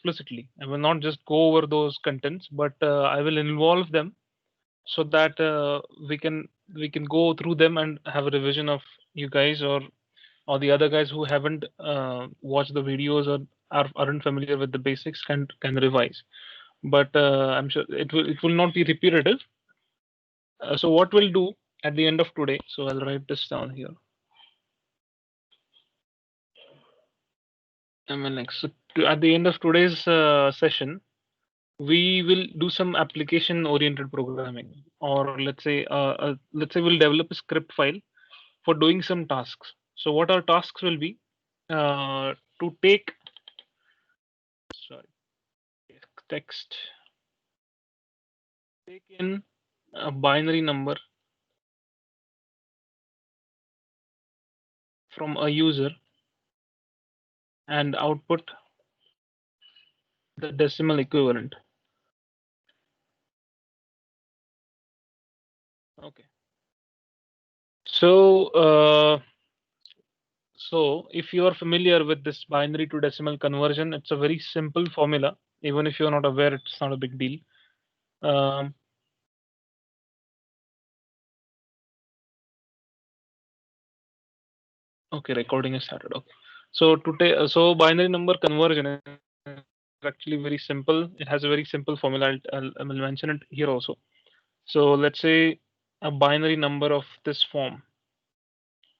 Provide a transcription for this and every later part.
explicitly. I will not just go over those contents, but I will involve them so that we can go through them and have a revision of you guys, or the other guys who haven't watched the videos or aren't familiar with the basics can revise. But I'm sure it will not be repetitive. So what we'll do at the end of today, so I'll write this down here. MLX. So at the end of today's session, we will do some application oriented programming, or let's say we'll develop a script file for doing some tasks. So what our tasks will be, to take, sorry, text, take in a binary number from a user and output the decimal equivalent. Okay. So if you are familiar with this binary to decimal conversion, it's a very simple formula. Even if you're not aware, it's not a big deal. Um, okay, recording is started. Okay. So so binary number conversion is actually very simple. It has a very simple formula. I'll mention it here also. So let's say a binary number of this form.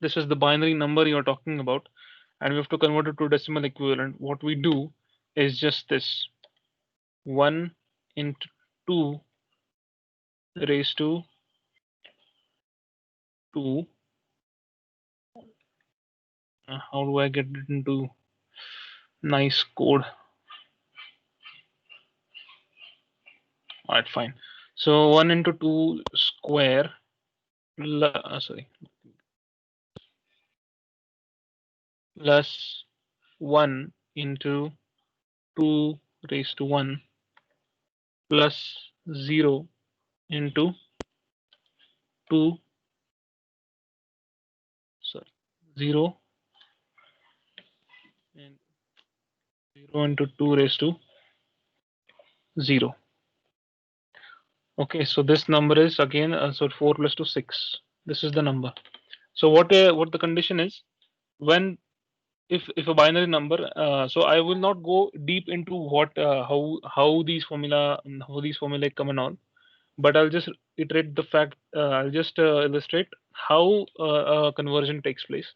This is the binary number you're talking about, and we have to convert it to decimal equivalent. What we do is just this: 1 into 2 raised to 2. How do I get it into nice code? All right, fine. So 1 into 2 square, sorry, plus 1 into 2 raised to 1 plus 0 into 2, sorry, 0 and 0 into 2 raised to 0. Okay, so this number is again, so 4 plus 2 6. This is the number. So what the condition is, when if a binary number, so I will not go deep into what how these formulae come and all, but I'll just iterate the fact. I'll just illustrate how conversion takes place.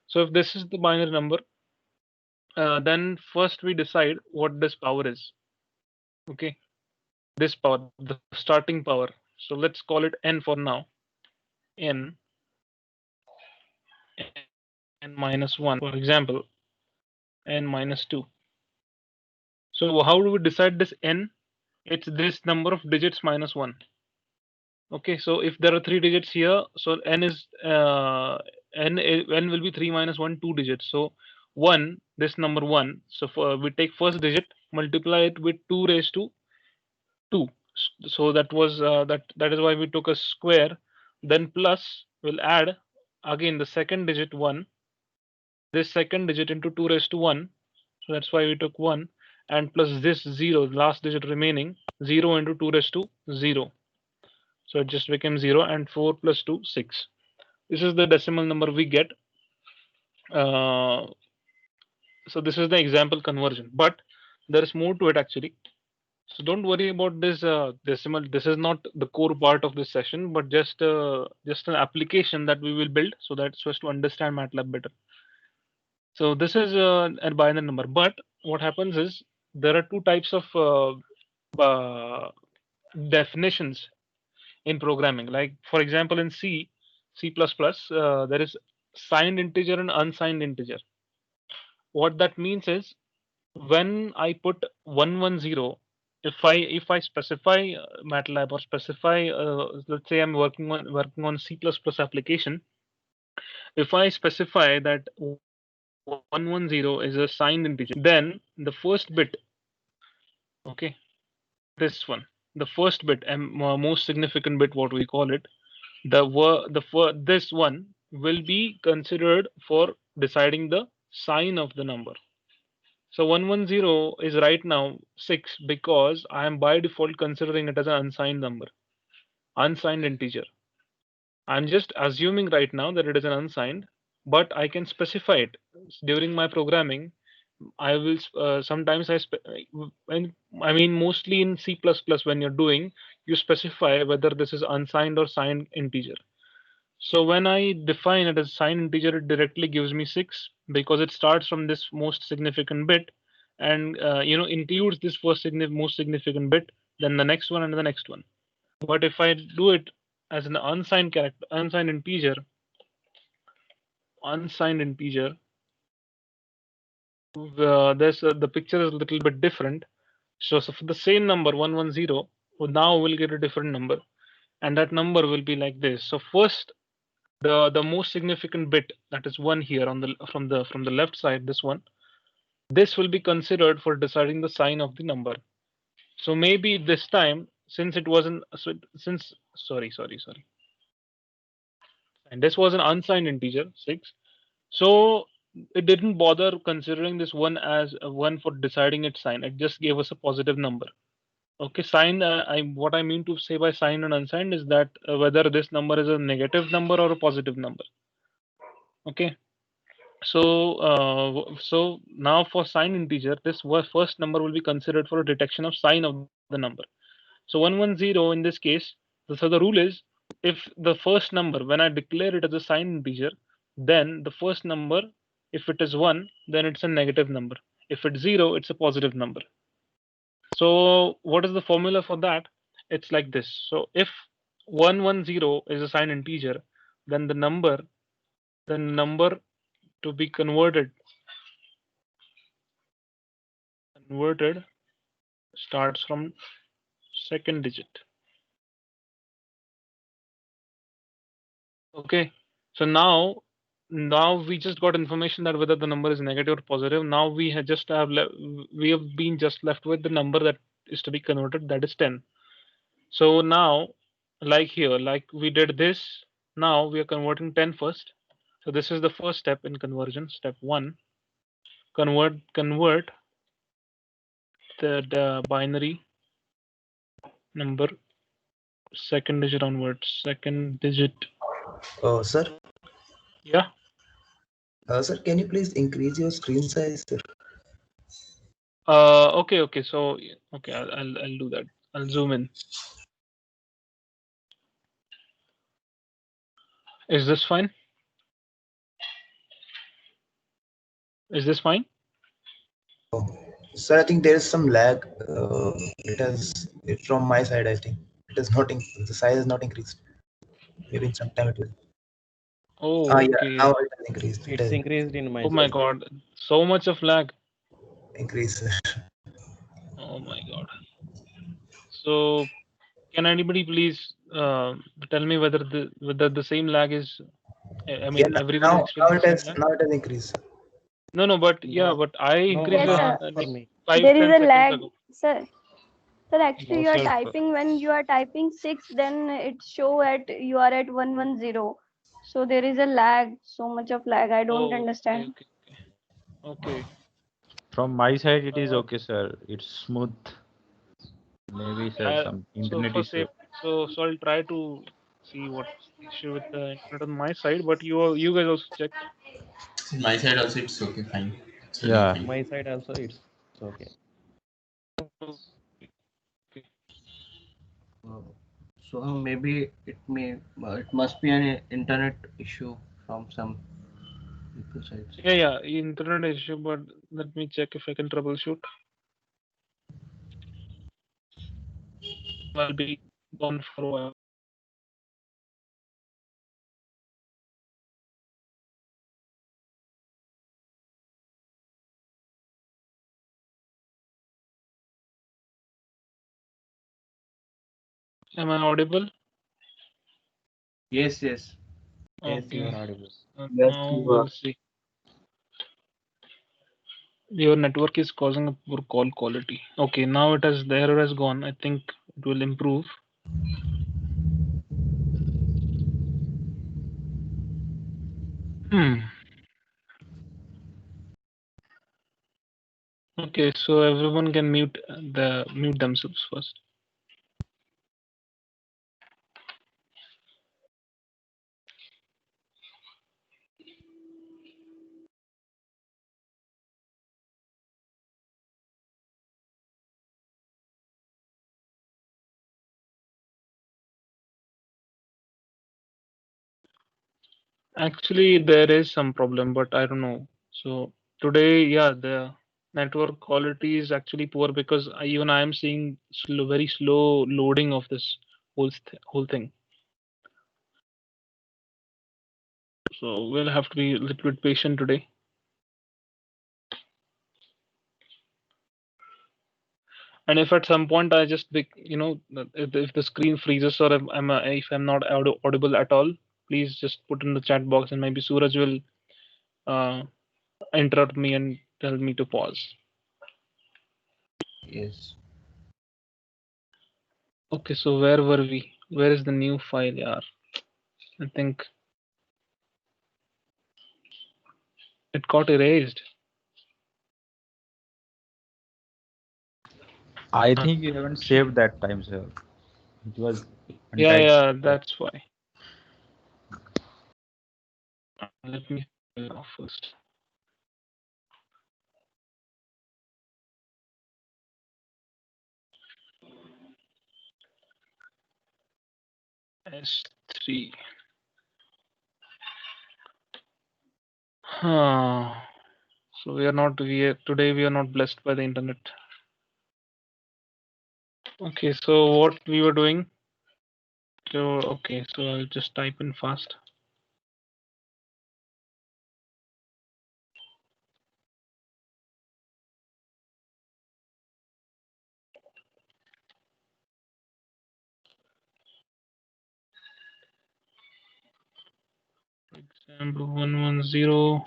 So if this is the binary number, then first we decide what this power is. Okay, this power, the starting power. So let's call it n for now. N n minus 1, for example, n minus 2. So how do we decide this n? It's this number of digits minus 1. Okay, so if there are 3 digits here, so n is n will be 3 minus 1, 2 digits. So 1, this number 1. So we take first digit, multiply it with 2 raised to 2. So that was that is why we took a square. Then plus we'll add again the second digit 1. This second digit into 2 raised to 1. So that's why we took 1, and plus this 0, last digit remaining, 0 into 2 raised to 0. So it just became 0, and 4 plus 2, 6. This is the decimal number we get. So this is the example conversion, but there is more to it actually. So don't worry about this decimal. This is not the core part of this session, but just an application that we will build so as to understand MATLAB better. So this is a binary number, but what happens is there are two types of definitions in programming. Like for example, in C++, there is signed integer and unsigned integer. What that means is when I put 110, if I specify MATLAB or specify, let's say I'm working on C++ application, if I specify that 110 is a signed integer, then the first bit, okay, this one, the first bit and most significant bit, what we call it, this one will be considered for deciding the sign of the number. So 110 is right now 6 because I am by default considering it as an unsigned number, unsigned integer. I'm just assuming right now that it is an unsigned, but I can specify it during my programming. I will sometimes when I mean mostly in C++ when you're doing, you specify whether this is unsigned or signed integer. So when I define it as signed integer, it directly gives me 6 because it starts from this most significant bit and includes this most significant bit, then the next one and the next one. But if I do it as an unsigned character, unsigned integer, there's the picture is a little bit different. So for the same number 110, now we'll get a different number, and that number will be like this. So first, the most significant bit, that is one here on the from the left side, this one, this will be considered for deciding the sign of the number. So maybe this time, since it wasn't so since sorry, and this was an unsigned integer 6, so it didn't bother considering this one as a one for deciding its sign. It just gave us a positive number. Okay, sign. What I mean to say by signed and unsigned is that whether this number is a negative number or a positive number. Okay, so now for signed integer, this first number will be considered for a detection of sign of the number. So 110 in this case. So the rule is, if the first number, when I declare it as a signed integer, then the first number, if it is 1, then it's a negative number. If it's 0, it's a positive number. So what is the formula for that? It's like this. So if 110 is a signed integer, then the number to be converted starts from second digit. Okay. So now we just got information that whether the number is negative or positive. Now we have been just left with the number that is to be converted, that is 10. So now, like here, like we did this, now we are converting 10 first. So this is the first step in conversion. Step 1, convert the binary number second digit onwards. Second digit. Sir, Yeah. sir, can you please increase your screen size, sir? Okay. So okay, I'll do that. I'll zoom in. Is this fine? Is this fine? Oh, sir, I think there is some lag. From my side. I think it is not. The size is not increased. Maybe in some time it will. Oh, Yeah. Now okay. it has increased. It It's has increased in my Oh my side. God. So much of lag. increased, sir. Oh my God. So can anybody please tell me whether the same lag is? I Yeah. mean, everyone Now, is now experiencing it the same has. lag. Now it has increased. No, but yeah, No, but I no, increased Yes, it sir. for like me. five, There is ten a seconds lag, ago. sir. Sir, actually, No, you are sir. typing when you are typing 6, then it show at you are at 110. So there is a lag, so much of lag. I don't Oh, okay, understand. okay, okay. From my side, it is Uh, okay, sir. It's smooth. Maybe, sir, I, some so internet for issue. safe, so I'll try to see what's the issue with the internet on my side. But you guys also check. In my side also it's okay, fine. It's running Yeah, fine. my side also, it's okay. Okay. Uh, so maybe it must be an internet issue from some people sides. Yeah, internet issue. But let me check if I can troubleshoot. I'll be gone for a while. Am I audible? Yes, yes. Yes, you Okay. are audible. Yes, Now you are. we'll see. Your network is causing a poor call quality. Okay, now the error has gone. I think it will improve. Hmm. Okay, so everyone can mute themselves first. Actually, there is some problem, but I don't know. So today, yeah, the network quality is actually poor because even I am seeing very slow loading of this whole thing. So we'll have to be a little bit patient today. And if at some point I just, if the screen freezes or if I'm not audible at all, please just put in the chat box and maybe Suraj will uh, interrupt me and tell me to pause. Yes. Okay, so where were we? Where is the new file? Yeah, I think it got erased. I think you haven't saved that time, sir. It was Yeah, untitled. yeah, that's why. Let me file off first. S3. Huh. So today we are not blessed by the internet. Okay, so what we were doing? So okay, so I'll just type in fast. For example, 110.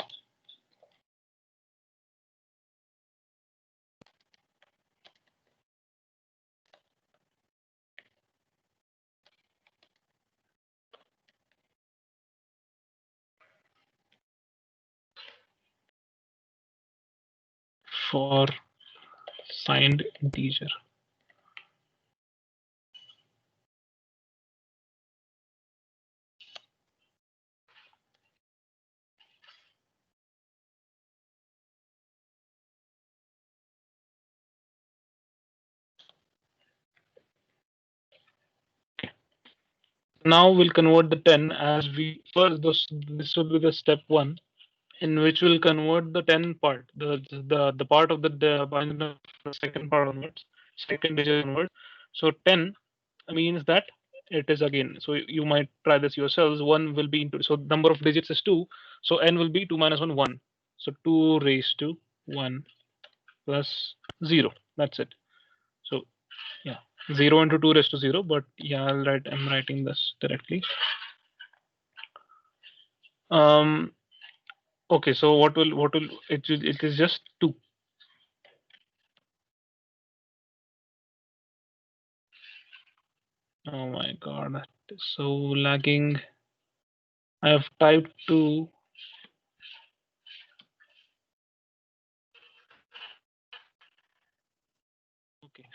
For signed integer. Now we'll convert the 10 as we first. This will be the step 1, in which we'll convert the 10 part, the part of the binary, the second part onwards, second digit onwards. So 10 means that it is again. So you might try this yourselves. 1 will be into, so number of digits is 2. So n will be 2 minus 1, 1. So 2 raised to 1 plus 0. That's it. So yeah, 0 into 2 raised to 0. But yeah, I'm writing this directly. Um. Okay. So it is just 2. Oh my god, that is so lagging. I have typed 2. Okay.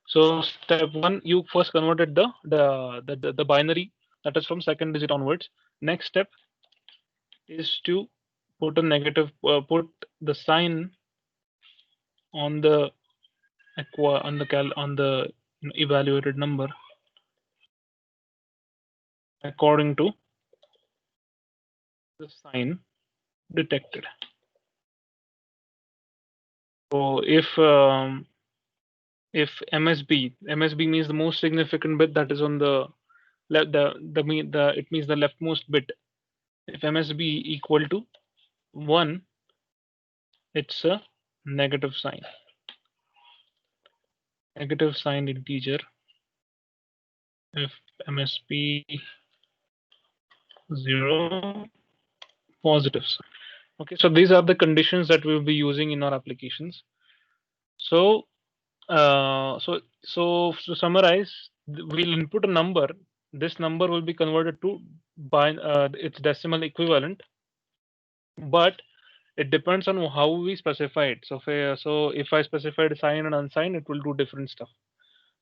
So step 1, you first converted the binary, that is from second digit onwards. Next step is to put a negative, put the sign on the on the evaluated number according to the sign detected. So if MSB means the most significant bit, that is on the left, it means the leftmost bit. If MSB equal to 1, it's a negative sign. Negative sign integer. If MSB 0, positive sign. Okay, so these are the conditions that we'll be using in our applications. So to summarize, we'll input a number. This number will be converted to its decimal equivalent, but It depends on how we specify it. So if I specified signed and unsigned, it will do different stuff.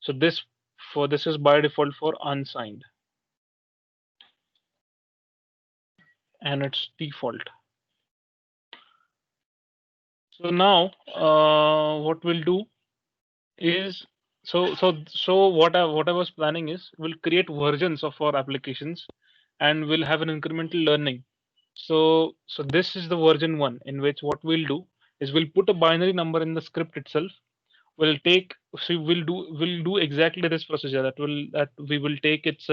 So this is by default for unsigned, and it's default. So now what we'll do is, what I was planning is, we'll create versions of our applications, and we'll have an incremental learning. So this is the version 1, in which what we'll do is we'll put a binary number in the script itself. We'll take so we'll do exactly this procedure, that we will take its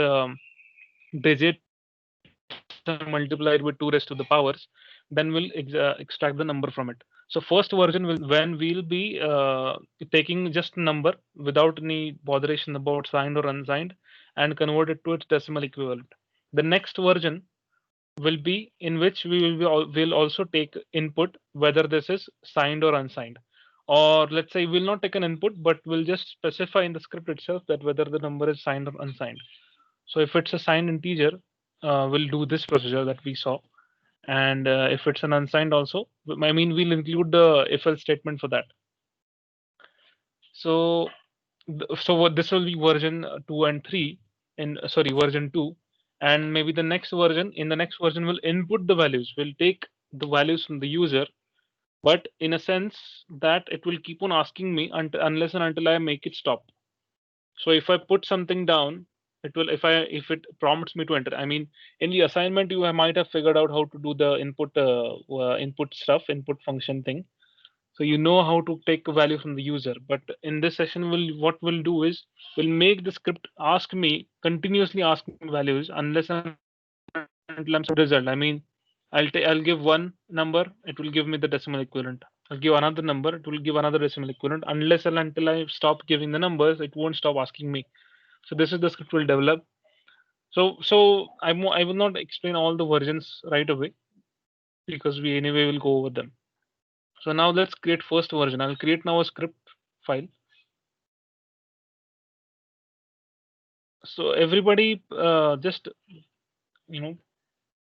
digits and multiply it with 2 raised to the powers, then we'll extract the number from it. So first version will when we'll be taking just a number without any botheration about signed or unsigned, and convert it to its decimal equivalent. The next version will be in which will also take input, whether this is signed or unsigned. Or let's say we'll not take an input, but we'll just specify in the script itself that whether the number is signed or unsigned. So if it's a signed integer, we'll do this procedure that we saw. And if it's an unsigned also, I mean, we'll include the if else statement for that. So so what this will be version 2 and 3, in sorry, version 2. And maybe the next version, in the next version, will input the values, will take the values from the user, but in a sense that it will keep on asking me unless and until I make it stop. So if I put something down, it will, if it prompts me to enter, I mean, in the assignment you might have figured out how to do the input stuff, input function thing. So you know how to take a value from the user. But in this session, what we'll do is we'll make the script ask me, continuously ask me values, unless and until I'm result. I mean, I'll give one number, it will give me the decimal equivalent. I'll give another number, it will give another decimal equivalent. Unless and until I stop giving the numbers, it won't stop asking me. So this is the script we'll develop. So I will not explain all the versions right away, because we anyway will go over them. So now let's create first version. I'll create now a script file. So everybody, just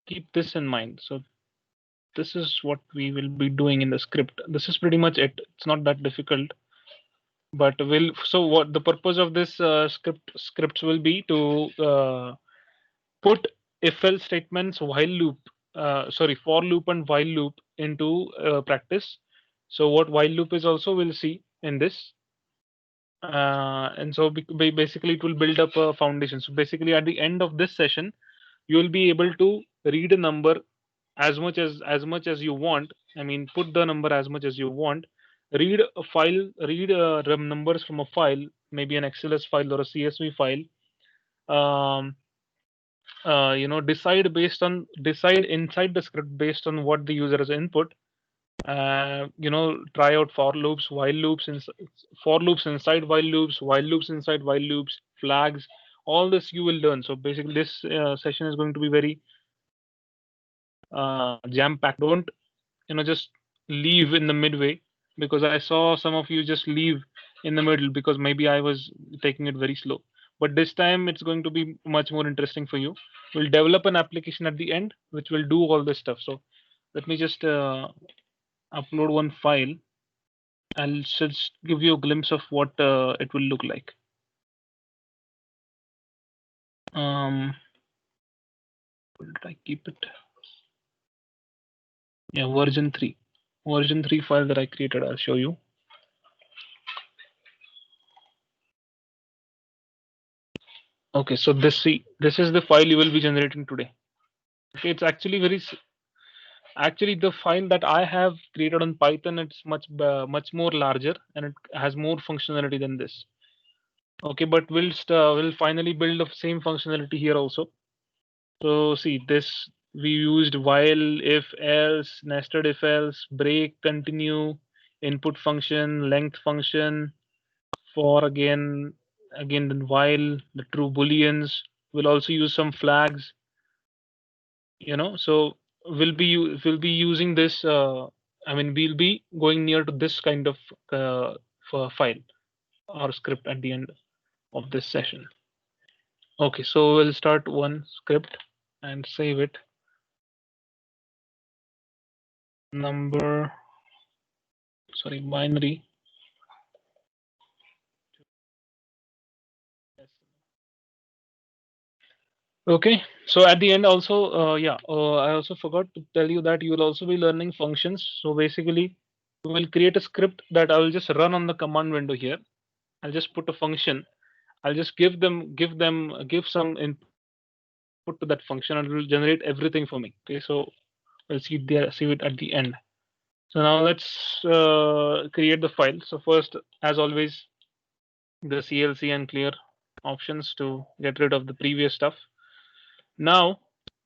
keep this in mind. So this is what we will be doing in the script. This is pretty much it. It's not that difficult, but what the purpose of this scripts will be to put if else statements, while loop, sorry, for loop and while loop into practice. So what while loop is also, we'll see in this. And so basically it will build up a foundation. So basically at the end of this session, you will be able to read a number as much as you want. I mean, put the number as much as you want. Read a file, read numbers from a file, maybe an XLS file or a CSV file. Um, decide inside the script based on what the user has input. Try out for loops, while loops, for loops inside while loops inside while loops, flags. All this you will learn. So basically, this session is going to be very jam packed. Don't just leave in the midway, because I saw some of you just leave in the middle because maybe I was taking it very slow. But this time it's going to be much more interesting for you. We'll develop an application at the end which will do all this stuff. So let me just upload one file. I'll just give you a glimpse of what it will look like. Where did I keep it? Yeah, version 3 file that I created. I'll show you. Okay, so this is the file you will be generating today. Okay, it's actually actually the file that I have created on Python. It's much more larger, and it has more functionality than this. Okay, but we'll finally build the same functionality here also. So see this, we used while, if else, nested if else, break, continue, input function, length function, for again then while, the true booleans. We'll also use some flags. So we'll be using this. I mean, we'll be going near to this kind of file or script at the end of this session. Okay, so we'll start one script and save it. number, sorry, binary. Okay, so at the end also, I also forgot to tell you that you will also be learning functions. So basically, we will create a script that I will just run on the command window here. I'll just put a function. I'll just give some input to that function, and it will generate everything for me. Okay, so we'll see it at the end. So now let's create the file. So first, as always, the CLC and clear options to get rid of the previous stuff. Now,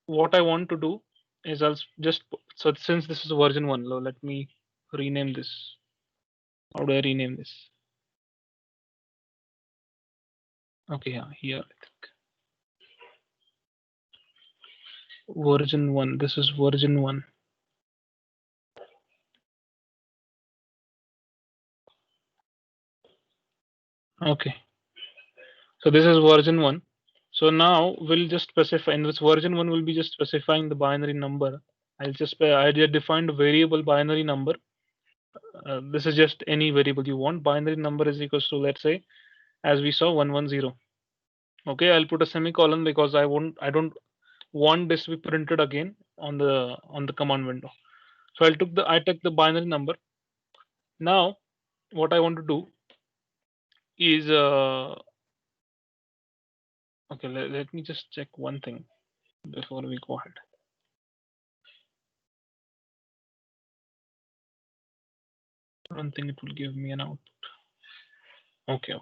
what I want to do is so since this is version 1, let me rename this. How do I rename this? Okay, yeah, here I think. Version 1. This is version 1. Okay, so this is version 1. So now we'll just specify in this version 1, we'll be just specifying the binary number. I just defined a variable binary number. This is just any variable you want. Binary number is equals to, let's say, as we saw, 110. Okay, I'll put a semicolon because I don't want this to be printed again on the command window. So I took the binary number. Now what I want to do is okay, let me just check one thing before we go ahead. I don't think it will give me an output. Okay.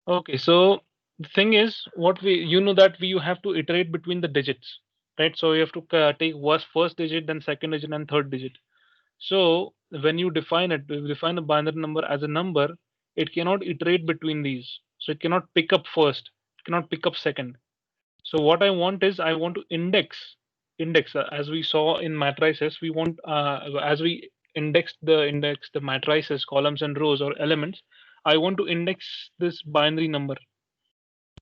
Okay, so the thing is, what we you know that we you have to iterate between the digits, right? So you have to take first digit, then second digit, and third digit. So when you define a binary number as a number, it cannot iterate between these. So it cannot pick up first, it cannot pick up second. So what I want is I want to index as we saw in matrices. We want as we index the matrices, columns and rows or elements. I want to index this binary number.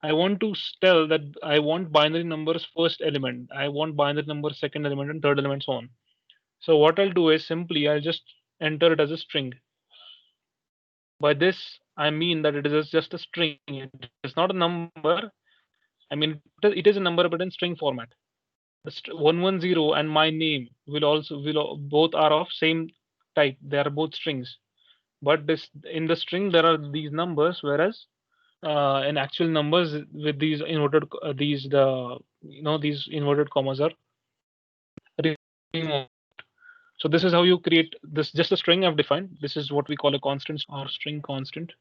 I want to tell that I want binary numbers first element. I want binary number second element and third element so on. So what I'll do is simply I'll just enter it as a string. By this I mean that it is just a string. It is not a number. I mean it is a number but in string format. The 110 and my name both are of same type. They are both strings. But this in the string there are these numbers, whereas in actual numbers with these inverted these inverted commas are removed. So this is how you create this. Just a string I've defined. This is what we call a constant or string constant.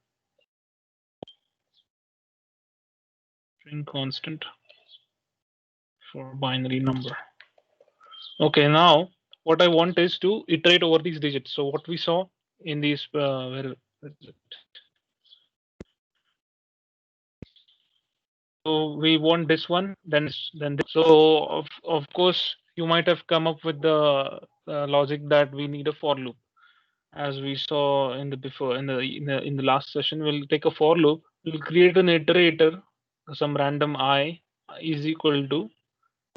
String constant for binary number. Okay, now what I want is to iterate over these digits. So what we saw in these where is it? So we want this one, then this. So of course you might have come up with the logic that we need a for loop, as we saw in the before in the last session. We'll take a for loop. We'll create an iterator, some random I is equal to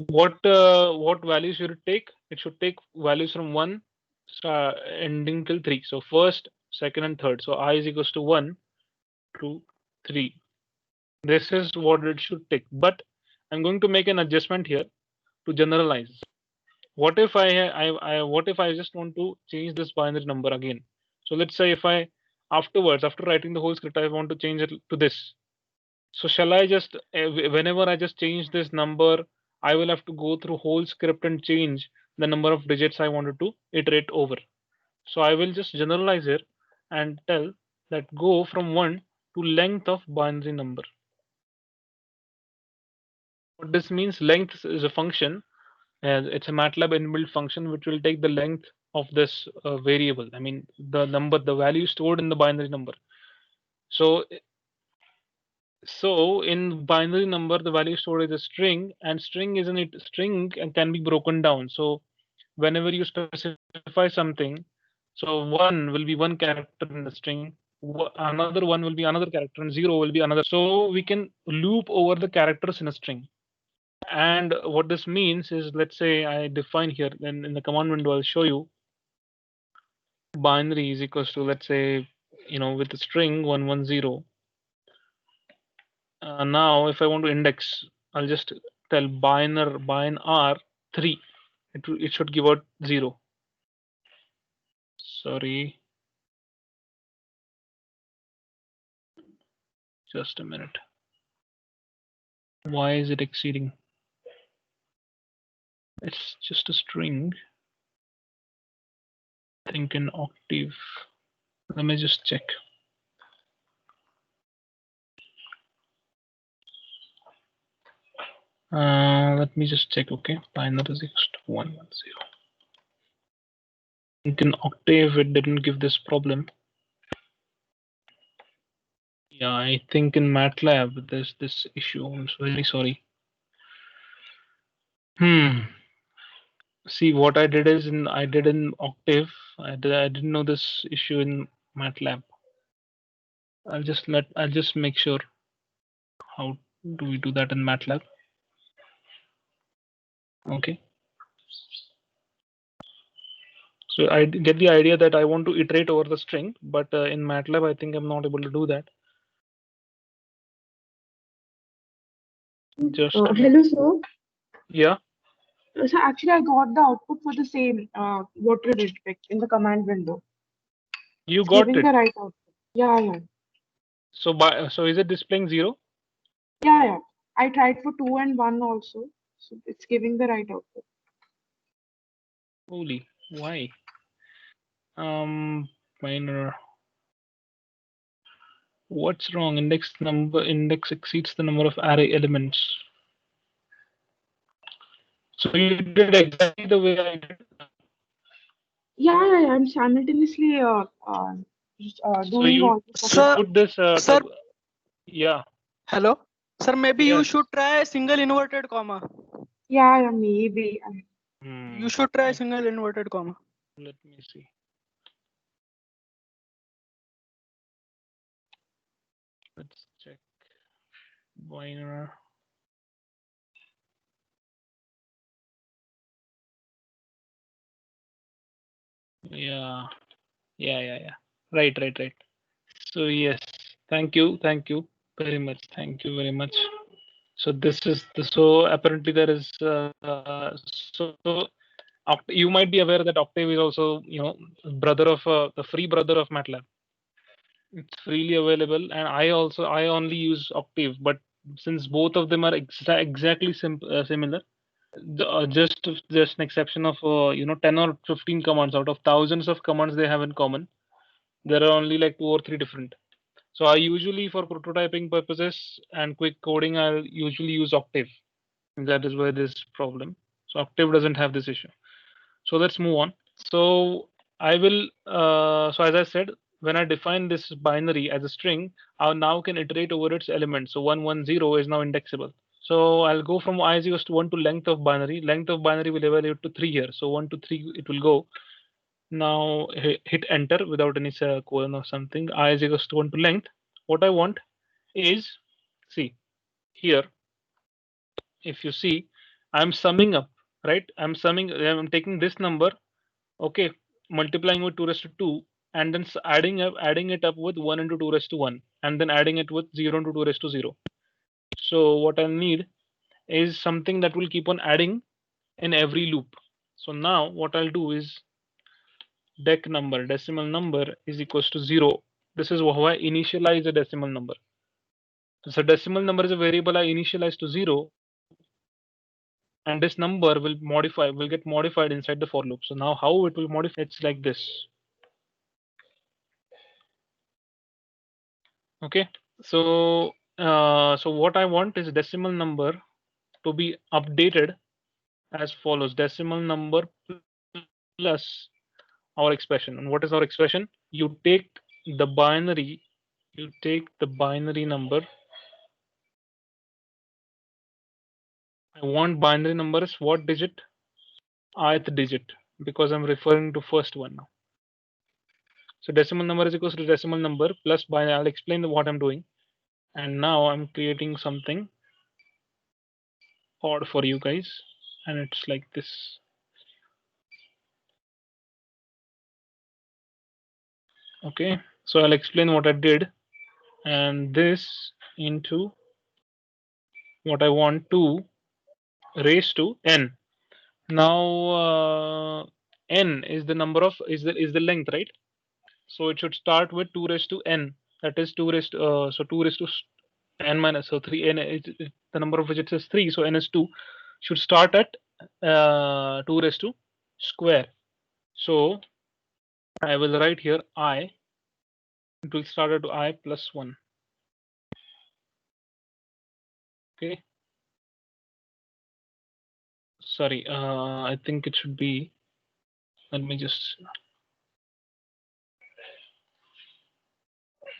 what value should it take? It should take values from 1 ending till 3. So first, second, and third. So I is equals to 1, 2, 3. This is what it should take. But I'm going to make an adjustment here to generalize. What if I just want to change this binary number again? So let's say if I after writing the whole script, I want to change it to this. So shall I just whenever I just change this number, I will have to go through whole script and change the number of digits I wanted to iterate over. So I will just generalize here and tell that go from 1 to length of binary number. What this means, length is a function, and it's a Matlab inbuilt function which will take the length of this variable. I mean the value stored in the binary number. So in binary number, the value stored is a string, and string can be broken down. So whenever you specify something, so 1 will be one character in the string, another one will be another character, and 0 will be another. So we can loop over the characters in a string. And what this means is, let's say I define here, then in the command window, I'll show you binary is equals to, let's say, with the string 110. Now, if I want to index, I'll just tell binar 3. It should give out 0. Sorry, just a minute. Why is it exceeding? It's just a string. Think in octave. Let me just check. Let me just check. Okay, binary is equals to 110. Think in octave, it didn't give this problem. Yeah, I think in Matlab there's this issue. I'm very sorry. See, what I did is I did in octave. I didn't know this issue in Matlab. I'll just make sure. How do we do that in Matlab? Okay. So I get the idea that I want to iterate over the string, but in Matlab I think I'm not able to do that. Just hello, sir. Yeah. So actually, I got the output for the same what you did like, in the command window. You It's got giving it. the right output. Yeah. So is it displaying 0? Yeah. I tried for 2 and 1 also. So it's giving the right output. Holy, why? Minor. What's wrong? Index exceeds the number of array elements. So you did exactly the way I did. Yeah. I'm simultaneously So doing all this. Sir, put this. sir, Yeah. hello. Sir, maybe you Yes. should try single inverted comma. Yeah, maybe. You should try single inverted comma. Let me see. Let's check. Binary. Yeah. Right. So yes, thank you very much. Thank you very much. So this is so apparently there is you might be aware that Octave is also brother of the free brother of Matlab. It's freely available, and I only use Octave, but since both of them are exactly similar, just an exception of 10 or 15 commands out of thousands of commands they have in common. There are only like 2 or 3 different. So I usually, for prototyping purposes and quick coding, I'll usually use Octave. That is where this problem. So Octave doesn't have this issue. So let's move on. So I will. So as I said, when I define this binary as a string, I now can iterate over its elements. So 110 is now indexable. So I'll go from I is equals to 1 to length of binary. Length of binary will evaluate to 3 here. So 1 to 3 it will go. Now hit enter without any colon or something. I is equals to 1 to length. What I want is, see here, if you see, I'm summing up, right? I'm taking this number, okay, multiplying with 2 raised to 2, and then adding it up with 1 into 2 raised to 1, and then adding it with 0 into 2 raised to 0. So what I need is something that will keep on adding in every loop. So now what I'll do is decimal number is equals to 0. This is how I initialize a decimal number. So decimal number is a variable I initialize to 0, and this number will get modified inside the for loop. So now how it will modify, it's like this. Okay, so so what I want is decimal number to be updated as follows: decimal number plus our expression. And what is our expression? You take the binary number. I want binary number is what digit? Ith digit, because I'm referring to first one now. So decimal number is equals to decimal number plus binary. I'll explain what I'm doing. And now I'm creating something. odd for you guys, and it's like this. Okay, so I'll explain what I did, and this into what I want to raise to n. Now n is the number of is the length, right? So it should start with 2 raised to n. That is 2 raised so 2 raised to n minus, so 3 n is the number of digits is 3, so n is 2. Should start at 2 raised to square. So I will write here I. It will start at I plus 1. Okay. Sorry, I think it should be. Let me just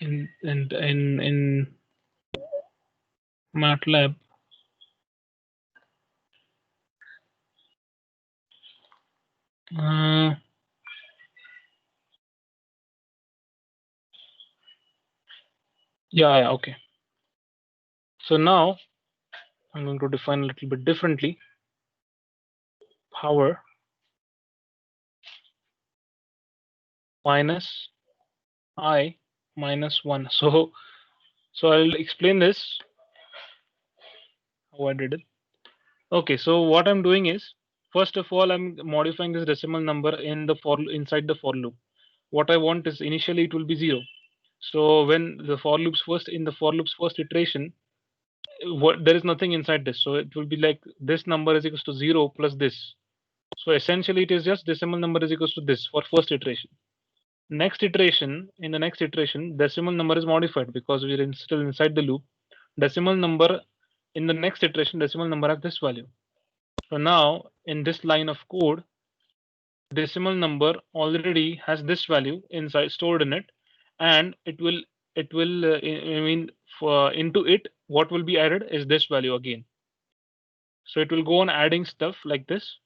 in Matlab. Yeah, okay. So now I'm going to define a little bit differently. Power minus I minus 1. So I'll explain this how I did it. Okay, so what I'm doing is, first of all, I'm modifying this decimal number in the inside the for loop. What I want is initially it will be 0. So when the for loop's first iteration, what there is nothing inside this, so it will be like this number is equals to 0 plus this. So essentially it is just decimal number is equals to this for first iteration. Next iteration, in the next iteration, decimal number is modified because we are still inside the loop. Decimal number in the next iteration, decimal number has this value. So now in this line of code, decimal number already has this value inside stored in it, and it will I mean for into it what will be added is this value again. So it will go on adding stuff like this.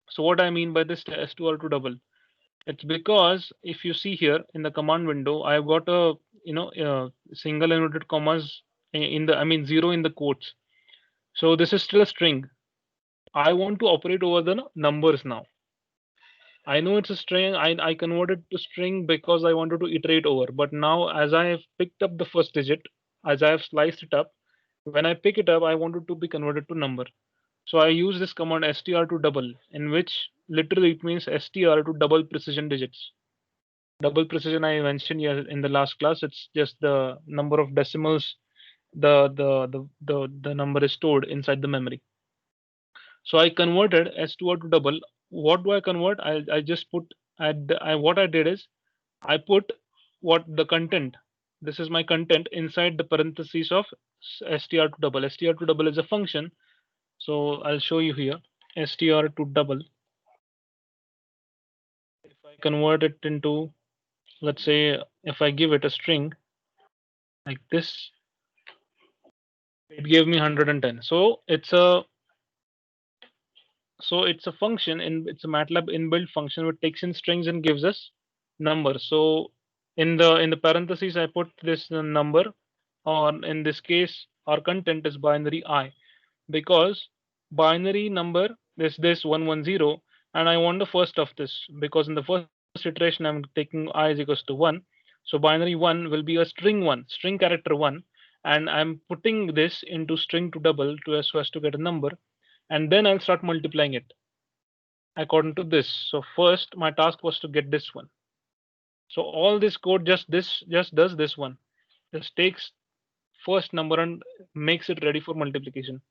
So what I mean by this S2R2 double, it's because if you see here in the command window, I've got a single inverted commas in the 0 in the quotes. So this is still a string. I want to operate over the numbers now. I know it's a string. I converted to string because I wanted to iterate over. But now, as I have picked up the first digit, as I have sliced it up, when I pick it up, I wanted to be converted to number. So I use this command str to double, in which literally it means str to double precision digits. Double precision I mentioned here in the last class. It's just the number of decimals the number is stored inside the memory. So I converted S2R to double. What do I convert? I just put what I did is I put what the content. This is my content inside the parentheses of str to double. Str to double is a function. So I'll show you here. Str to double. If I convert it into, let's say, if I give it a string like this, it gave me 110. So it's a function, and it's a Matlab inbuilt function which takes in strings and gives us numbers. So in the parentheses, I put this number, or in this case, our content is binary I, because binary number is this 110, and I want the first of this because in the first iteration I'm taking I is equals to 1. So binary 1 will be a string 1, string character 1, and I'm putting this into string to double so as to get a number, and then I'll start multiplying it according to this. So first my task was to get this one. So all this code just does this one. Just takes first number and makes it ready for multiplication.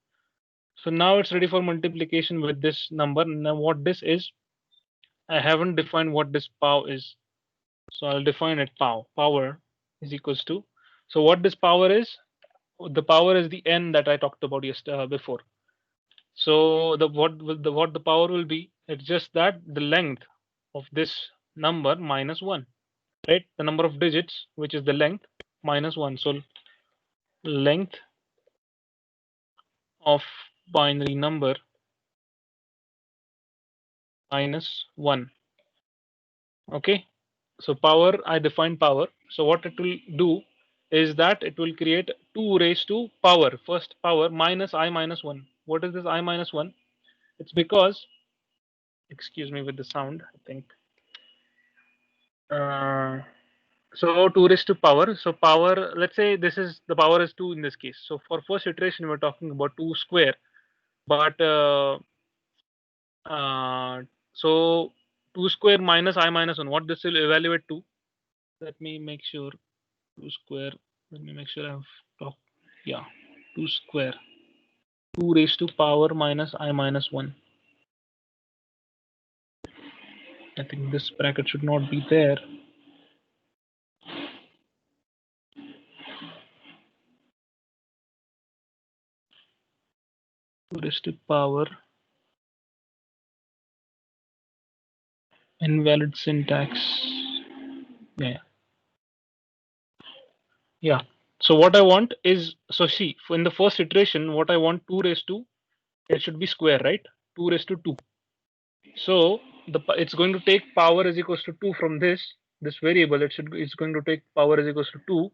So now it's ready for multiplication with this number. Now what this is, I haven't defined what this pow is. So I'll define it pow. Power is equals to. So what this power is, the power is the n that I talked about before. So what the power will be, it's just that the length of this number minus 1, right? The number of digits, which is the length, minus 1. So length of binary number minus 1. Okay. So power, I define power. So what it will do is that it will create 2 raised to power, first power minus I minus 1. What is this I minus 1? It's because, excuse me with the sound, I think. So 2 raised to power. So power, let's say this is the power is 2 in this case. So for first iteration, we're talking about 2 square. But so 2 square minus I minus 1. What this will evaluate to? Let me make sure. 2 square. Let me make sure I've talked. Yeah, 2 square. 2 raised to power minus I minus 1. I think this bracket should not be there. 2 raised to power. Invalid syntax. Yeah. So what I want is, so see, in the first iteration, what I want 2 raised to, it should be square, right? 2 raised to 2. So it's going to take power is equals to 2 from this variable. It's going to take power is equals to 2.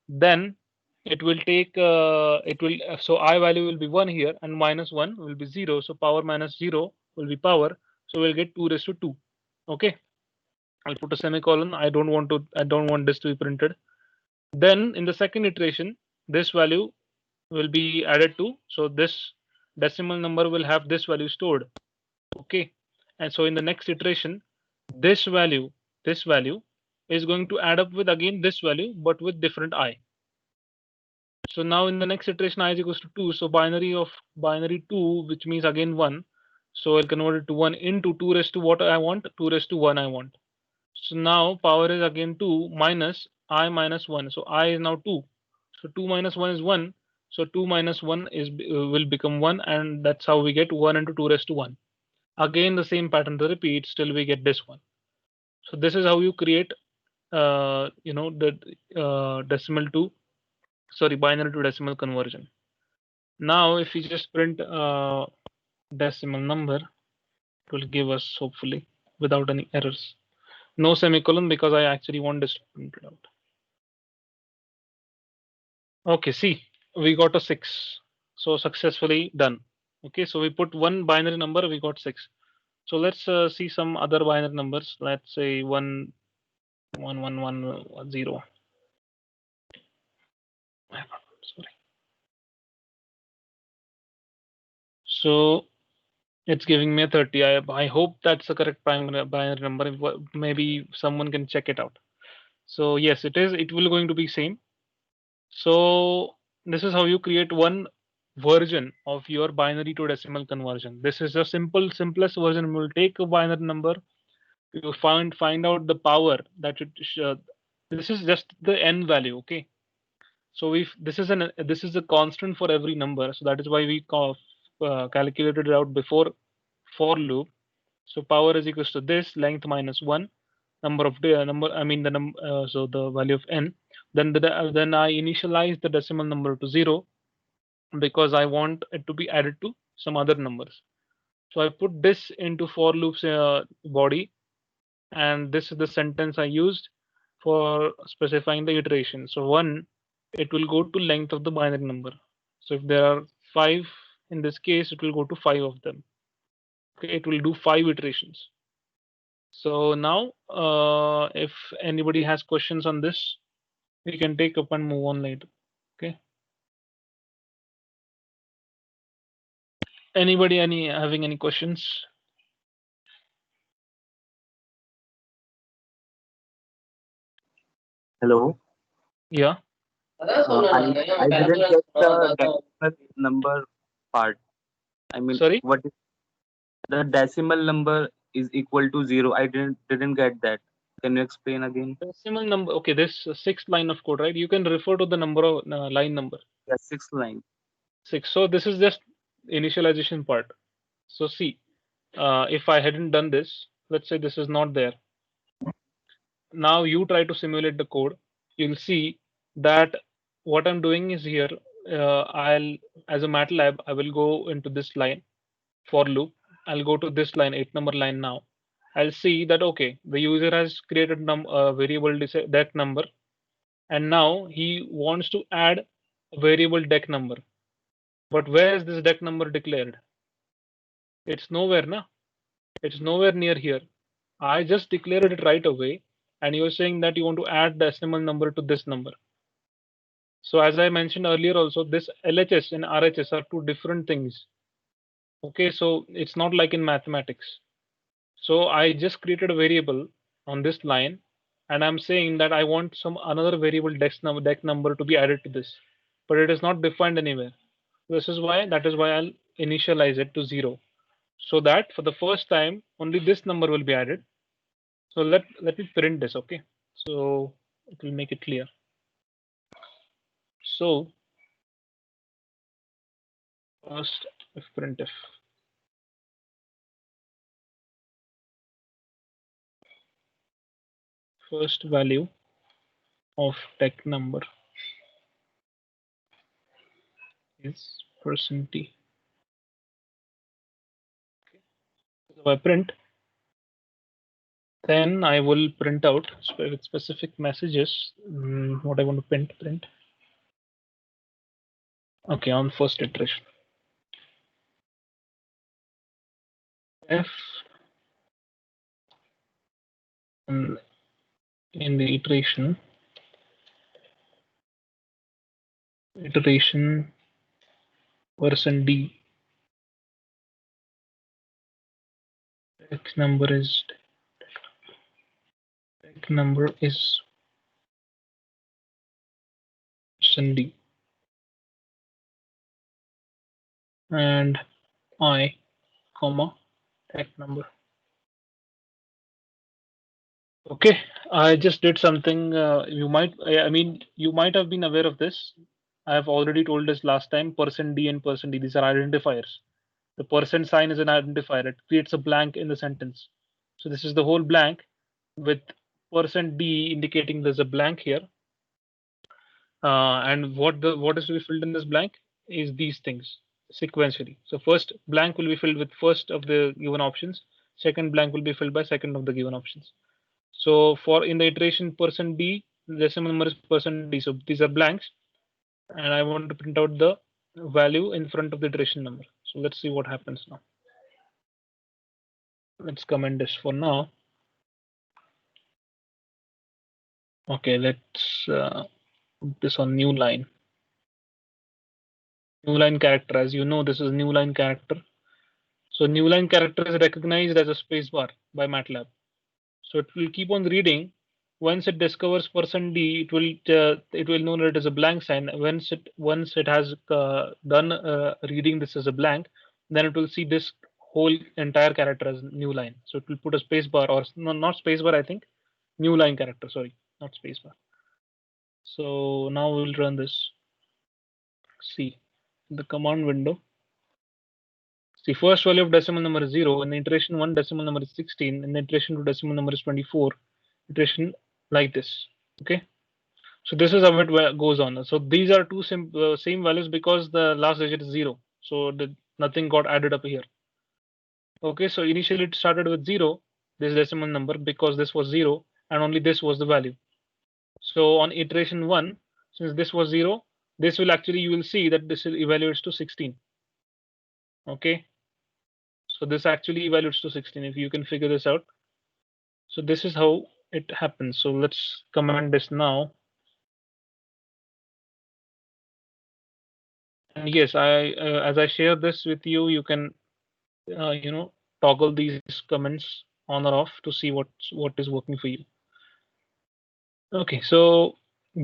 Then it will take so I value will be 1 here, and minus 1 will be 0. So power minus 0 will be power. So we'll get 2 raised to 2. Okay. I'll put a semicolon. I don't want this to be printed. Then in the second iteration, this value will be added to. So this decimal number will have this value stored. Okay. And so in the next iteration, this value is going to add up with again this value, but with different I. So now in the next iteration, I is equals to 2. So binary 2, which means again 1. So I'll convert it to 1 into 2 raised to what I want, 2 raised to 1 I want. So now power is again 2 minus I minus 1. So I is now 2. So 2 minus 1 is 1. So 2 minus 1 is will become 1, and that's how we get 1 into 2 raised to 1. Again the same pattern to repeat, still we get this one. So this is how you create the decimal to binary to decimal conversion. Now if we just print decimal number, it will give us hopefully without any errors. No semicolon because I actually want this printed out. Okay, see, we got a 6. So successfully done. Okay, so we put one binary number, we got 6. So let's see some other binary numbers. Let's say 1 1 1 1 0. Sorry. So it's giving me a 30. I hope that's the correct binary number. Maybe someone can check it out. So yes, it is. It will going to be same. So this is how you create one version of your binary to decimal conversion. This is a simplest version. We'll take a binary number. We will find out the power that this is just the n value. Okay. So if this is a constant for every number, so that is why we calculated it out before for loop. So power is equals to this length minus 1 number of number. I mean so the value of n. Then then I initialize the decimal number to 0 because I want it to be added to some other numbers. So I put this into for loops body, and this is the sentence I used for specifying the iteration. So 1, it will go to length of the binary number. So if there are 5 in this case, it will go to 5 of them. Okay, it will do 5 iterations. So now if anybody has questions on this, we can take up and move on later. Okay. Anybody having any questions? Hello. Yeah. I didn't get the decimal number part. I mean, Sorry? what is the decimal number is equal to 0? I didn't get that. Can you explain again? Decimal number. Okay, this sixth line of code, right? You can refer to the number of line number. The sixth line. 6. So this is just initialization part. So see, if I hadn't done this, let's say this is not there. Now you try to simulate the code. You'll see that what I'm doing is here. I'll as a Matlab, I will go into this line for loop. I'll go to this line, 8 number line now. I'll see that okay, the user has created variable deck number, and now he wants to add a variable deck number. But where is this dec number declared? It's nowhere, na? It's nowhere near here. I just declared it right away, and you're saying that you want to add decimal number to this number. So as I mentioned earlier also, this LHS and RHS are two different things. Okay, so it's not like in mathematics. So I just created a variable on this line, and I'm saying that I want some another variable dec number to be added to this, but it is not defined anywhere. That is why I'll initialize it to 0, so that for the first time only this number will be added. So let me print this, okay? So it will make it clear. So first, if printf first value of dec number is %t. So if I print, then I will print out with specific messages what I want to print. Okay, on first iteration. F in the iteration %d dec number is %d and I comma dec number. Okay, I just did something. You might have been aware of this. I have already told this last time. %d and %d, these are identifiers. The % sign is an identifier. It creates a blank in the sentence. So this is the whole blank with %d indicating there's a blank here. And what is to be filled in this blank is these things sequentially. So first blank will be filled with first of the given options. Second blank will be filled by second of the given options. So for in the iteration %d, the decimal number is %d. So these are blanks, and I want to print out the value in front of the iteration number. So let's see what happens now. Let's comment this for now. Okay, let's put this on new line. New line character, as you know, this is new line character. So new line character is recognized as a spacebar by Matlab. So it will keep on reading. Once it discovers %d, it will know that it is a blank sign. Once it has done reading this as a blank, then it will see this whole entire character as new line. So it will put a spacebar, or no, not spacebar. I think new line character. Sorry, not spacebar. So now we will run this. See the command window. See, first value of decimal number is 0. In the iteration 1, decimal number is 16. In the iteration 2, decimal number is 24. Iteration like this. Okay. So this is how it goes on. So these are two same values because the last digit is 0. So nothing got added up here. Okay. So initially it started with 0, this decimal number, because this was 0 and only this was the value. So on iteration 1, since this was 0, this will actually, you will see that this evaluates to 16. Okay. So this actually evaluates to 16 if you can figure this out. So this is how it happens. So let's comment this now. And yes, as I share this with you, you can toggle these comments on or off to see what is working for you. Okay, so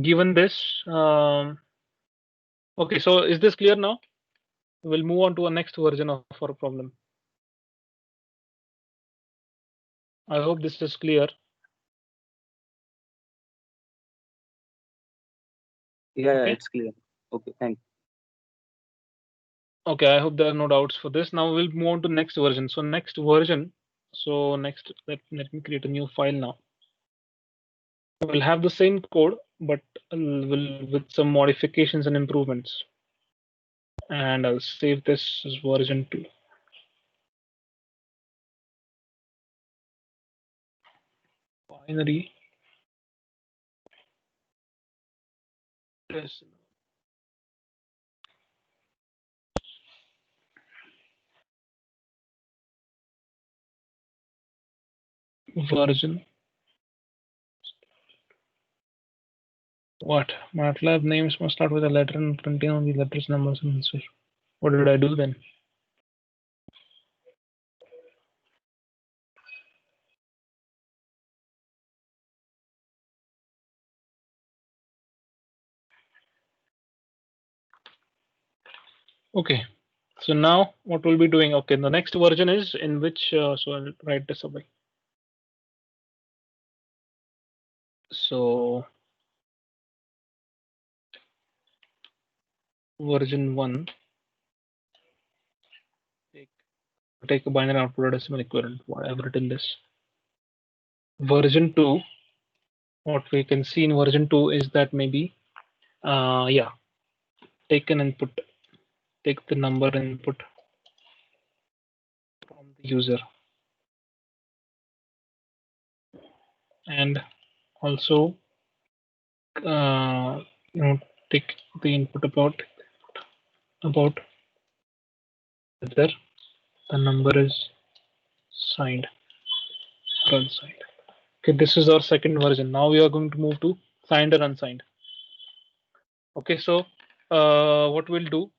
given this, okay, so is this clear now? We'll move on to a next version of our problem. I hope this is clear. Yeah, Okay. it's clear. Okay, thank you. Okay, I hope there are no doubts for this. Now we'll move on to next version. So next version. So next, let me create a new file now. We'll have the same code, but with some modifications and improvements. And I'll save this as version 2. Binary decimal. version. What? Matlab names must start with a letter and contain only letters, numbers, and answers. What did I do then? Okay, so now what we'll be doing? Okay, the next version is in which, so I'll write this away. So version 1, take a binary output or decimal equivalent, whatever it in this. Version 2, what we can see in version 2 is that maybe, yeah, take an input, take the number input from the user, and also take the input about whether the number is signed or unsigned. Okay, this is our second version. Now we are going to move to signed or unsigned. Okay, so what we'll do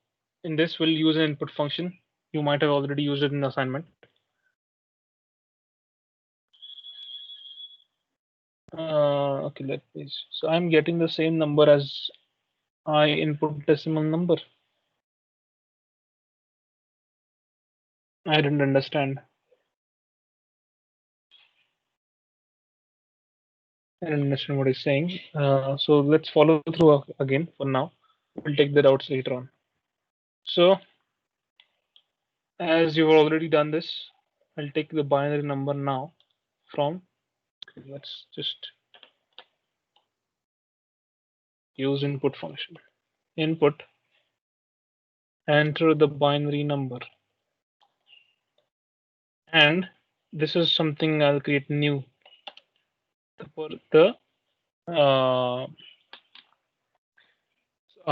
in this, we'll use an input function. You might have already used it in the assignment. Okay, let me. So I'm getting the same number as I input decimal number. I didn't understand. I don't understand what he's saying. So let's follow through again for now. We'll take the doubts later on. So as you've already done this, I'll take the binary number now from, let's just use input function. Input, enter the binary number. And this is something I'll create new. For the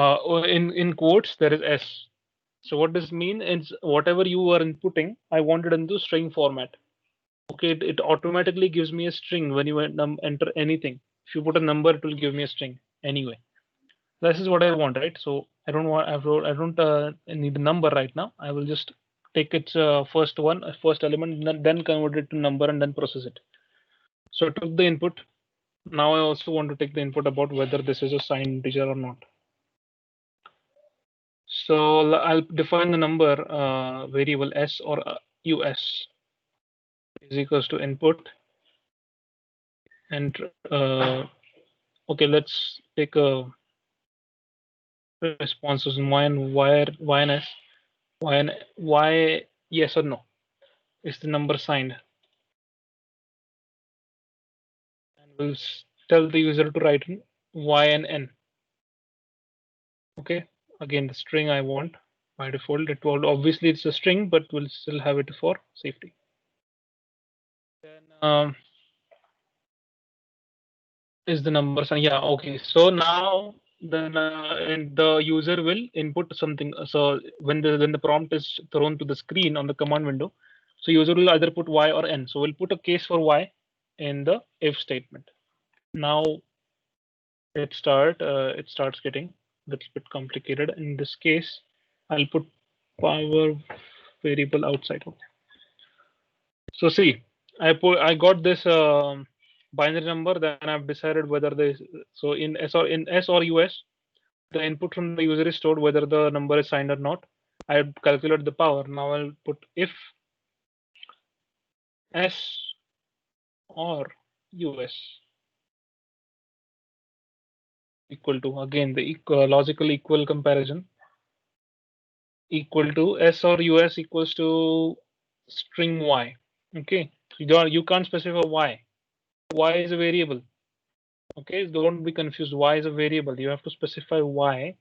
in quotes there is S. So what does mean is whatever you are inputting, I want it into string format. Okay, it automatically gives me a string when you enter anything. If you put a number, it will give me a string anyway. This is what I want, right? So I don't want, I don't need a number right now. I will just take its first element, and then convert it to number and then process it. So I took the input. Now I also want to take the input about whether this is a signed integer or not. So I'll define the number variable s or us is equals to input, and okay, let's take a responses y and y and s, y yes or no is the number signed, and we'll tell the user to write in y and n. Okay, again the string I want by default. It will obviously it's a string, but we'll still have it for safety. Then is the number signed? Yeah. Okay. So now then the user will input something. So when the prompt is thrown to the screen on the command window, so user will either put y or n. So we'll put a case for y in the if statement. Now it starts getting a little bit complicated. In this case, I'll put power variable outside. So see, I got this binary number. Then I've decided whether this, so in S or US, the input from the user is stored whether the number is signed or not. I have calculated the power. Now I'll put if S or US equal to, again the logical equal comparison, equal to S or US equals to string Y. Okay, you can't specify Y. Y is a variable. Okay, don't be confused. Y is a variable. You have to specify Y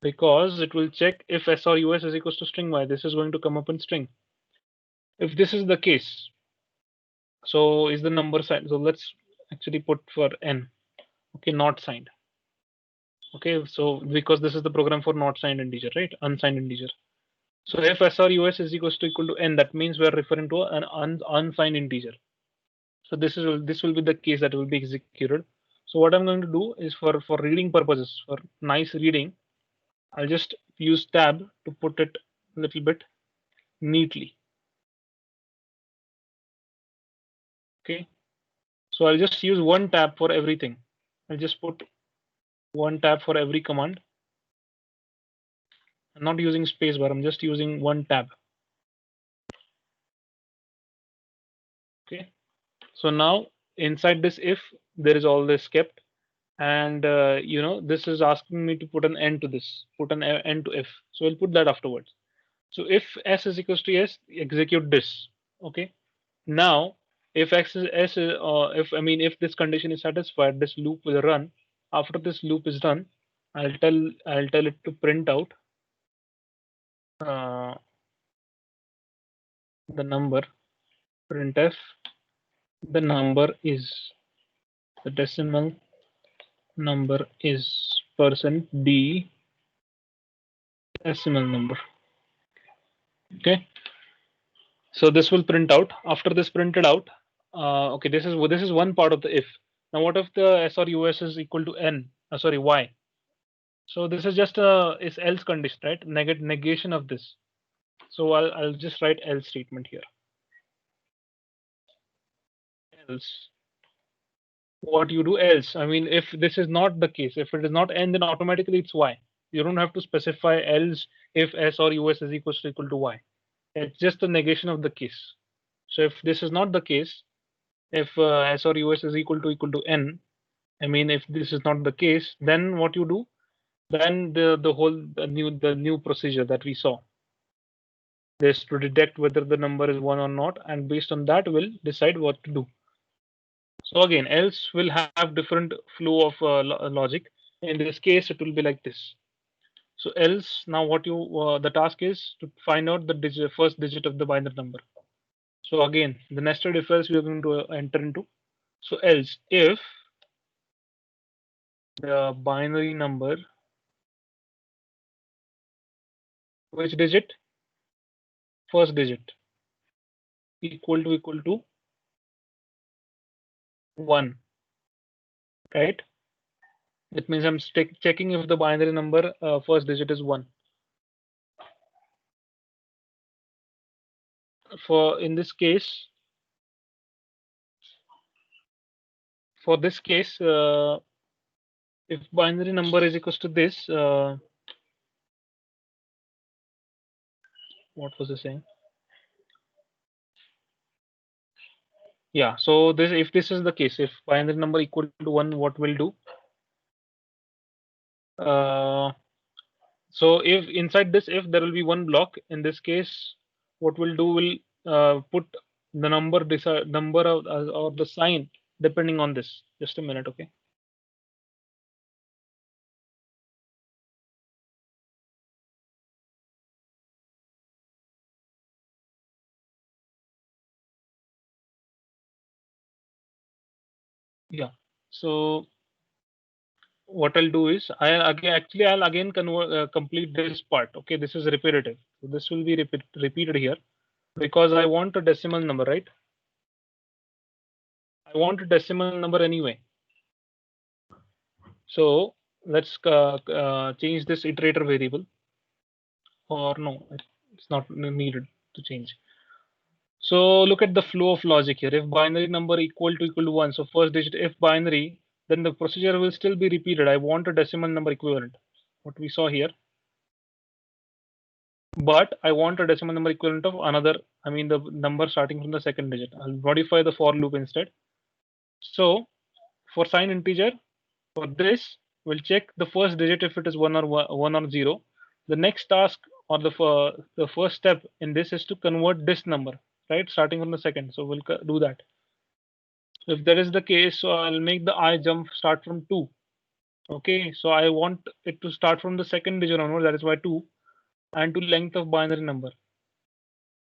because it will check if S or US is equals to string Y. This is going to come up in string. If this is the case, so is the number signed? So let's actually put for N. Okay, not signed. Okay, so because this is the program for not signed integer, right? Unsigned integer. So if S or US is equal to N, that means we are referring to an unsigned integer. So this will be the case that will be executed. So what I'm going to do is for reading purposes, for nice reading, I'll just use tab to put it a little bit neatly. Okay, so I'll just use one tab for everything. I'll just put one tab for every command. I'm not using spacebar, I'm just using one tab. Okay, so now inside this if, there is all this kept, and this is asking me to put an end to this, put an end to if. So I'll put that afterwards. So if s is equals to s, execute this. Okay. Now, if x is s, if this condition is satisfied, this loop will run. After this loop is done, I'll tell it to print out the number. Printf, the number is, the decimal number is %d decimal number. Okay. So this will print out. After this printed out, okay, this is one part of the if. Now, what if the s or us is equal to n? Sorry, y. So this is just a is else condition, right? Negation of this. So I'll just write else statement here. Else. What you do else? I mean, if this is not the case, if it is not n, then automatically it's y. You don't have to specify else if s or us is equal to y. It's just the negation of the case. So if this is not the case, if s or us is equal to n, I mean, if this is not the case, then what you do? Then the new procedure that we saw, is to detect whether the number is 1 or not, and based on that we'll decide what to do. So again, else will have different flow of logic. In this case, it will be like this. So else, now what you the task is to find out the first digit of the binary number. So again, the nested if else we are going to enter into. So else, if the binary number, which digit? First digit, equal to 1, right? That means I'm checking if the binary number first digit is 1. In this case, if binary number is equals to this, what was I saying? Yeah, so if this is the case, if binary number equal to 1, what we'll do? So if inside this if, there will be one block. In this case, what we'll do, will put the number or the sign depending on this. Just a minute, okay? Yeah. So what I'll do is I'll again complete this part. Okay, this is repetitive. So this will be repeated here because I want a decimal number, right? I want a decimal number anyway. So let's change this iterator variable, or no, it's not needed to change. So look at the flow of logic here. If binary number equal to 1, so first digit if binary, then the procedure will still be repeated. I want a decimal number equivalent, what we saw here. But I want a decimal number equivalent of another, I mean the number starting from the second digit. I'll modify the for loop instead. So for signed integer, for this, we'll check the first digit if it is 1 or 0. The next task, or the first step in this, is to convert this number, right, starting from the second. So we'll do that. If that is the case, so I'll make the I jump start from 2. Okay, so I want it to start from the second digit onward, that is why 2, and to length of binary number.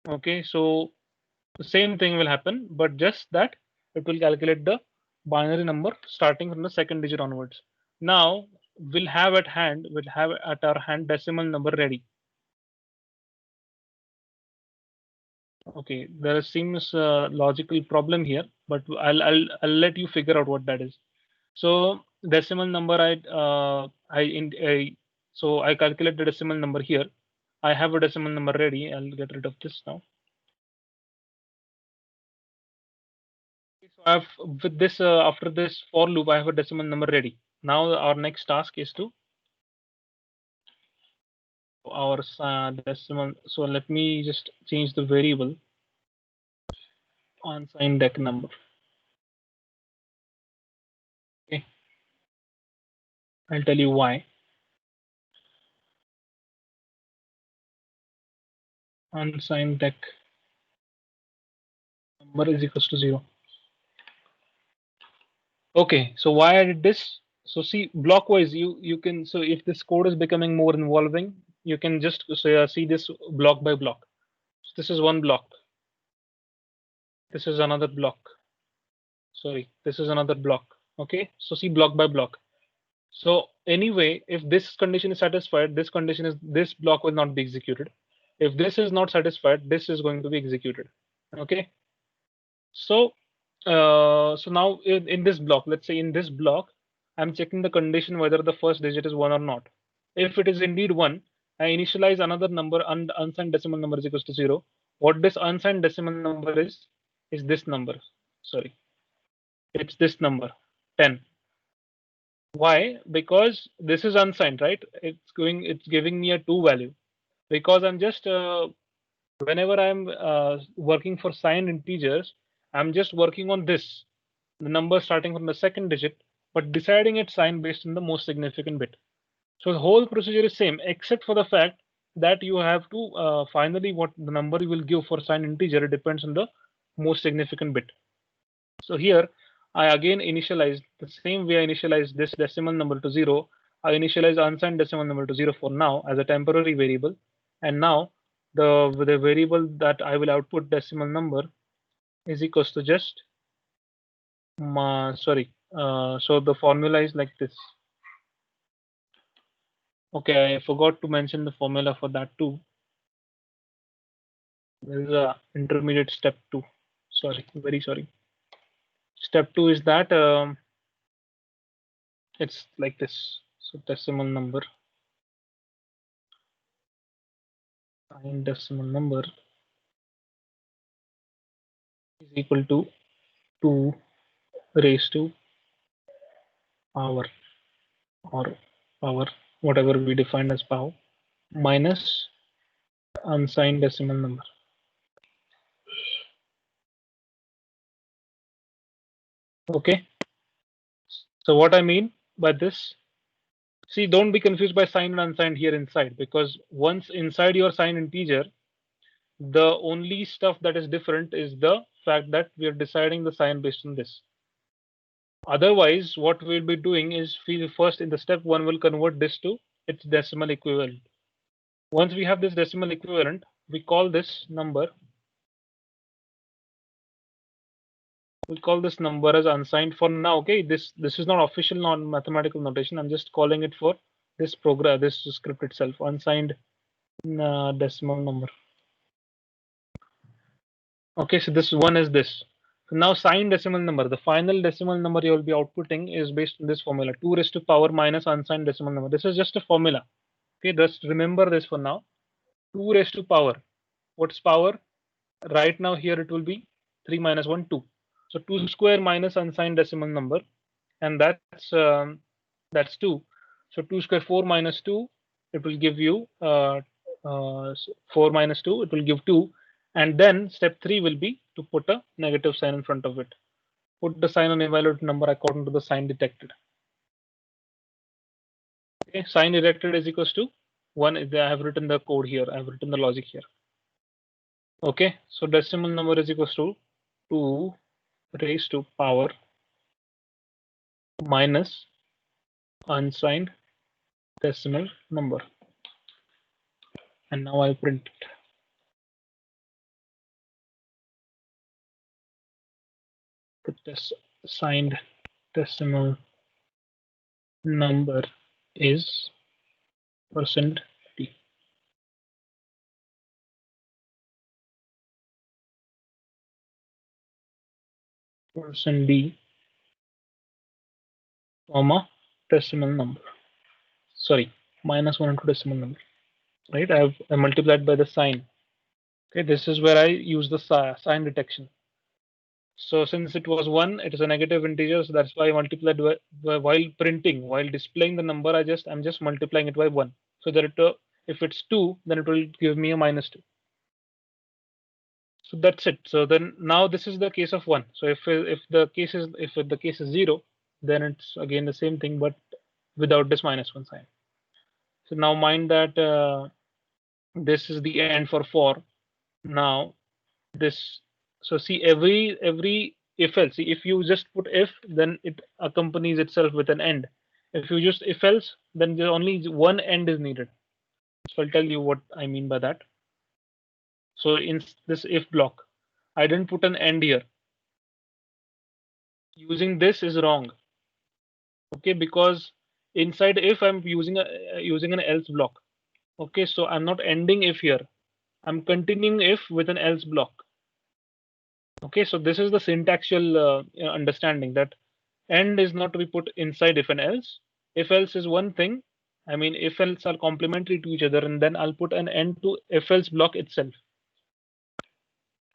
Okay, so the same thing will happen, but just that it will calculate the binary number starting from the second digit onwards. Now we'll have at our hand decimal number ready. Okay, there seems a logical problem here, but I'll let you figure out what that is. So decimal number so I calculate the decimal number here. I have a decimal number ready. I'll get rid of this now. So I've with this after this for loop, I have a decimal number ready. Now our next task is to our decimal. So let me just change the variable unsigned deck number. Okay, I'll tell you why. Unsigned deck number is equals to 0. Okay, so why I did this? So see, blockwise, you can, so if this code is becoming more involving, you can just see this block by block. So this is one block. This is another block. Sorry, this is another block. Okay, so see block by block. So anyway, if this condition is satisfied, this block will not be executed. If this is not satisfied, this is going to be executed. Okay. So so now in this block, let's say in this block, I'm checking the condition whether the first digit is 1 or not. If it is indeed 1, I initialize another number, unsigned decimal number is equals to 0. What this unsigned decimal number is this number. Sorry, it's this number 10. Why? Because this is unsigned, right? It's giving me a 2 value. Because I'm just whenever I'm working for signed integers, I'm just working on this, the number starting from the second digit, but deciding its sign based on the most significant bit. So the whole procedure is same, except for the fact that you have to finally what the number you will give for signed integer depends on the most significant bit. So here I again initialize the same way I initialize this decimal number to 0. I initialize unsigned decimal number to 0 for now as a temporary variable, and now the variable that I will output decimal number is equals to just so the formula is like this. Okay, I forgot to mention the formula for that too. There is a intermediate step 2. Sorry, very sorry. Step 2 is that it's like this. So decimal number, signed decimal number is equal to 2 raised to power or power, whatever we defined as power, minus unsigned decimal number. Okay. So what I mean by this, see, don't be confused by signed and unsigned here inside, because once inside your signed integer, the only stuff that is different is the fact that we are deciding the sign based on this. Otherwise, what we'll be doing is first in the step 1 will convert this to its decimal equivalent. Once we have this decimal equivalent, we call this number as unsigned for now. Okay, this is not official non-mathematical notation. I'm just calling it for this program, this script itself, unsigned decimal number. Okay, so this one is this. So now signed decimal number, the final decimal number you will be outputting is based on this formula, 2 raised to power minus unsigned decimal number. This is just a formula. Okay, just remember this for now. 2 raised to power. What's power? Right now here it will be 3 minus 1, 2. So 2 square minus unsigned decimal number, and that's 2. So 2 square 4 minus 2, it will give you 4 minus 2, it will give 2. And then step 3 will be to put a negative sign in front of it. Put the sign on evaluated number according to the sign detected. Okay, sign detected is equals to 1. I have written the code here. I have written the logic here. Okay, so decimal number is equals to 2 raised to power minus unsigned decimal number. And now I'll print it. The signed decimal number is %t. %d, comma, decimal number. Sorry, -1 into decimal number. Right? I multiplied by the sign. Okay, this is where I use the sign detection. So since it was 1, it is a negative integer, so that's why I multiplied while printing, while displaying the number. I'm just multiplying it by 1, so that if it's 2, then it will give me a -2. So that's it. So then now this is the case of 1. So if the case is 0, then it's again the same thing, but without this -1 sign. So now mind that this is the end for. Now this, so see, every if else, see, if you just put if, then it accompanies itself with an end. If you just if else, then there only one end is needed. So I'll tell you what I mean by that. So in this if block, I didn't put an end here. Using this is wrong. Okay, because inside if I'm using an else block. Okay, so I'm not ending if here. I'm continuing if with an else block. Okay, so this is the syntactical understanding, that end is not to be put inside if and else. If else is one thing. I mean, if else are complementary to each other, and then I'll put an end to if else block itself.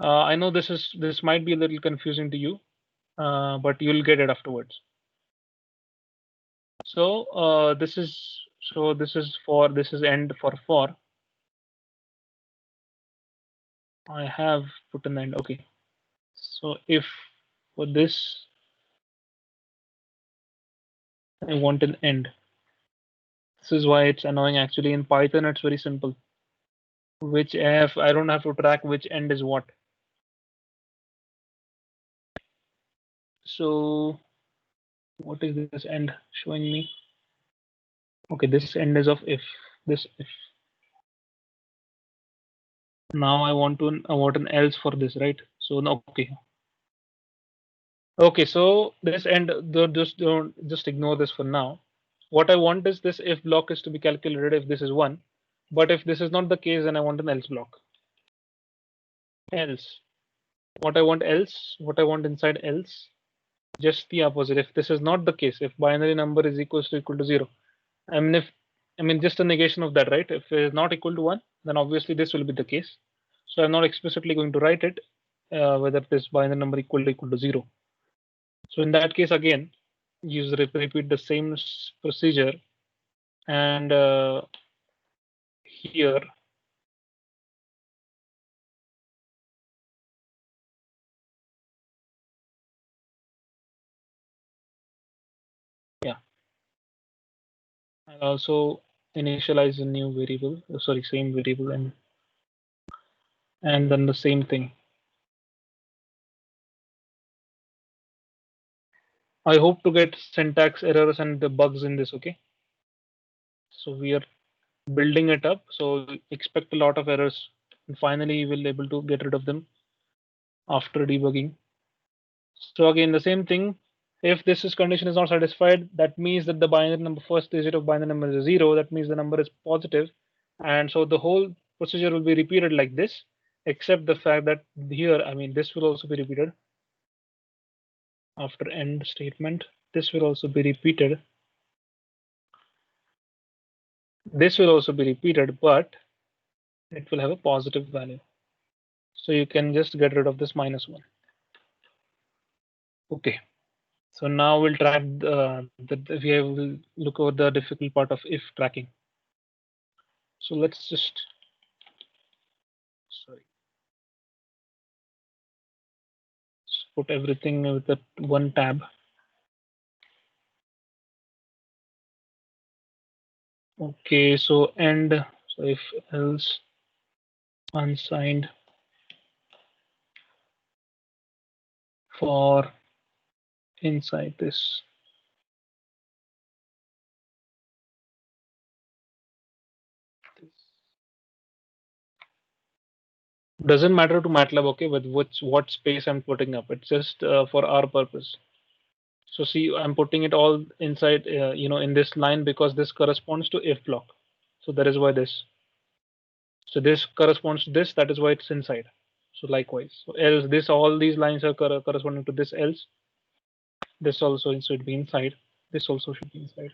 I know this might be a little confusing to you, but you'll get it afterwards. So this is end for. I have put an end. Okay. So if for this I want an end. This is why it's annoying. Actually, in Python, it's very simple. Which if I don't have to track which end is what. So what is this end showing me? Okay, this end is of if. This if. Now I want an else for this, right? So no, okay. Okay, so this end, just ignore this for now. What I want is this if block is to be calculated if this is 1. But if this is not the case, then I want an else block. Else. What I want inside else, just the opposite. If this is not the case, if binary number is equal to 0, I mean just a negation of that, right? If it is not equal to 1, then obviously this will be the case. So I'm not explicitly going to write it whether this binary number equal to 0. So in that case, again, use repeat the same procedure, and here yeah, I'll also initialize a new variable, same variable, and then the same thing. I hope to get syntax errors and the bugs in this, okay? So we are building it up, so expect a lot of errors, and finally we'll be able to get rid of them after debugging. So again, the same thing. If this condition is not satisfied, that means that the binary number, first digit of binary number is 0. That means the number is positive, and so the whole procedure will be repeated like this, except the fact that here, I mean, this will also be repeated after end statement. This will also be repeated. This will also be repeated, but it will have a positive value. So you can just get rid of this -1. Okay. So now we'll track we will look over the difficult part of if tracking. So let's just put everything with that one tab. Okay, so end. So if else unsigned for inside this. Doesn't matter to Matlab, okay, with what space I'm putting up. It's just for our purpose. So see, I'm putting it all inside, in this line because this corresponds to if block. So that is why this. So this corresponds to this. That is why it's inside. So likewise, so else this, all these lines are corresponding to this else. This also should be inside. This also should be inside.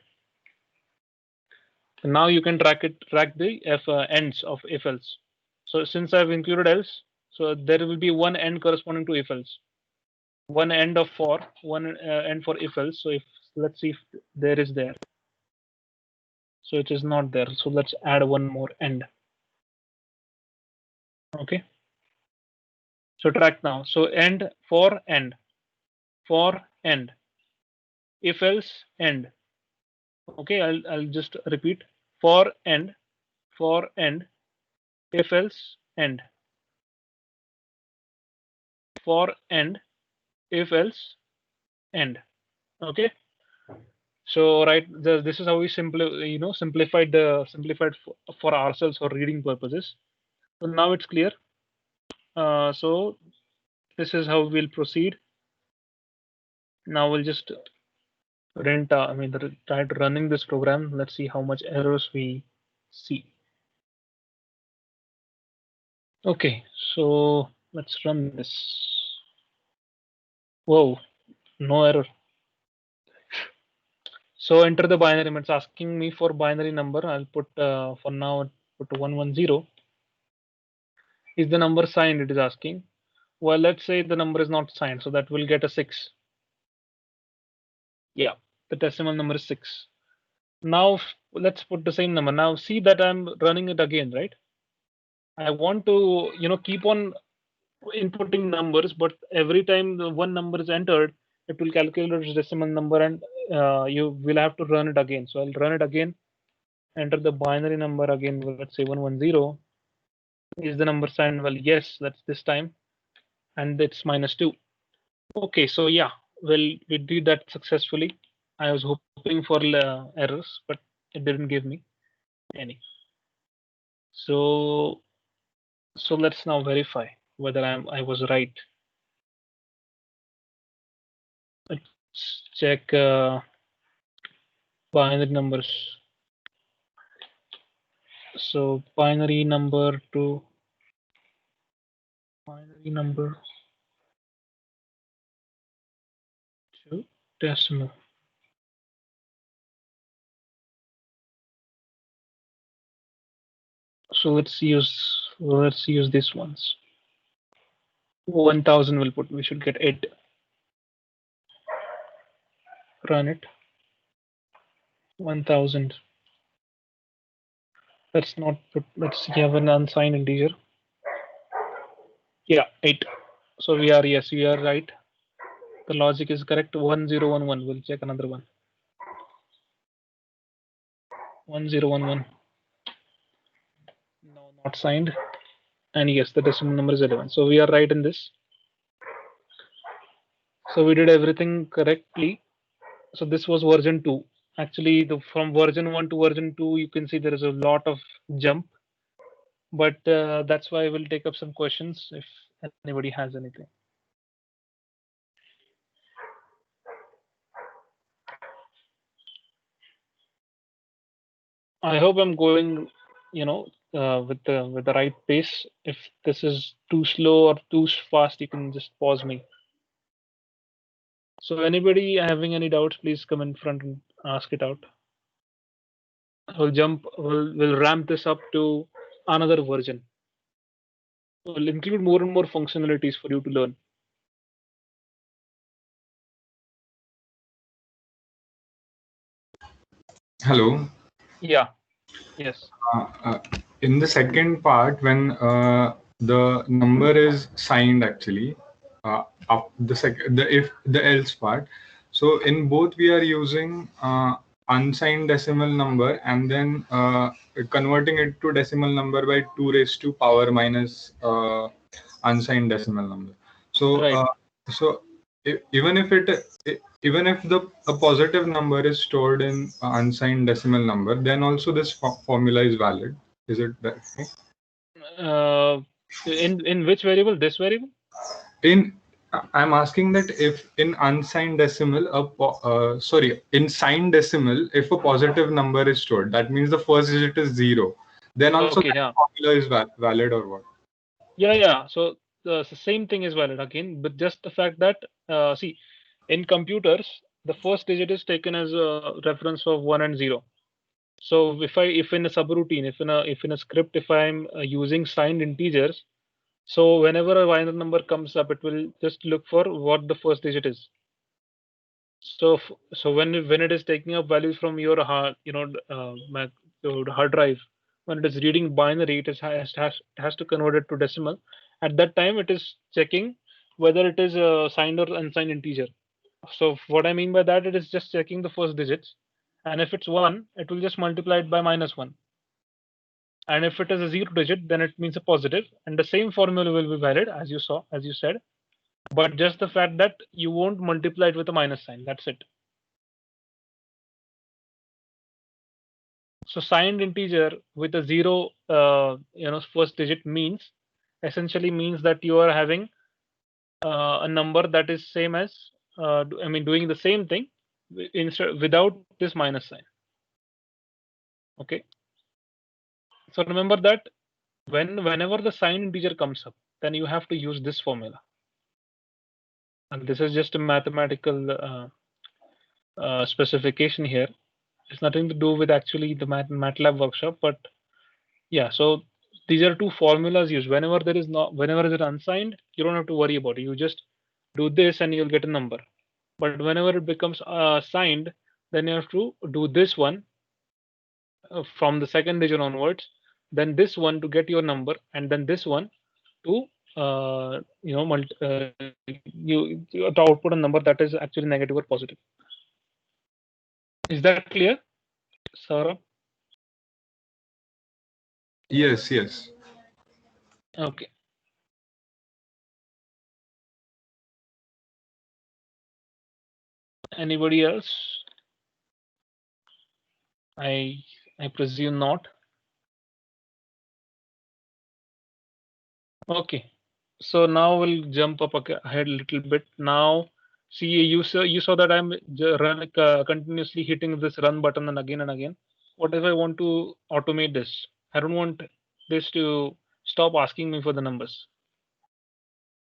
And now you can track the ends of if else. So since I've included else, so there will be one end corresponding to if else, one end of for, one end for if else. So if, let's see if there is there. So it is not there. So let's add one more end. Okay. So track now. So end, for end, if else end. Okay, I'll just repeat: for end, if else end, for end, if else end. Okay. So right, this is how we simplified for ourselves for reading purposes. So now it's clear. So this is how we'll proceed. Now we'll just try to running this program. Let's see how much errors we see. Okay, so let's run this. Whoa, no error. So enter the binary. It's asking me for binary number. I'll put for now I'll put 110. Is the number signed? It is asking. Well, let's say the number is not signed, so that will get a 6. Yeah, the decimal number is 6. Now let's put the same number. Now see that I'm running it again, right? I want to keep on inputting numbers, but every time the one number is entered, it will calculate its decimal number, and you will have to run it again. So I'll run it again. Enter the binary number again. Let's say 110. Is the number signed? Well, yes, that's this time, and it's -2. Okay, so yeah, well, we did that successfully. I was hoping for errors, but it didn't give me any. So let's now verify whether I was right. Let's check binary numbers. So binary number to decimal. So let's use these ones. 1000 will put. We should get 8. Run it. 1000. Let's not put. Let's have an unsigned integer. Yeah, 8. So we are right. The logic is correct. 1011. We'll check another one. 1011. No, not signed. And yes, the decimal number is 11. So we are right in this. So we did everything correctly. So this was version 2. Actually, from version 1 to version 2, you can see there is a lot of jump. But that's why I will take up some questions if anybody has anything. I hope I'm going, with the right pace. If this is too slow or too fast, you can just pause me. So anybody having any doubts, please come in front and ask it out. We'll ramp this up to another version. We'll include more and more functionalities for you to learn. Hello. Yeah. Yes. In the second part, when the number is signed, actually, up the else part. So in both we are using unsigned decimal number and then converting it to decimal number by 2 raised to power minus unsigned decimal number. So right. Even if a positive number is stored in unsigned decimal number, then also this formula is valid. Is it that way? In which variable? This variable? I'm asking that if in unsigned decimal, in signed decimal, if a positive number is stored, that means the first digit is 0. Then also Okay, that formula is valid or what? Yeah. So the same thing is valid again, but just the fact that see, in computers, the first digit is taken as a reference of 1 and 0. So if in a subroutine, if in a script, if I'm using signed integers, so whenever a binary number comes up, it will just look for what the first digit is. So so when it is taking up values from your hard, your hard drive, when it is reading binary, it has to convert it to decimal. At that time, it is checking whether it is a signed or unsigned integer. So what I mean by that, it is just checking the first digits, and if it's 1, it will just multiply it by -1. And if it is a 0 digit, then it means a positive, and the same formula will be valid as you said, but just the fact that you won't multiply it with a minus sign. That's it. So signed integer with a 0, first digit essentially means that you are having a number that is same as, doing the same thing instead without this minus sign. Okay. So remember that whenever the signed integer comes up, then you have to use this formula. And this is just a mathematical specification here. It's nothing to do with actually the Matlab workshop, but yeah. So these are two formulas used. Whenever it is unsigned, you don't have to worry about it. You just do this and you'll get a number. But whenever it becomes signed, then you have to do this one from the second digit onwards, then this one to get your number, and then this one to to output a number that is actually negative or positive. Is that clear, Saurabh? Yes, yes. Okay. Anybody else? I presume not. Okay. So now we'll jump up ahead a little bit. Now, see, you saw that I'm continuously hitting this run button and again. What if I want to automate this? I don't want this to stop asking me for the numbers.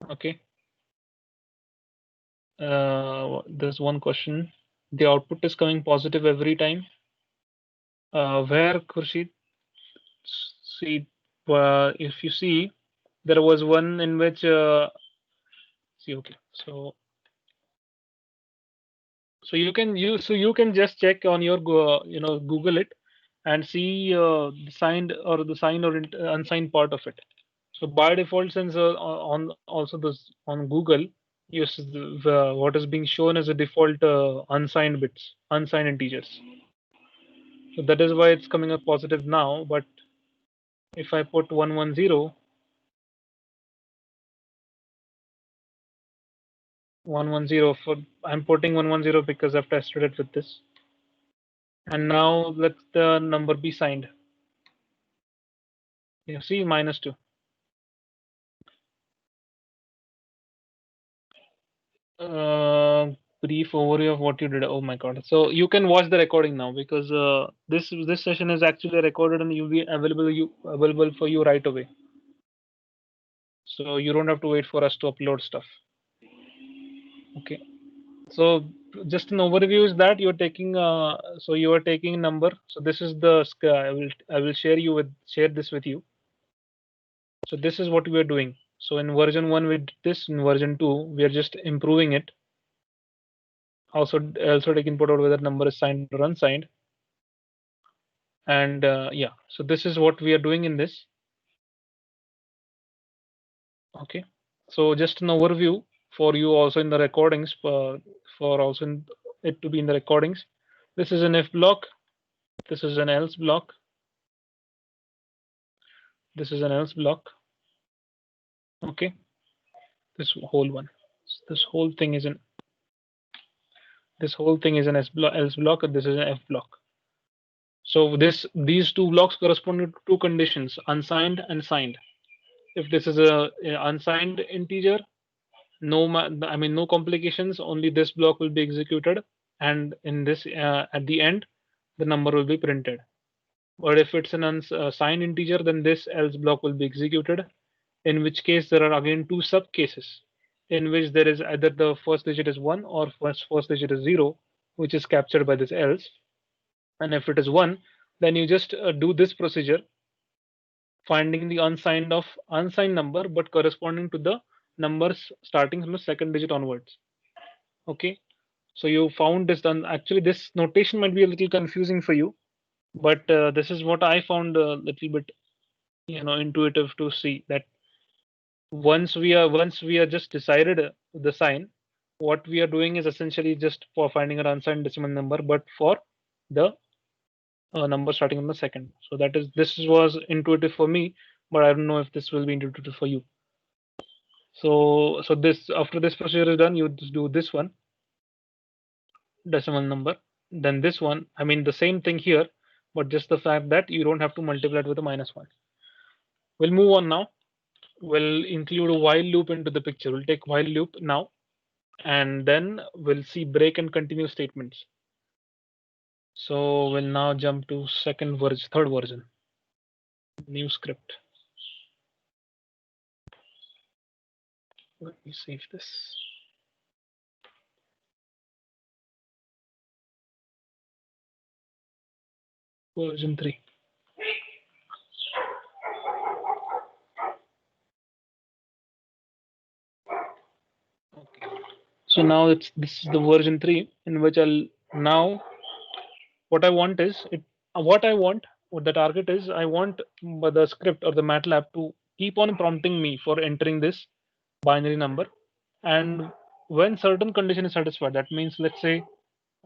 Okay. There's one question. The output is coming positive every time. Where, Khurshid? See, if you see, there was one in which see. Okay, so you can just check on your Google it and see the signed or unsigned part of it. So by default, since on also this on Google, yes, what is being shown as a default unsigned bits, unsigned integers. So that is why it's coming up positive now. But if I put 110, 110 for I'm putting 110 because I've tested it with this. And now let the number be signed. You see, -2. Brief overview of what you did. Oh my god! So you can watch the recording now because this session is actually recorded and will be available for you right away. So you don't have to wait for us to upload stuff. Okay. So just an overview is that you're taking so you are taking a number. So this is the I will share this with you. So this is what we are doing. So in version 1 with this, in version 2 we are just improving it. Also take input out whether number is signed or unsigned. And yeah, so this is what we are doing in this. Okay, so just an overview for you also in the recordings, for also in it to be in the recordings. This is an if block, this is an else block, this is an else block. Okay, this whole one, this whole thing is an else block, and this is an f block. So these two blocks correspond to two conditions: unsigned and signed. If this is a unsigned integer, no complications, only this block will be executed, and in this at the end the number will be printed. But if it's an unsigned integer, then this else block will be executed, in which case there are again two sub cases in which there is either the first digit is 1 or first digit is 0, which is captured by this else. And if it is 1, then you just do this procedure, finding the unsigned number but corresponding to the numbers starting from the second digit onwards. Okay, so you found this done. Actually, this notation might be a little confusing for you, but this is what I found a little bit, intuitive to see that once we are just decided the sign, what we are doing is essentially just for finding an unsigned decimal number, but for the number starting on the second. So this was intuitive for me, but I don't know if this will be intuitive for you. So this after this procedure is done, you just do this one decimal number, then this one. I mean the same thing here, but just the fact that you don't have to multiply it with a -1. We'll move on now. We'll include a while loop into the picture. We'll take while loop now, and then we'll see break and continue statements. So we'll now jump to third version, new script. Let me save this. Version 3. Okay. So now this is the version 3 in which I'll now what I want what the target is, I want the script or the MATLAB to keep on prompting me for entering this binary number, and when certain condition is satisfied, that means let's say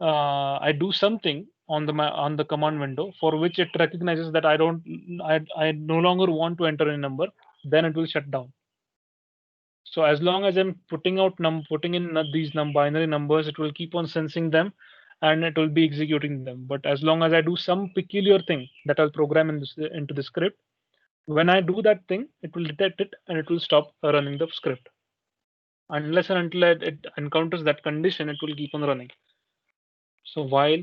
I do something on the command window for which it recognizes that I no longer want to enter a number, then it will shut down. So as long as I'm putting in these binary numbers, it will keep on sensing them and it will be executing them. But as long as I do some peculiar thing that I'll program into the script, when I do that thing, it will detect it and it will stop running the script. Unless and until it encounters that condition, it will keep on running. So while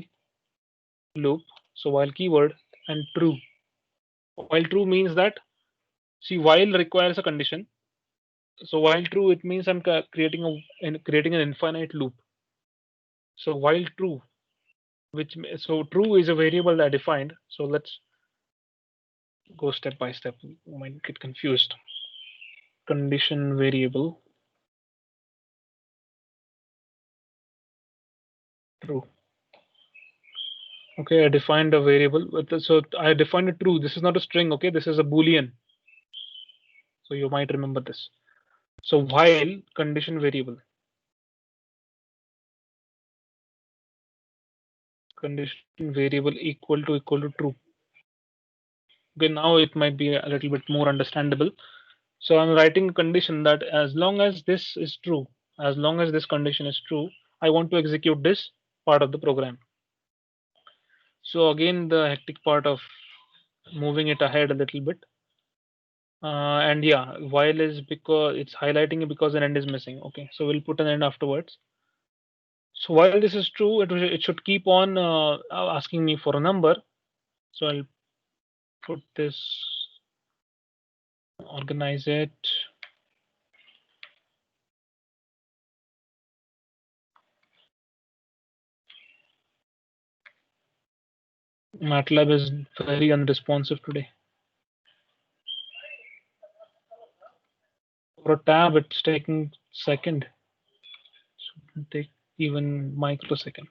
loop, so while keyword and true. While true means that, see, while requires a condition. So while true, it means I'm creating an infinite loop. So while true, so true is a variable that I defined. So let's go step by step. You might get confused. Condition variable true. Okay, I defined a variable. So I defined it true. This is not a string. Okay, this is a Boolean. So you might remember this. So while condition variable. Condition variable equal to true. Okay, now it might be a little bit more understandable. So I'm writing a condition that as long as this is true, as long as this condition is true, I want to execute this part of the program. So again, the hectic part of moving it ahead a little bit. And yeah, while is because it's highlighting it because an end is missing. Okay, so we'll put an end afterwards. So while this is true, it should keep on asking me for a number. So I'll put this, organize it. Matlab is very unresponsive today. For a tab, it's taking second. So it can take even microsecond.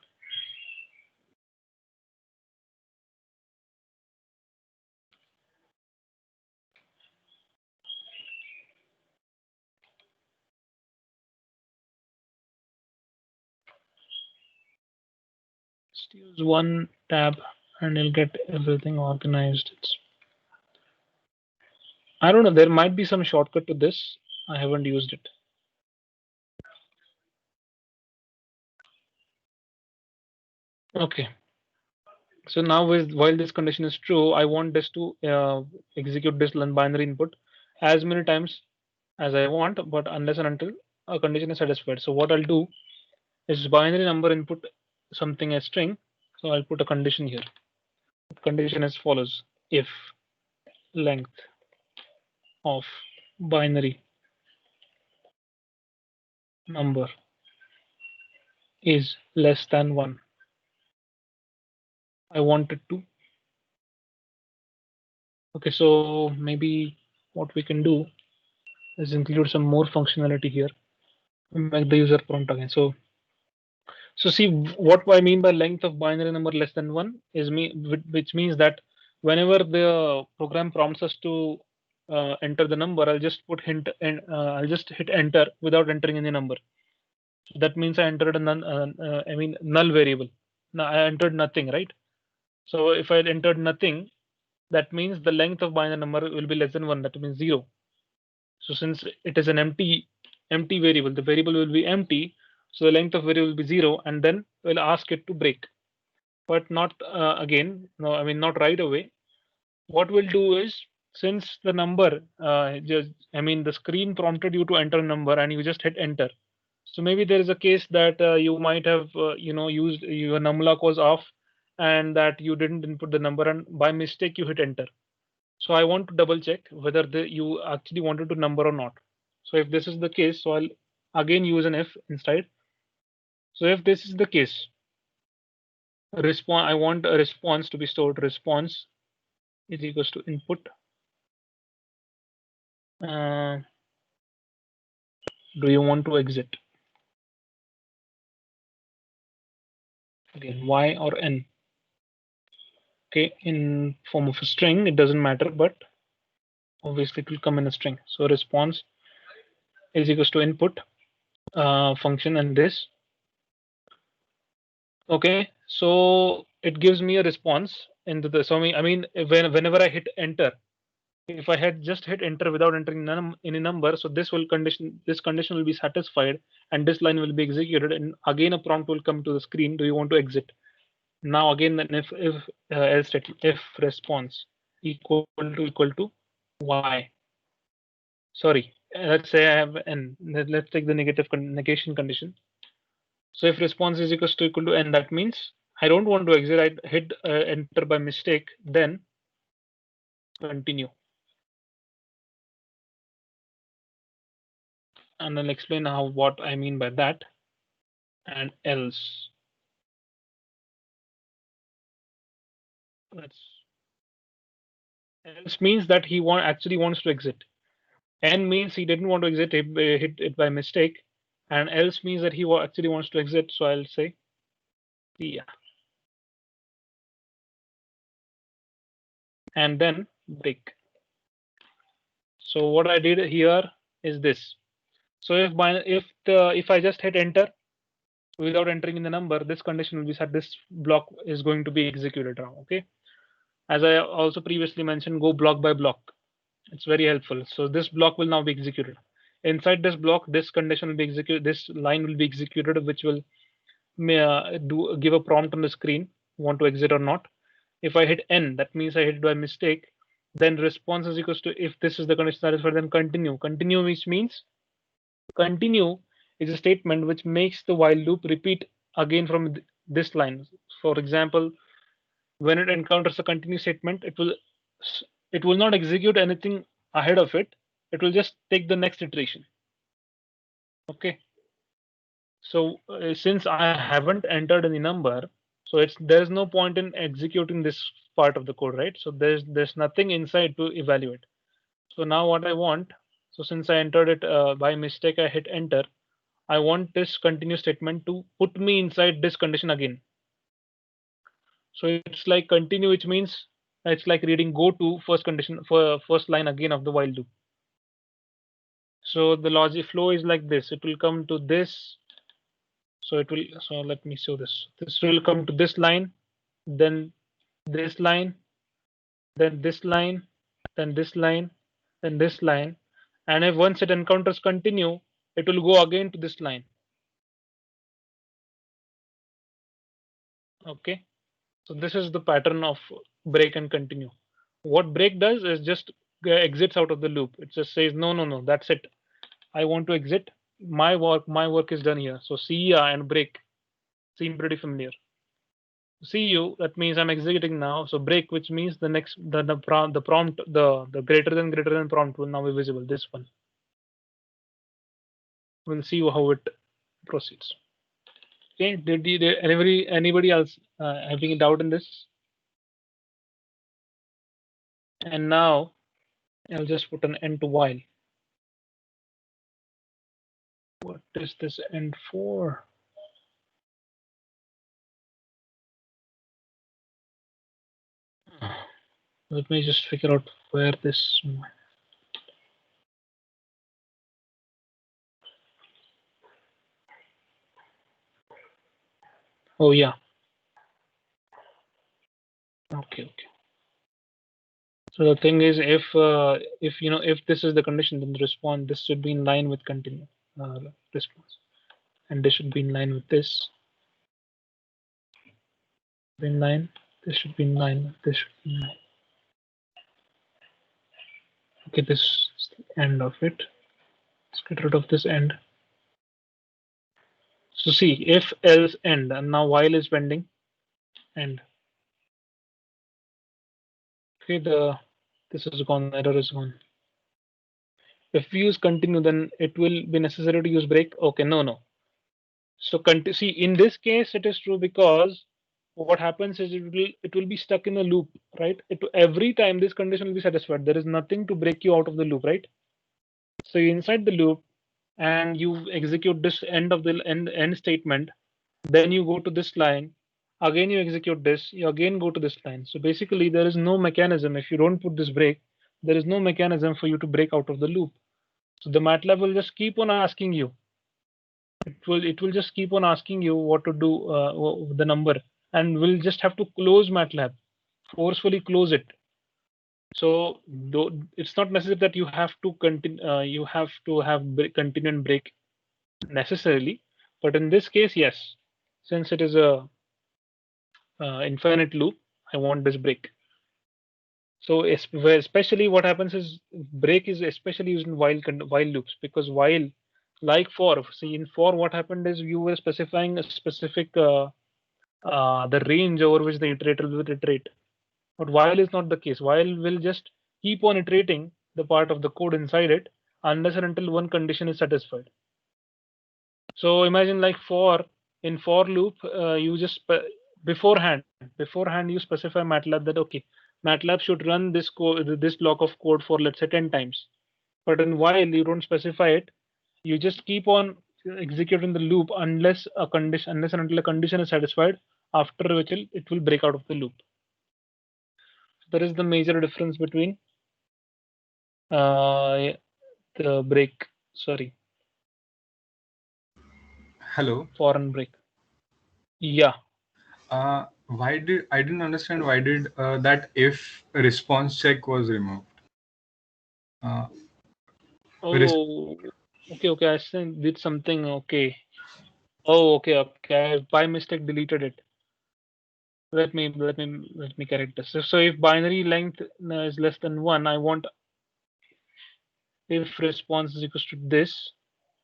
Just use one tab and you'll get everything organized. I don't know, there might be some shortcut to this. I haven't used it. Okay. So now while this condition is true, I want this to execute this binary input as many times as I want, but unless and until a condition is satisfied. So what I'll do is binary number input something as string. So I'll put a condition here. The condition as follows: if length of binary number is less than 1. I wanted to. Okay, so maybe what we can do is include some more functionality here. Make the user prompt again. So see what I mean by length of binary number less than 1 is which means that whenever the program prompts us to enter the number, I'll just put hint and I'll just hit enter without entering any number. That means I entered a null variable. Now I entered nothing, right? So if I entered nothing, that means the length of binary number will be less than 1. That means 0. So since it is an empty variable, the variable will be empty. So the length of variable will be 0, and then we'll ask it to break. But not again. No, I mean not right away. What we'll do is, since the number the screen prompted you to enter a number and you just hit enter. So maybe there is a case that you might have used your numlock was off and that you didn't input the number and by mistake you hit enter. So I want to double check whether you actually wanted to number or not. So if this is the case, so I'll again use an if inside. So if this is the case, I want a response to be stored. Response is equals to input. Do you want to exit? Again, y or n. Okay, in form of a string, it doesn't matter, but obviously it will come in a string. So response is equals to input function and this. Okay, so it gives me a response into the. So I mean, whenever I hit enter, if I had just hit enter without entering any number, so this condition will be satisfied, and this line will be executed, and again a prompt will come to the screen. Do you want to exit? Now again, then if else statement, if response equal to y. Sorry, let's say I have n. Let's take the negative negation condition. So if response is equal to n, that means I don't want to exit. I hit enter by mistake. Then continue, and I'll explain what I mean by that. And else. Else means that he actually wants to exit. N means he didn't want to exit, he hit it by mistake. And else means that he actually wants to exit. So I'll say, yeah. And then break. So what I did here is this. So if I just hit enter without entering in the number, this condition will be set. This block is going to be executed now. Okay. As I also previously mentioned, go block by block. It's very helpful. So this block will now be executed. Inside this block, this condition will be executed. This line will be executed, which will give a prompt on the screen, want to exit or not. If I hit N, that means I hit it by mistake. Then response is equals to, if this is the condition satisfied, then continue. Continue, which means continue is a statement which makes the while loop repeat again from this line. For example, when it encounters a continue statement, it will not execute anything ahead of it. It will just take the next iteration. Okay. So since I haven't entered any number, so there's no point in executing this part of the code, right? So there's nothing inside to evaluate. So now what I want, so since I entered it by mistake, I hit enter. I want this continue statement to put me inside this condition again. So it's like continue, which means it's like reading go to first condition for first line again of the while loop. So the logic flow is like this. It will come to this. So let me show this. This will come to this line, then this line, then this line, then this line, then this line. And if once it encounters continue, it will go again to this line. Okay. So this is the pattern of break and continue. What break does is just exits out of the loop. It just says, no, that's it. I want to exit. My work is done here. So see ya and break seem pretty familiar. CU, that means I'm executing now. So break, which means the next the prompt the greater than prompt will now be visible. This one. We'll see how it proceeds. Okay. Did anybody else having a doubt in this? And now I'll just put an end to while. What is this end for? Let me just figure out where this. Oh yeah. Okay. So the thing is, if you know if this is the condition, then the response this should be in line with continue response, and this should be in line with this. In line. This should be in line. This should be in line. Okay, this is the end of it. Let's get rid of this end. So see, if else end, and now while is pending, end. Okay, this is gone. Error is gone. If we use continue, then it will be necessary to use break. Okay, no. So see, in this case, it is true because what happens is it will be stuck in a loop, right? Every time this condition will be satisfied. There is nothing to break you out of the loop, right? So you're inside the loop and you execute this end of the end statement. Then you go to this line. Again, you execute this. You again go to this line. So basically, there is no mechanism. If you don't put this break, there is no mechanism for you to break out of the loop. So the MATLAB will just keep on asking you. It will just keep on asking you what to do the number, and we'll just have to close MATLAB, forcefully close it. So it's not necessary that you have to continue. You have to have continue and break necessarily, but in this case, yes, since it is a infinite loop, I want this break. So especially what happens is break is especially used in while loops, because while, like for, see, in for what happened is you were specifying a specific the range over which the iterator will iterate. But while is not the case. While will just keep on iterating the part of the code inside it unless and until one condition is satisfied. So imagine like in for loop, you just beforehand you specify MATLAB that okay, MATLAB should run this block of code for, let's say, 10 times. But in while you don't specify it, you just keep on executing the loop unless and until a condition is satisfied, after which it will break out of the loop. There is the major difference between the break. Sorry. Hello. For and break. Yeah. Why did I didn't understand why did that if response check was removed? Oh, okay. I did something. Okay. Oh, okay. I by mistake deleted it. Let me correct this. So if binary length is less than 1, I want if response is equals to this,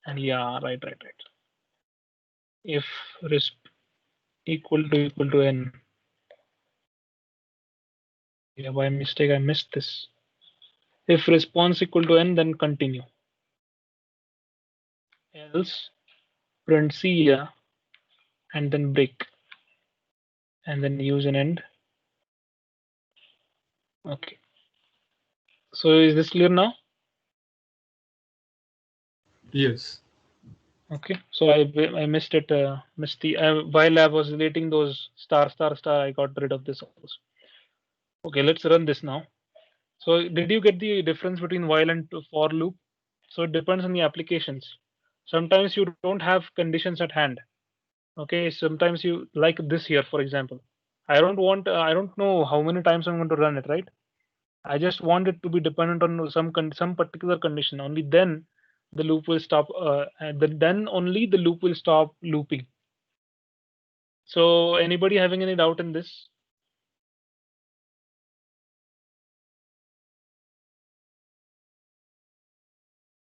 and yeah, right. If resp equal to n. Yeah, by mistake I missed this. If response equal to n, then continue. Else print C, yeah, and then break, and then use an end. Okay. So is this clear now? Yes. Okay. So I missed it. Missed the while I was relating those star. I got rid of this also. Okay. Let's run this now. So did you get the difference between while and for loop? So it depends on the applications. Sometimes you don't have conditions at hand. Okay. Sometimes you like this here, for example. I don't know how many times I'm going to run it, right? I just want it to be dependent on some particular condition. Only then the loop will stop. And then only the loop will stop looping. So anybody having any doubt in this?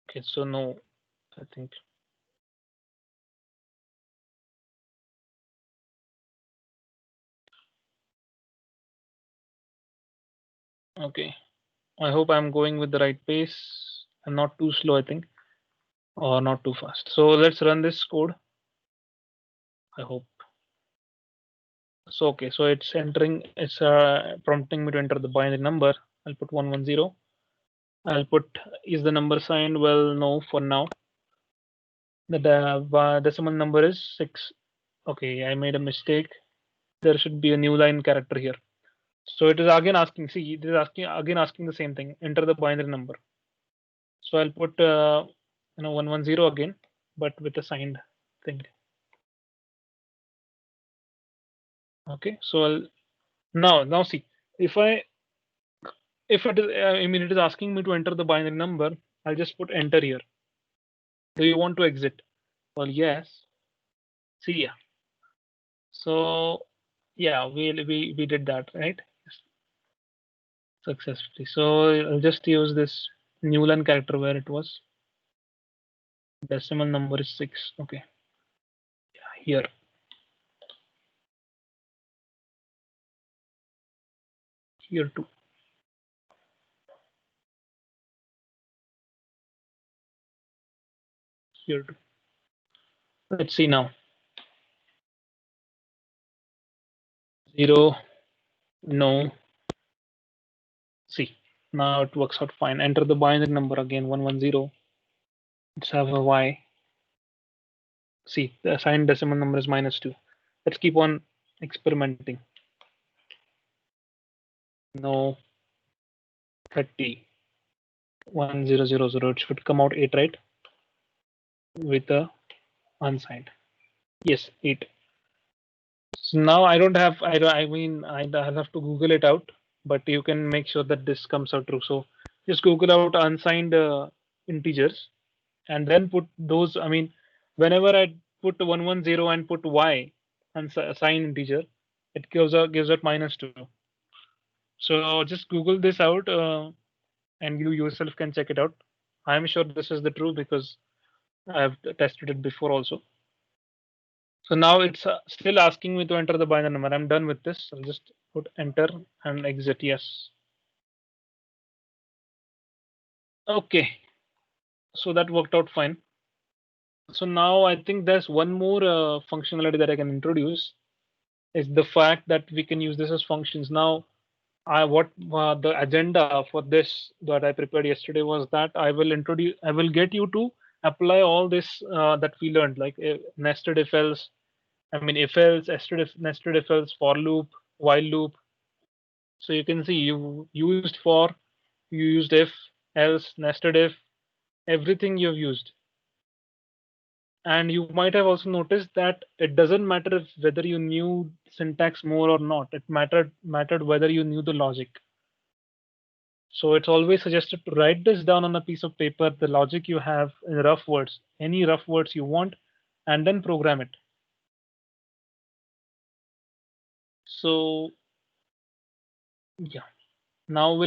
Okay, so no, I think. Okay, I hope I'm going with the right pace. I'm not too slow, I think, or not too fast. So let's run this code. I hope. So okay, so it's prompting me to enter the binary number. I'll put 110. I'll put, is the number signed? Well, no, for now. The decimal number is 6. Okay, I made a mistake. There should be a new line character here. So it is again asking, see, it is asking the same thing. Enter the binary number. So I'll put 110 again, but with a signed thing. Okay, so now see, if it is it is asking me to enter the binary number, I'll just put enter here. Do you want to exit? Well, yes. See, yeah. So yeah, we did that, right? Successfully. So I'll just use this new line character where it was. Decimal number is 6. Okay. Yeah, here. Here too. Here too. Let's see now. 0. No. See. Now it works out fine. Enter the binary number again, 110. Let's have a Y. See, the assigned decimal number is -2. Let's keep on experimenting. No. 30. 1000. It should come out 8, right? With the unsigned. Yes, 8. So now I don't have, I'll have to Google it out, but you can make sure that this comes out true. So just Google out unsigned integers and then put those. I mean, whenever I put 110 and put Y unsigned integer, it gives out -2. So just Google this out and you yourself can check it out. I'm sure this is the true because I've tested it before also. So now it's still asking me to enter the binary number. I'm done with this. I'll just put enter and exit. Yes. Okay. So that worked out fine. So now I think there's one more functionality that I can introduce is the fact that we can use this as functions. Now, the agenda for this that I prepared yesterday was that I will get you to apply all this that we learned, like nested if else, if else, nested if else, for loop, while loop. So you can see you used for, you used if, else, nested if, everything you've used. And you might have also noticed that it doesn't matter whether you knew syntax more or not. It mattered whether you knew the logic. So it's always suggested to write this down on a piece of paper, the logic you have in rough words, any rough words you want, and then program it. So yeah, now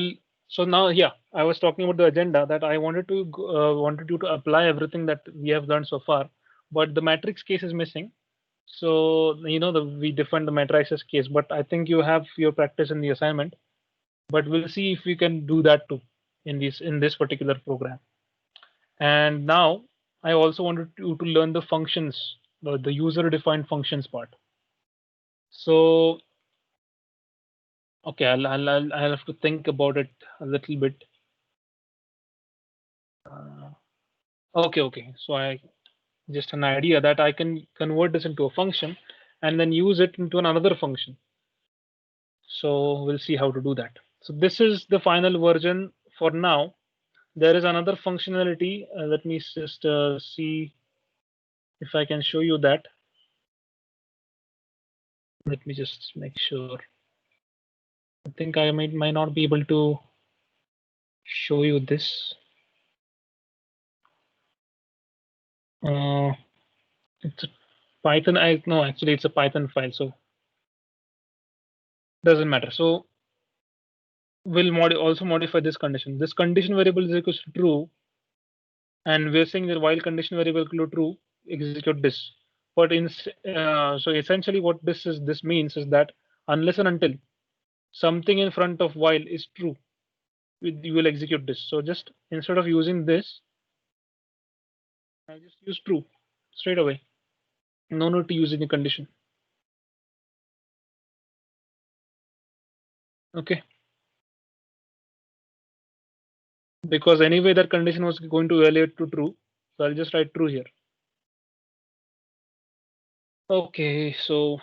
I was talking about the agenda that I wanted you to apply everything that we have learned so far, but the matrix case is missing. So we defined the matrices case, but I think you have your practice in the assignment. But we'll see if we can do that too in this particular program. And now I also wanted you to learn the functions, the user-defined functions part. So okay, I'll have to think about it a little bit. Okay. So I just an idea that I can convert this into a function and then use it into another function. So we'll see how to do that. So this is the final version for now. There is another functionality. Let me just see if I can show you that. Let me just make sure. I think I might not be able to show you this. It's a Python. No, actually, it's a Python file, so doesn't matter. So we'll also modify this condition. This condition variable is equal to true, and we're saying that while condition variable equal to true, execute this. But so essentially, what this means is that unless and until something in front of while is true, you will execute this. So just instead of using this, I just use true straight away. No need to use any condition. Okay. Because anyway that condition was going to evaluate to true. So I'll just write true here. Okay, so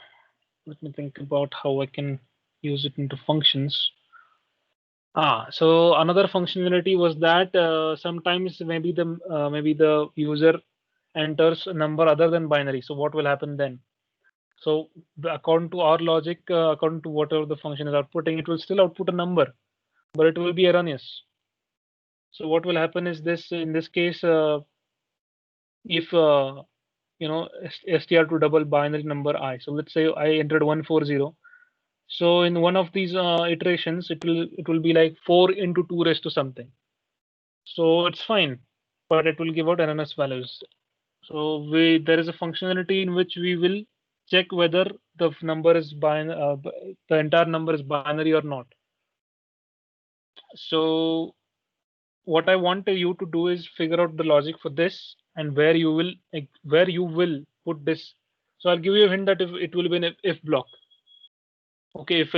let me think about how I can use it into functions. So another functionality was that sometimes maybe the user enters a number other than binary. So what will happen then? So according to our logic, according to whatever the function is outputting, it will still output a number, but it will be erroneous. So what will happen is this in this case, if str to double binary number I. So let's say I entered 140. So in one of these iterations, it will be like 4 into 2 raised to something. So it's fine, but it will give out erroneous values. So there is a functionality in which we will check whether the number is the entire number is binary or not. So what I want you to do is figure out the logic for this and where you will put this. So I'll give you a hint that if it will be an if block. Okay, if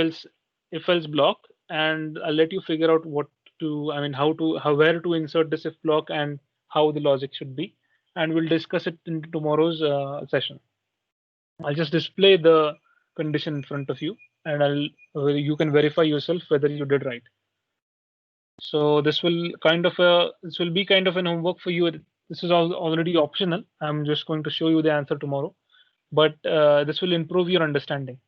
else block, and I'll let you figure out where to insert this if block and how the logic should be, and we'll discuss it in tomorrow's session. I'll just display the condition in front of you, and you can verify yourself whether you did right. So this will be kind of an homework for you. This is already optional. I'm just going to show you the answer tomorrow, but this will improve your understanding.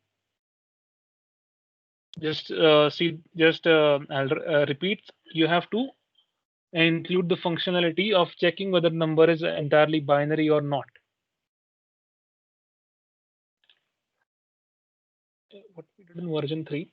I'll repeat. You have to include the functionality of checking whether number is entirely binary or not. What we did in version 3.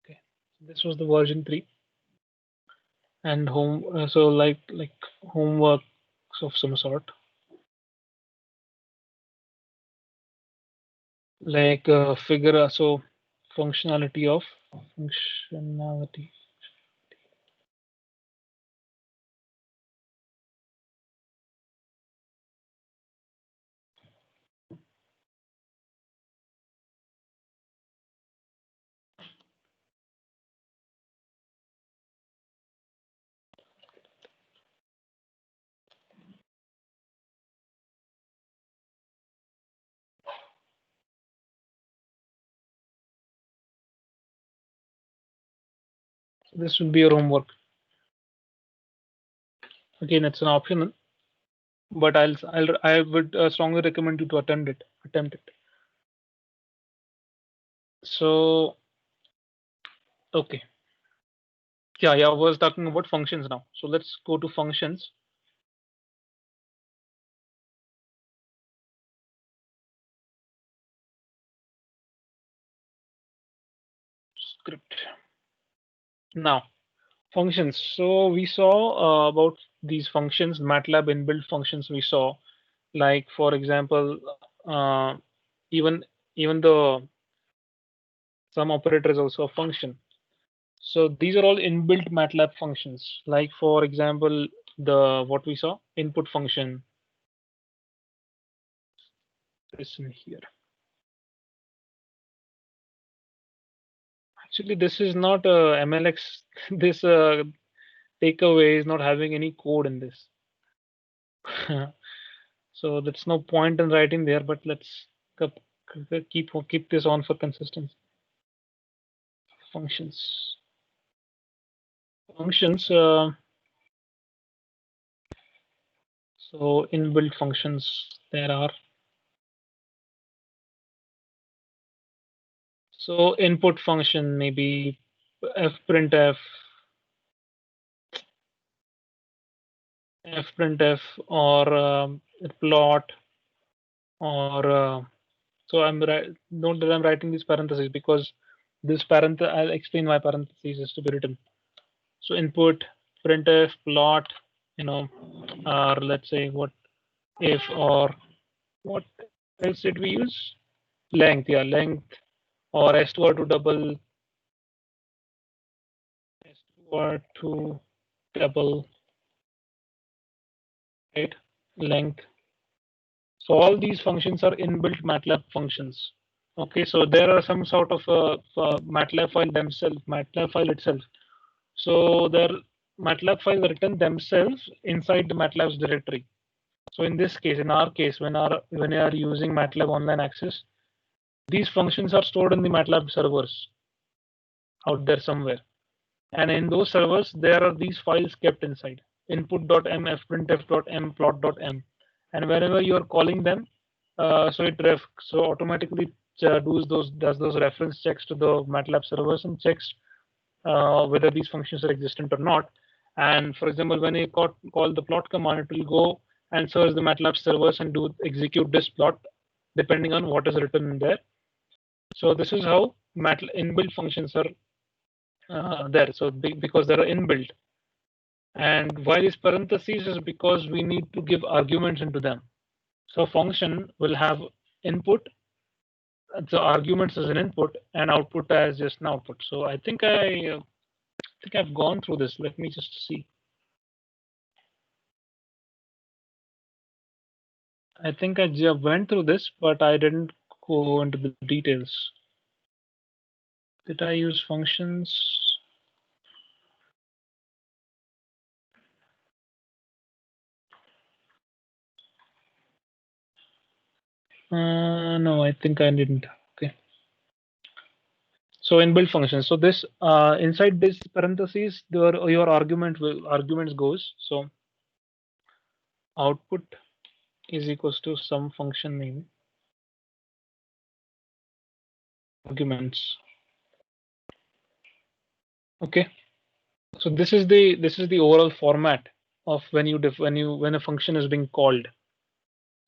Okay, this was the version 3, and like homework of some sort, like figure so functionality of functionality. This would be your homework. Again, it's an optional, but I would strongly recommend you to attempt it. So okay, yeah, I was talking about functions now. So let's go to functions. Script. Now functions. So we saw about these functions, Matlab inbuilt functions. We saw, like for example, uh, even the sum operator is also a function. So these are all inbuilt Matlab functions. Like for example, what we saw, input function. This in here. Actually, this is not MLX. This takeaway is not having any code in this. So that's no point in writing there, but let's keep this on for consistency. functions. Functions. So inbuilt functions there are. So input function maybe fprintf, or plot, or so I'm note that I'm writing these parentheses because this I'll explain why parentheses is to be written. So input, printf, plot, or let's say what if, or what else did we use? Length, yeah, length, or s2r to double, s2r to double, right? Length. So all these functions are inbuilt Matlab functions. Okay, so there are some sort of Matlab file itself. So their Matlab files are written themselves inside the Matlab's directory. So in this case, in our case, when you are using Matlab Online Access, these functions are stored in the Matlab servers out there somewhere. And in those servers, there are these files kept inside input.m, fprintf.m, plot.m. And whenever you are calling them, so automatically does those reference checks to the Matlab servers and checks whether these functions are existent or not. And for example, when you call the plot command, it will go and search the Matlab servers and execute this plot depending on what is written in there. So this is how inbuilt functions are there. So because they are inbuilt. And why these parentheses is because we need to give arguments into them. So function will have input, the arguments as an input, and output as just an output. So I think I've gone through this. Let me just see. I think I just went through this, but I didn't go into the details. Did I use functions? No, I think I didn't. Okay. So inbuilt functions. So this inside this parentheses, your arguments goes. So output is equals to some function name arguments. Okay. So this is the overall format of when a function is being called.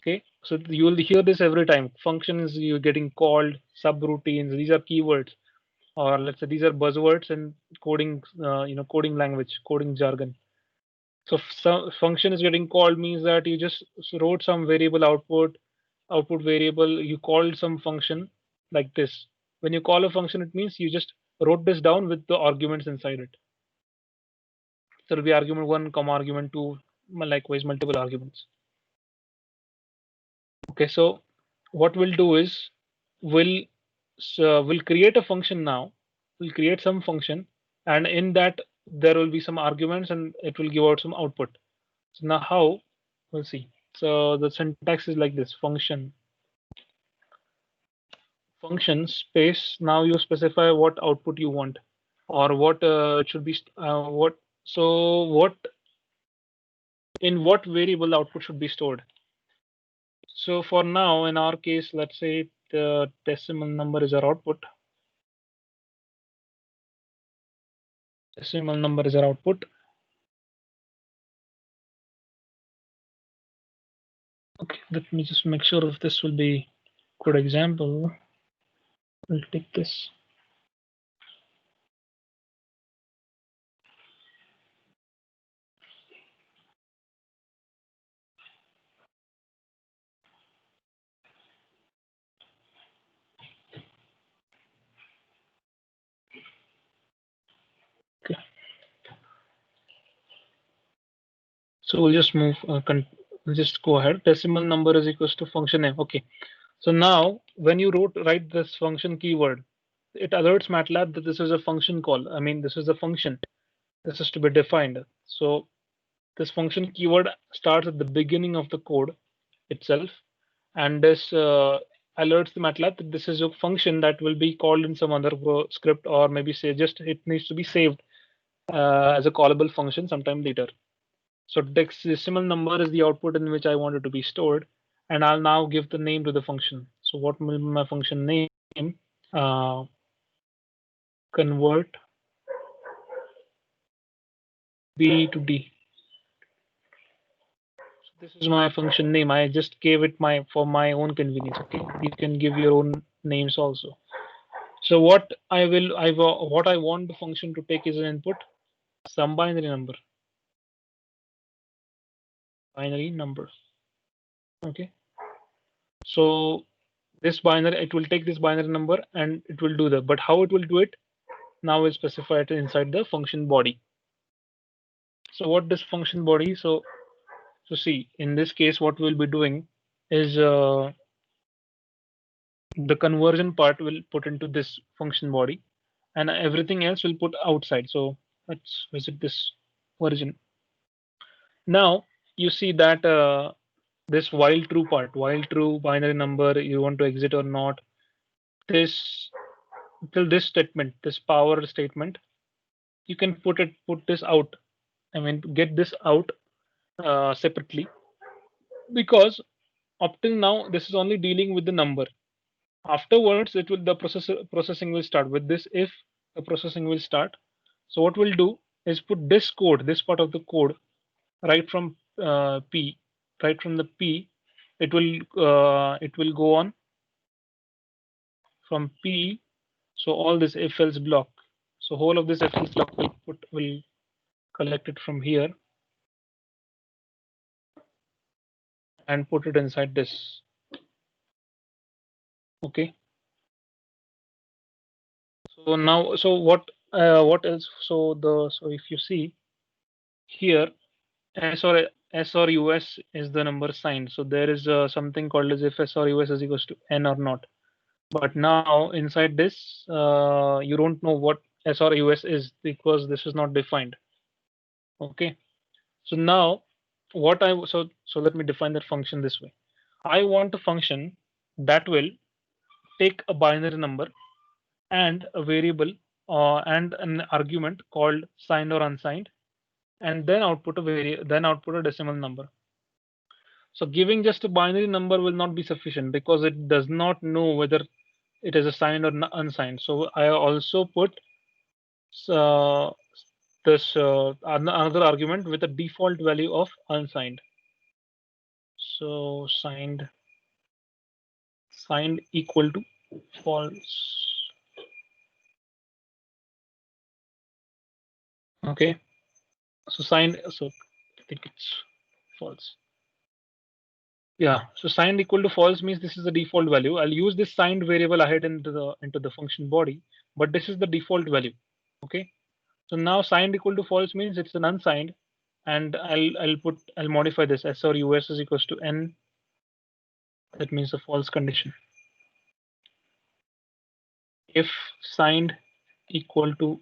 Okay, so you will hear this every time. Functions you're getting called, subroutines. These are keywords, or let's say these are buzzwords in coding, coding language, coding jargon. So some function is getting called means that you just wrote some variable output variable. You called some function like this. When you call a function, it means you just wrote this down with the arguments inside it. So it'll be argument 1, comma argument 2, likewise multiple arguments. Okay, so what we'll do is we'll create a function now. We'll create some function, and in that there will be some arguments, and it will give out some output. So now how? We'll see. So the syntax is like this: function space. Now you specify what output you want, or what should be what. So what in what variable output should be stored. So for now, in our case, let's say the decimal number is our output. Decimal number is our output. Okay, let me just make sure if this will be good example. We'll take this. Okay. So we'll just move. We'll just go ahead. Decimal number is equals to function name. Okay. So now, when you write this function keyword, it alerts MATLAB that this is a function call. I mean, this is a function. This is to be defined. So this function keyword starts at the beginning of the code itself, and this alerts the Matlab that this is a function that will be called in some other script, or maybe say just it needs to be saved as a callable function sometime later. So decimal number is the output in which I want it to be stored, and I'll now give the name to the function. So what will be my function name? Convert B to D. So this is my function name. I just gave it for my own convenience. Okay, you can give your own names also. So what I want the function to take as an input, some binary number. Binary number. Okay. So this binary, it will take this binary number and it will do that. But how it will do it, now is specified inside the function body. So what this function body? So see, in this case, what we'll be doing is the conversion part will put into this function body, and everything else will put outside. So let's visit this version. Now you see that this while true part, while true binary number, you want to exit or not, this till this statement, this power statement, you can put this out. I mean, get this out separately, because up till now this is only dealing with the number. Afterwards, the processing will start with this. If the processing will start, so what we'll do is put this code, this part of the code, right from P, right from the P. It will go on from P. So all this if else block. So whole of this if else block will collect it from here and put it inside this. Okay. So now, so what else? So if you see here, S or US is the number signed. So there is something called as if S or US is equals to N or not. But now inside this, you don't know what S or US is because this is not defined. Okay. So now what so let me define that function this way. I want a function that will take a binary number and a variable and an argument called signed or unsigned, and then output a decimal number. So giving just a binary number will not be sufficient because it does not know whether it is a signed or unsigned. So I also put uh, this another argument with a default value of unsigned. So signed equal to false. Okay. So signed. So I think it's false. Yeah. So signed equal to false means this is the default value. I'll use this signed variable ahead into the function body, but this is the default value. Okay. So now signed equal to false means it's an unsigned, and I'll modify this S or US is equals to N. That means a false condition. If signed equal to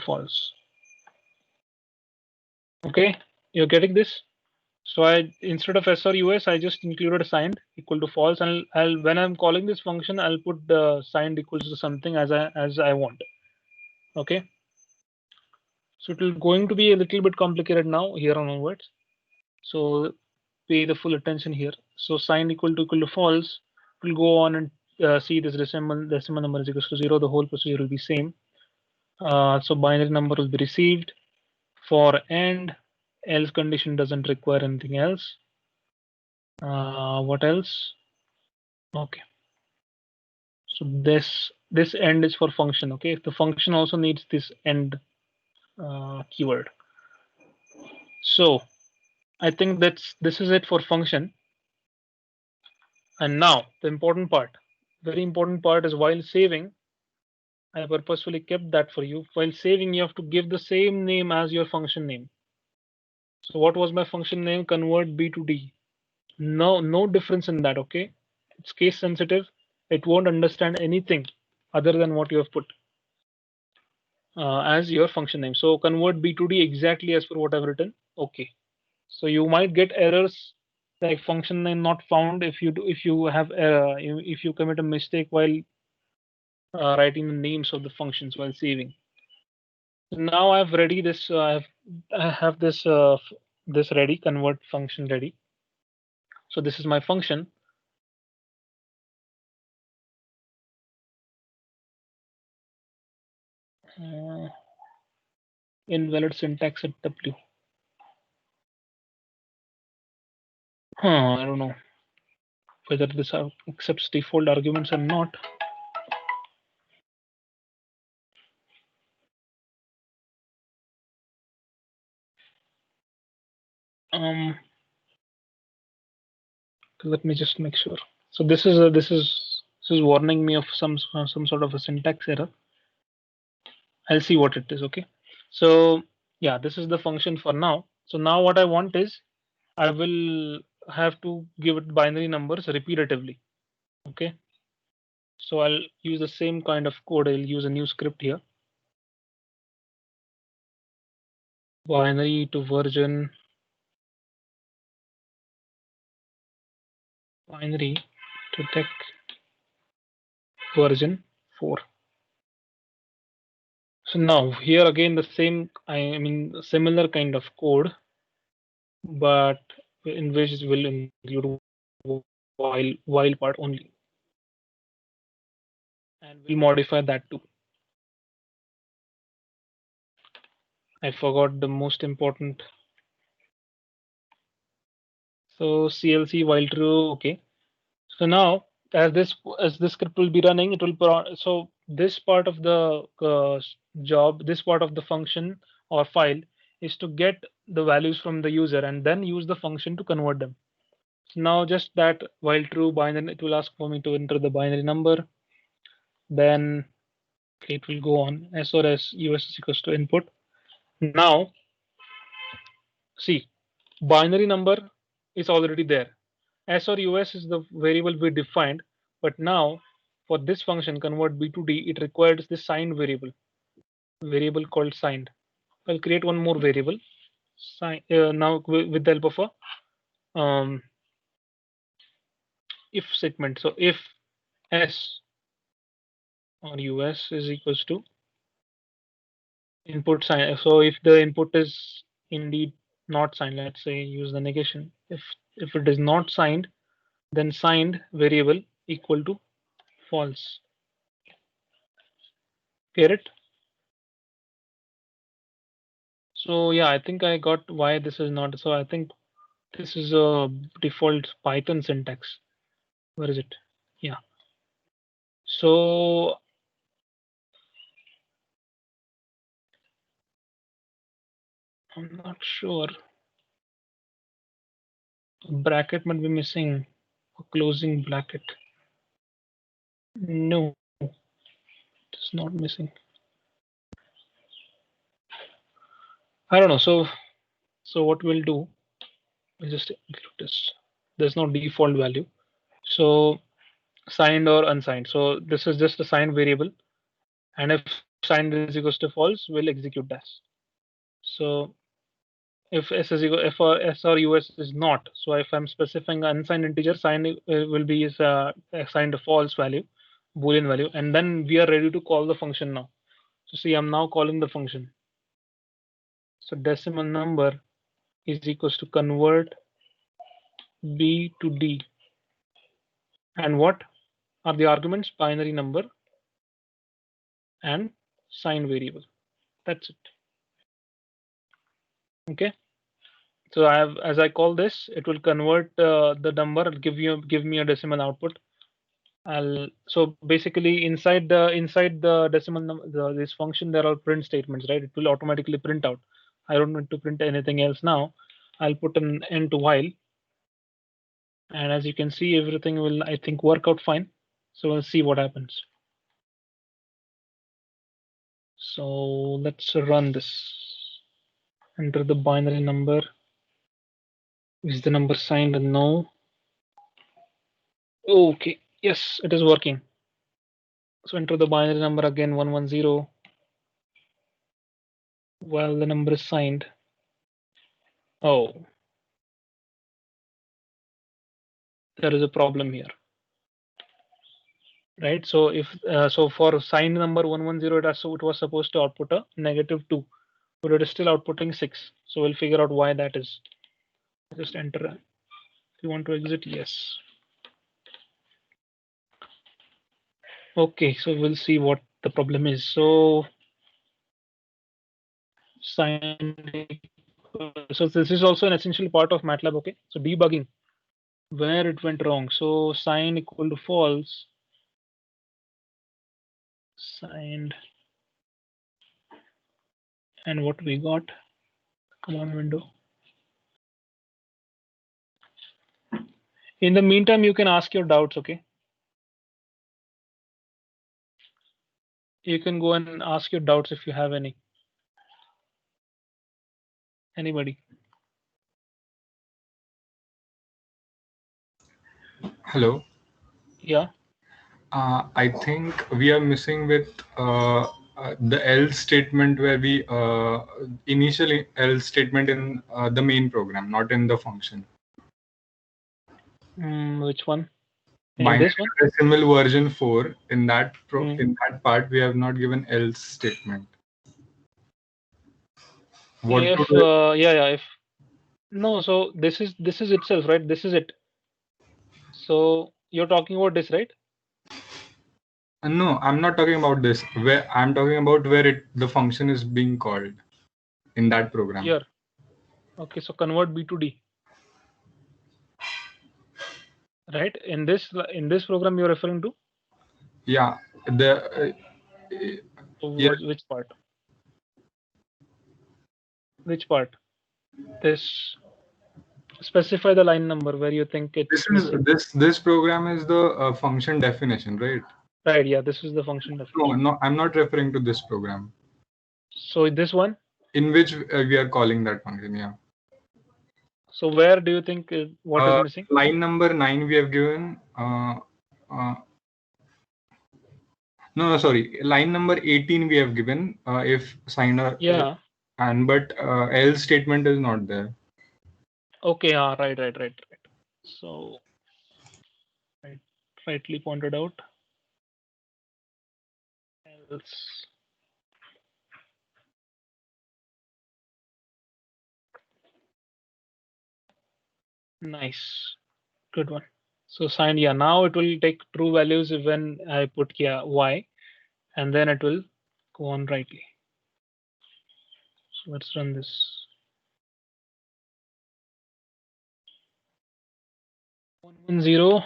false. Okay, you're getting this. So I, instead of S or US, I just included a signed equal to false, and I'll when I'm calling this function, I'll put the signed equals to something as I want. Okay. So it will going to be a little bit complicated now here on onwards. So pay the full attention here. So signed equal to false will go on and see this decimal number is equals to 0. The whole procedure will be same. So binary number will be received for and else condition doesn't require anything else. What else? Okay. So this end is for function. Okay, the function also needs this end keyword. So I think this is it for function. And now the important part, very important part, is while saving, I purposefully kept that for you. While saving, you have to give the same name as your function name. So what was my function name? Convert B to D. No difference in that. Okay, it's case sensitive. It won't understand anything other than what you have put as your function name. So convert B to D exactly as per what I've written. Okay. So you might get errors like function name not found if you have if you commit a mistake while writing the names of the functions while saving. So now I've ready this. I have this this ready, convert function ready. So this is my function. Invalid syntax at W. I don't know whether this accepts default arguments or not. Let me just make sure. So this is warning me of some sort of a syntax error. I'll see what it is. Okay. So yeah, this is the function for now. So now what I want is I will have to give it binary numbers repetitively. Okay. So I'll use the same kind of code. I'll use a new script here. Binary to version. Binary to tech version 4. So now here again the same, I mean similar kind of code, but in which will include while part only, and we'll modify that too. I forgot the most important. So CLC while true. Okay. So now as this script will be running, it will so this part of the job, this part of the function or file is to get the values from the user and then use the function to convert them. So now just that while true binary, it will ask for me to enter the binary number. Then it will go on as or as US is equals to input. Now see, binary number is already there. S or US is the variable we defined, but now for this function convert B to D, it requires this signed variable called signed. I'll create one more variable now with the help of a if statement. So if S or US is equals to input sign. So if the input is indeed not signed, let's say use the negation. If it is not signed, then signed variable equal to false. Get it? So yeah, I think I got why this is not. So I think this is a default Python syntax. Where is it? Yeah. So I'm not sure. Bracket might be missing. A closing bracket. No, it's not missing. I don't know. So what we'll do is just include this. There's no default value. So signed or unsigned. So this is just a signed variable, and if signed is equals to false, we'll execute that. So if s is equal, if s or us is not, so if I'm specifying an unsigned integer, signed will be assigned a false value, boolean value, and then we are ready to call the function now. So see, I'm now calling the function. So decimal number is equals to convert B to D, and what are the arguments? Binary number and signed variable. That's it. Okay. So I have, as I call this, it will convert the number, give me a decimal output. So basically inside the decimal number, this function, there are print statements, right? It will automatically print out. I don't need to print anything else now. I'll put an end to while, and as you can see, everything will, I think, work out fine. So we'll see what happens. So let's run this. Enter the binary number. Is the number signed? No. Okay. Yes, it is working. So enter the binary number again, 110. Well, the number is signed. Oh, there is a problem here, right? So if so for signed number 110, it was supposed to output a -2, but it is still outputting 6. So we'll figure out why that is. Just enter. If you want to exit, yes. Okay, so we'll see what the problem is. So signed. So this is also an essential part of Matlab. Okay, so debugging where it went wrong. So signed equal to false. Signed, and what we got? Command window. In the meantime, you can ask your doubts. Okay, you can go and ask your doubts if you have any. Anybody? Hello. Yeah. I think we are missing with the else statement where we initially else statement in the main program, not in the function. Which one? In Binary this one? decimal version 4. In that in that part, we have not given else statement. What If to do? yeah, if no, so this is itself, right? This is it. So you're talking about this, right? No, I'm not talking about this. Where I'm talking about where the function is being called in that program. Here. Okay, so convert B to D. Right? In this program you're referring to? Yeah. Yeah. Which part? Which part? This. Specify the line number where you think it's missing. This program is the function definition, right? Right. Yeah. This is the function definition. No, I'm not referring to this program. So this one? In which we are calling that function, yeah. So where do you think what is missing? Line number 9 we have given. No, sorry. Line number 18 we have given if signer. Yeah. But else statement is not there. Okay. Right. So rightly pointed out. Else. Nice. Good one. So signed, yeah. Now it will take true values when I put y, and then it will go on rightly. So let's run this. 110,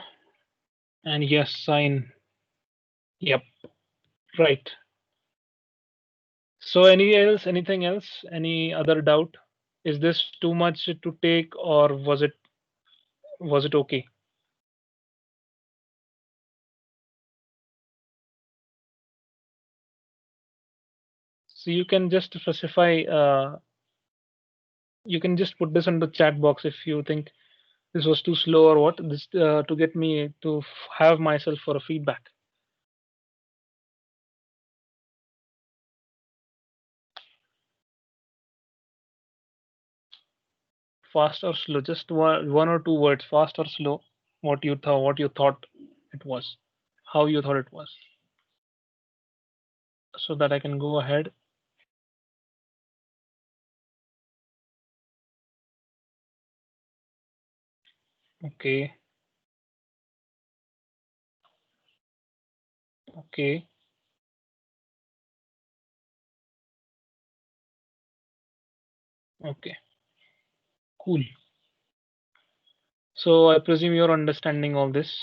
and yes, sign. Yep. Right. So anything else? Any other doubt? Is this too much to take, or was it okay? So you can just specify. You can just put this in the chat box if you think this was too slow or what. This to get me to have myself for a feedback. Fast or slow? Just one or two words. Fast or slow? What you thought it was? How you thought it was? So that I can go ahead. Okay. Okay. Okay. Cool. So I presume you're understanding all this.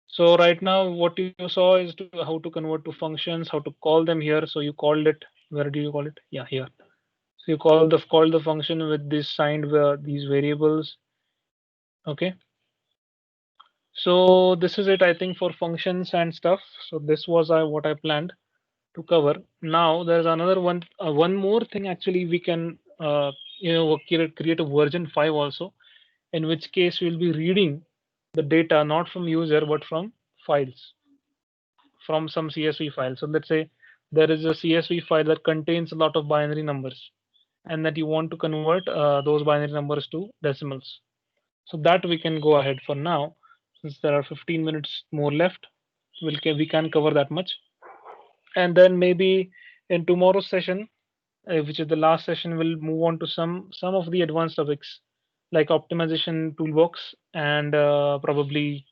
So right now, what you saw is how to convert to functions, how to call them here. So you called it. Where do you call it? Yeah, here. So you call the function with this signed these variables. Okay. So this is it, I think, for functions and stuff. So this was what I planned to cover. Now there's another one. One more thing actually we can create a version 5 also, in which case we'll be reading the data not from user but from files, from some CSV file. So let's say there is a CSV file that contains a lot of binary numbers, and that you want to convert those binary numbers to decimals. So that we can go ahead for now, since there are 15 minutes more left. We can cover that much, and then maybe in tomorrow's session, which is the last session, we'll move on to some of the advanced topics like optimization toolbox and probably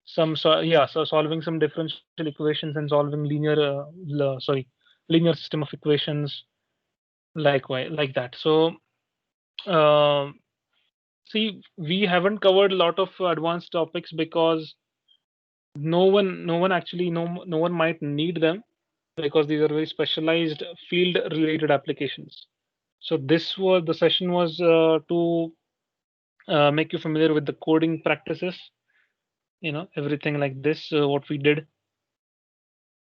so solving some differential equations and solving linear system of equations, likewise like that. So um see, we haven't covered a lot of advanced topics because no one might need them, because these are very specialized field related applications. So the session was to make you familiar with the coding practices, everything like this, what we did.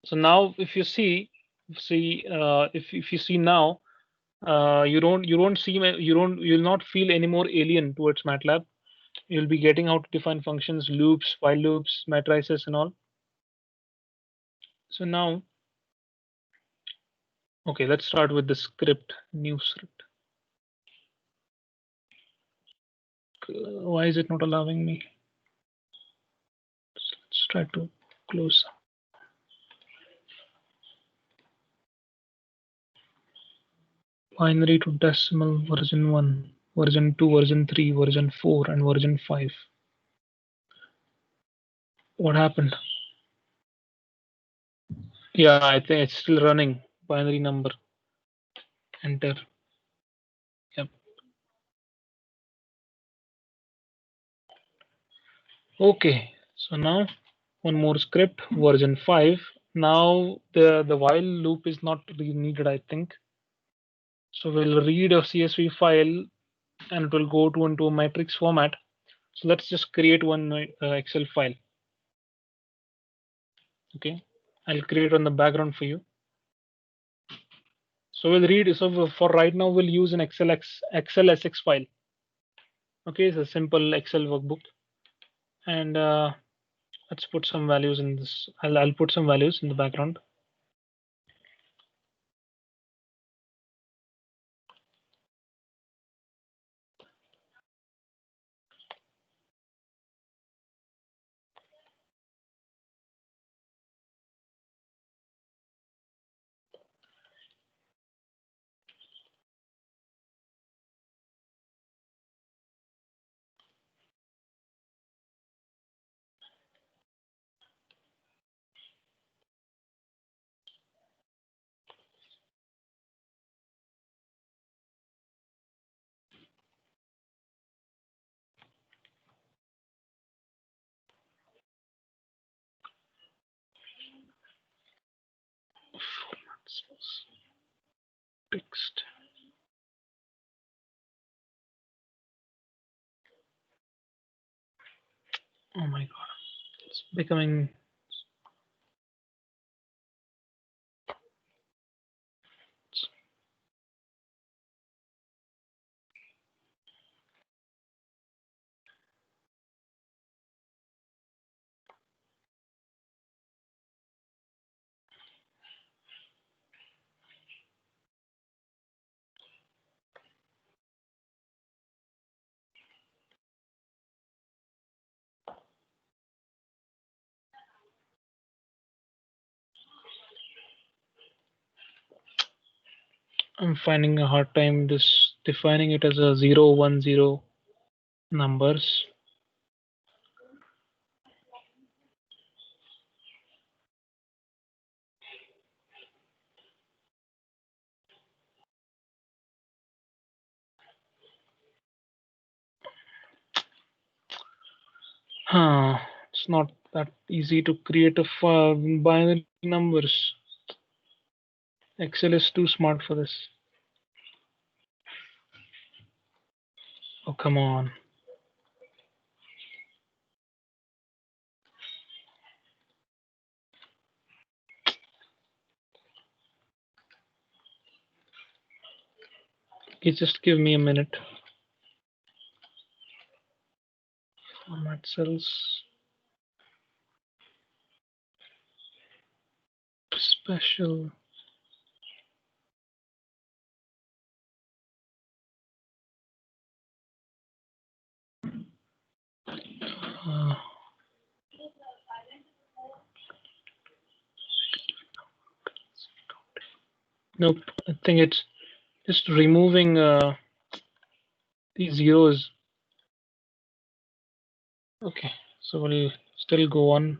So now if you if you see now, you'll not feel any more alien towards MATLAB. You'll be getting how to define functions, loops, while loops, matrices, and all. So now, okay, let's start with the script, new script. Why is it not allowing me? Let's try to close. Binary to decimal, version 1, version 2, version 3, version 4, and version 5. What happened? Yeah, I think it's still running. Binary number. Enter. Yep. Okay. So now one more script, version 5. Now the while loop is not really needed, I think. So we'll read a CSV file and it will go into a matrix format. So let's just create one Excel file. Okay, I'll create on the background for you. So we'll read. So for right now, we'll use an Excel SX file. Okay, it's a simple Excel workbook, and let's put some values in this. I'll put some values in the background. Text. Oh my god, it's becoming. I'm finding a hard time defining it as a 0, 1, 0 numbers. It's not that easy to create a binary numbers. Excel is too smart for this. Oh, come on. Okay, just give me a minute. Format cells. Special. Nope, I think it's just removing these zeros. Okay, so we'll still go on.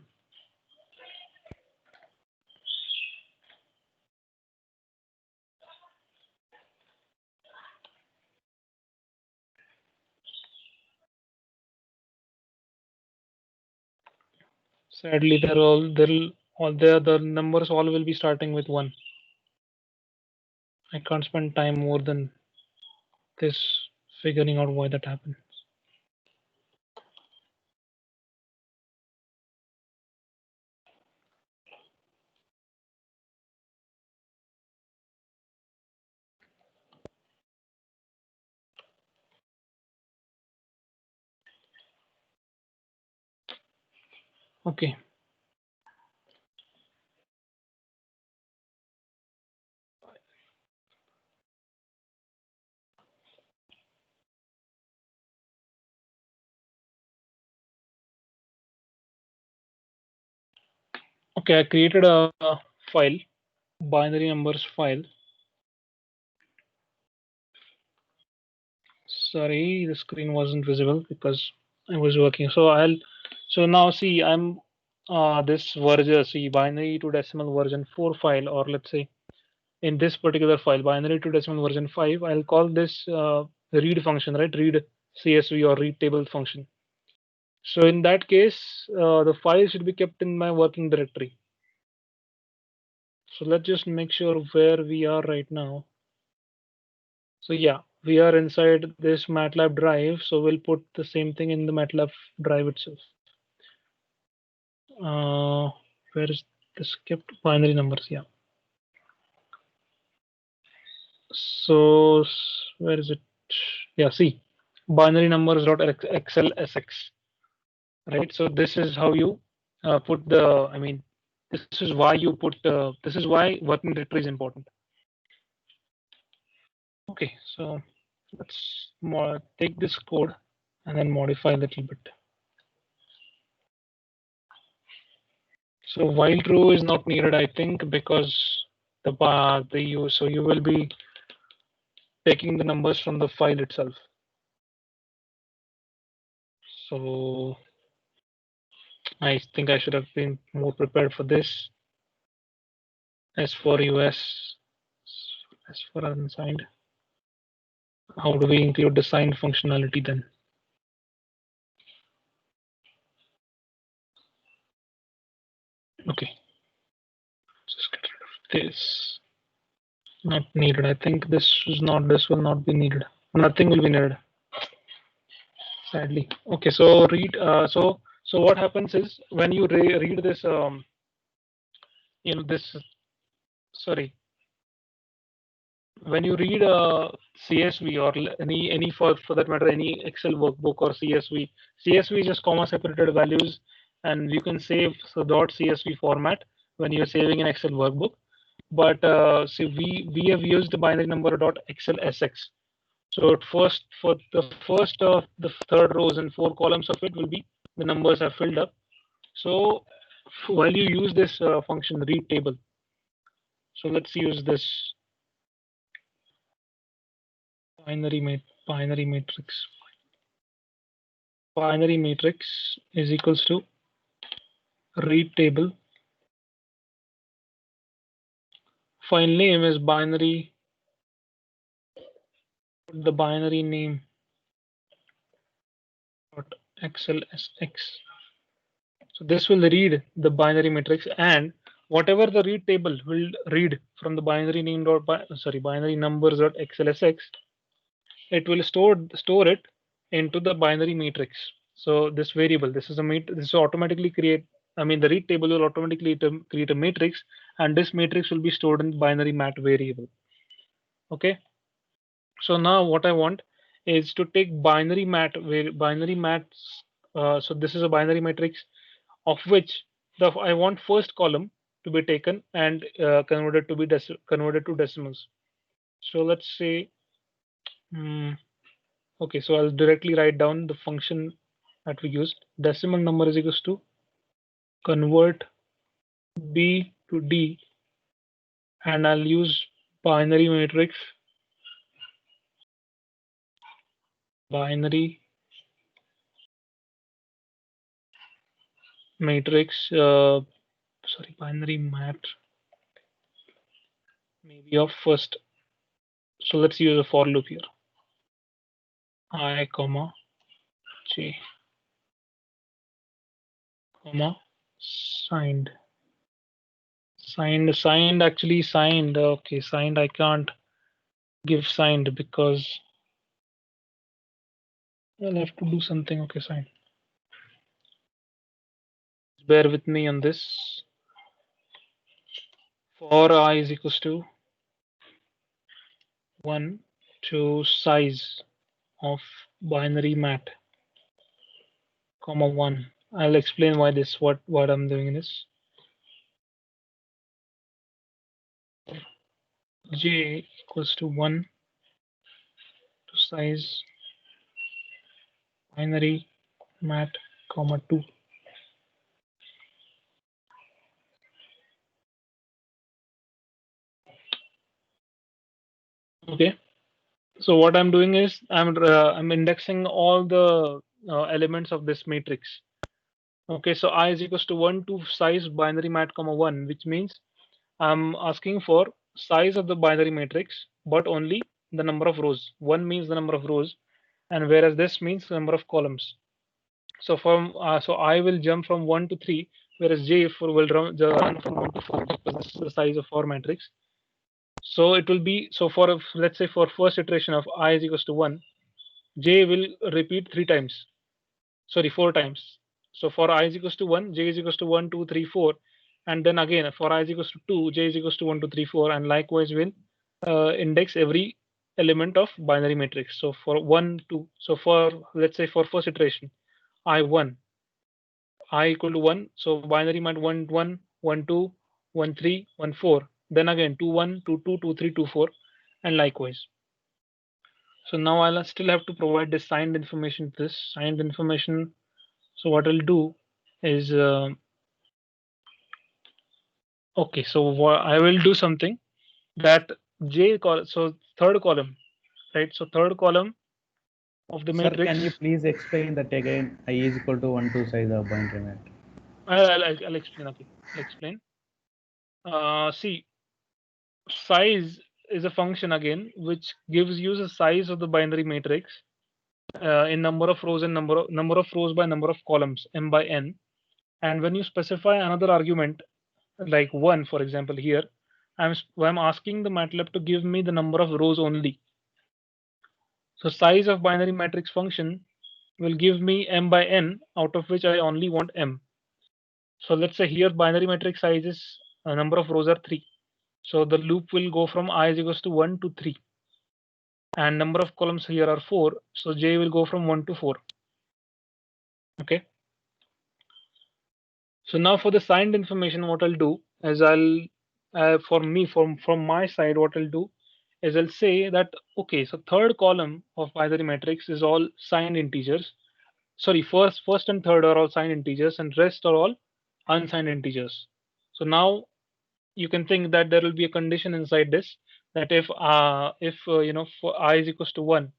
Sadly, the numbers all will be starting with 1. I can't spend time more than this figuring out why that happened. Okay. Okay, I created a file, binary numbers file. Sorry, the screen wasn't visible because I was working. So now see, I'm this version, see, binary to decimal version 4 file, or let's say in this particular file, binary to decimal version 5, I'll call this read function, right? Read CSV or read table function. So in that case, the file should be kept in my working directory. So let's just make sure where we are right now. So yeah, we are inside this MATLAB drive. So we'll put the same thing in the MATLAB drive itself. Where is this kept? Binary numbers? Yeah. So where is it? Yeah, see, binary numbers dot xlsx, right? So this is how you put the. I mean, this is why you put. This is why working directory is important. Okay, so let's take this code and then modify a little bit. So while true is not needed, I think, because so you will be taking the numbers from the file itself. So I think I should have been more prepared for this. As for US, as for unsigned, how do we include the signed functionality then? Okay, just get rid of this. Not needed. I think this will not be needed. Nothing will be needed. Sadly. Okay, so read. So what happens is when you read this, this. Sorry, when you read a CSV or any for that matter any Excel workbook or CSV is just comma separated values, and you can save so .csv format when you're saving an Excel workbook. But see, we have used the binary number .xlsx. So at first for the third rows and 4 columns of it will be the numbers are filled up. So while you use this function read table, so let's use this binary matrix. Binary matrix is equals to read table. File name is binary. The binary name .xlsx. So this will read the binary matrix, and whatever the read table will read from the binary name binary numbers.xlsx, it will store it into the binary matrix. So this variable, this will automatically create. I mean, the read table will automatically create a matrix, and this matrix will be stored in the binary mat variable. Okay. So now what I want is to take binary mats. So this is a binary matrix of which I want first column to be taken and converted to decimals. So let's say, okay, so I'll directly write down the function that we used. Decimal number is equals to convert B to D, and I'll use binary matrix. Binary mat maybe of first. So let's use a for loop here. I comma j comma signed. Actually signed. Okay, signed. I can't give signed because I'll have to do something. Okay, signed. Bear with me on this. For I is equals to 1 to size of binary mat comma 1. I'll explain why this what I'm doing this. J equals to 1 to size binary mat comma 2. Okay, so what I'm doing is I'm indexing all the elements of this matrix. Okay, so I is equals to 1 to size binary mat comma 1, which means I'm asking for size of the binary matrix, but only the number of rows. 1 means the number of rows, and whereas this means the number of columns. So so I will jump from 1 to 3, whereas J will run from 1 to 4 because this is the size of our matrix. So it will be for let's say for first iteration of I is equals to 1, J will repeat 3 times. Sorry, 4 times. So for I is equals to 1, J is equals to 1, 2, 3, 4, and then again for I is equals to 2, J is equals to 1, 2, 3, 4, and likewise will index every element of binary matrix. So for 1, 2, so for let's say for first iteration, I1, I equal to 1, so binary mat 1, 1, 1, 2, 1, 3, 1, 4. Then again 2, 1, 2, 2, 2, 3, 2, 4, and likewise. So now I'll still have to provide this signed information to this signed information. So what I'll do is okay. So I will do something that so third column, right? So third column of the Sir, matrix. can you please explain that again? I is equal to 1 to size of binary mat. I'll explain. Okay, I'll explain. See, size is a function again which gives you the size of the binary matrix in number of rows and number of rows by number of columns m by n. And when you specify another argument like 1, for example, here I'm asking the MATLAB to give me the number of rows only. So size of binary matrix function will give me m by n, out of which I only want m. So let's say here binary matrix size is number of rows are 3. So the loop will go from I is equals to 1 to 3. And number of columns here are 4. So J will go from 1 to 4. Okay. So now for the signed information, what I'll do is from my side, what I'll do is I'll say that, okay, so third column of binary matrix is all signed integers. Sorry, first and third are all signed integers, and rest are all unsigned integers. So now you can think that there will be a condition inside this that if for I is equals to 1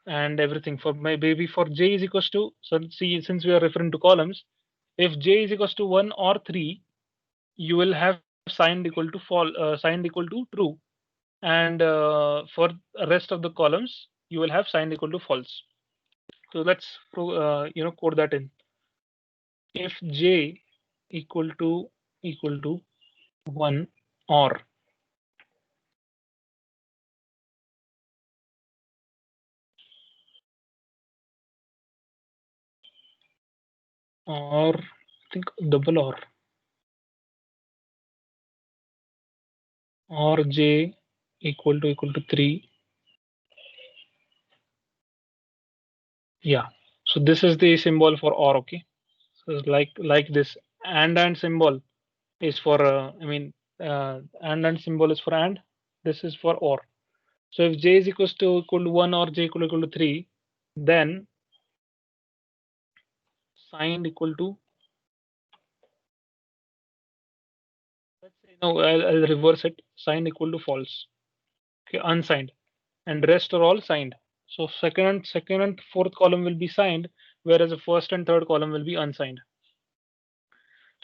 and everything for maybe for J is equals to, so see, since we are referring to columns, if J is equals to 1 or 3, you will have signed equal to signed equal to true, and for the rest of the columns you will have signed equal to false. So let's code that in. If J equal to 1 or I think double or J equal to 3. Yeah, so this is the symbol for or. Okay, so it's like this and symbol is for and symbol is for and, this is for or. So if J is equal to 1 or J equal to 3, then signed equal to, let's say, no, I'll reverse it. Signed equal to false. Okay, unsigned, and rest are all signed. So second and fourth column will be signed, whereas the first and third column will be unsigned.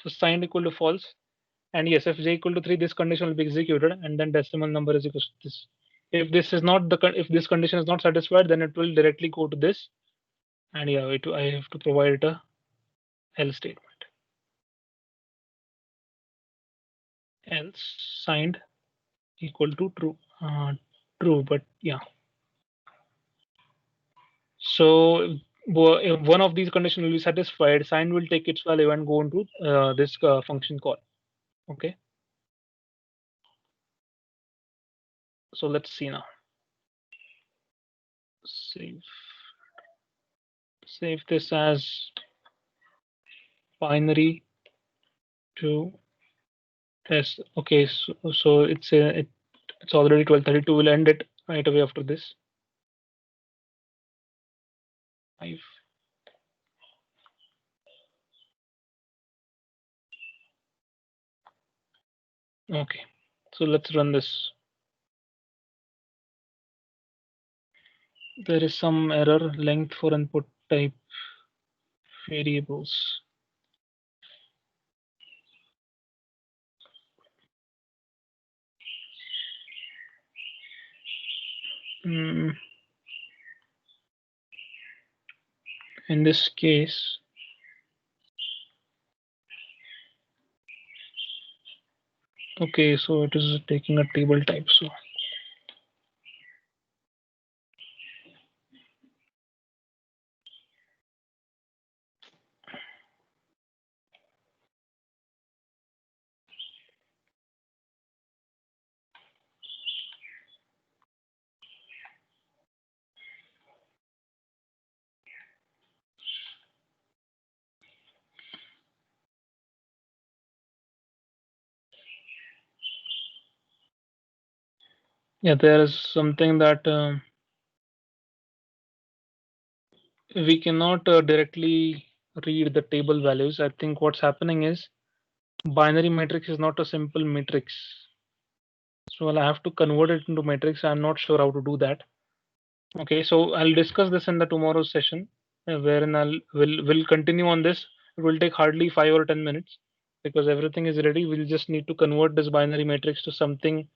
So signed equal to false, and yes, if j equal to 3, this condition will be executed, and then decimal number is equal to this. If this is not if this condition is not satisfied, then it will directly go to this, and yeah, I have to provide it a else statement. Else signed equal to true. True, but yeah. So if one of these conditions will be satisfied, signed will take its value and go into this function call. Okay. So let's see now. Save this as binary to test. Okay, so it's already 12:32. We'll end it right away after this. 5. Okay, so let's run this. There is some error, length for input type variables. In this case, okay, so it is taking a table type. So yeah, there is something that we cannot directly read the table values. I think what's happening is binary matrix is not a simple matrix. So I have to convert it into matrix. I'm not sure how to do that. Okay, so I'll discuss this in the tomorrow's session, wherein we'll continue on this. It will take hardly 5 or 10 minutes because everything is ready. We'll just need to convert this binary matrix to something.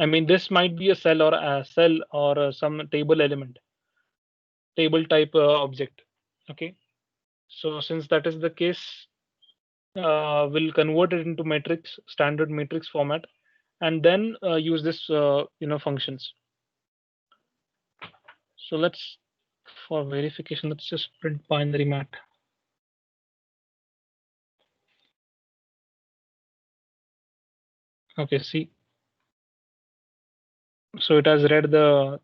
I mean, this might be a cell or some table element, table type object. Okay, so since that is the case, we'll convert it into matrix, standard matrix format, and then use this functions. So let's, for verification, let's just print binary mat. Okay, see, so it has read the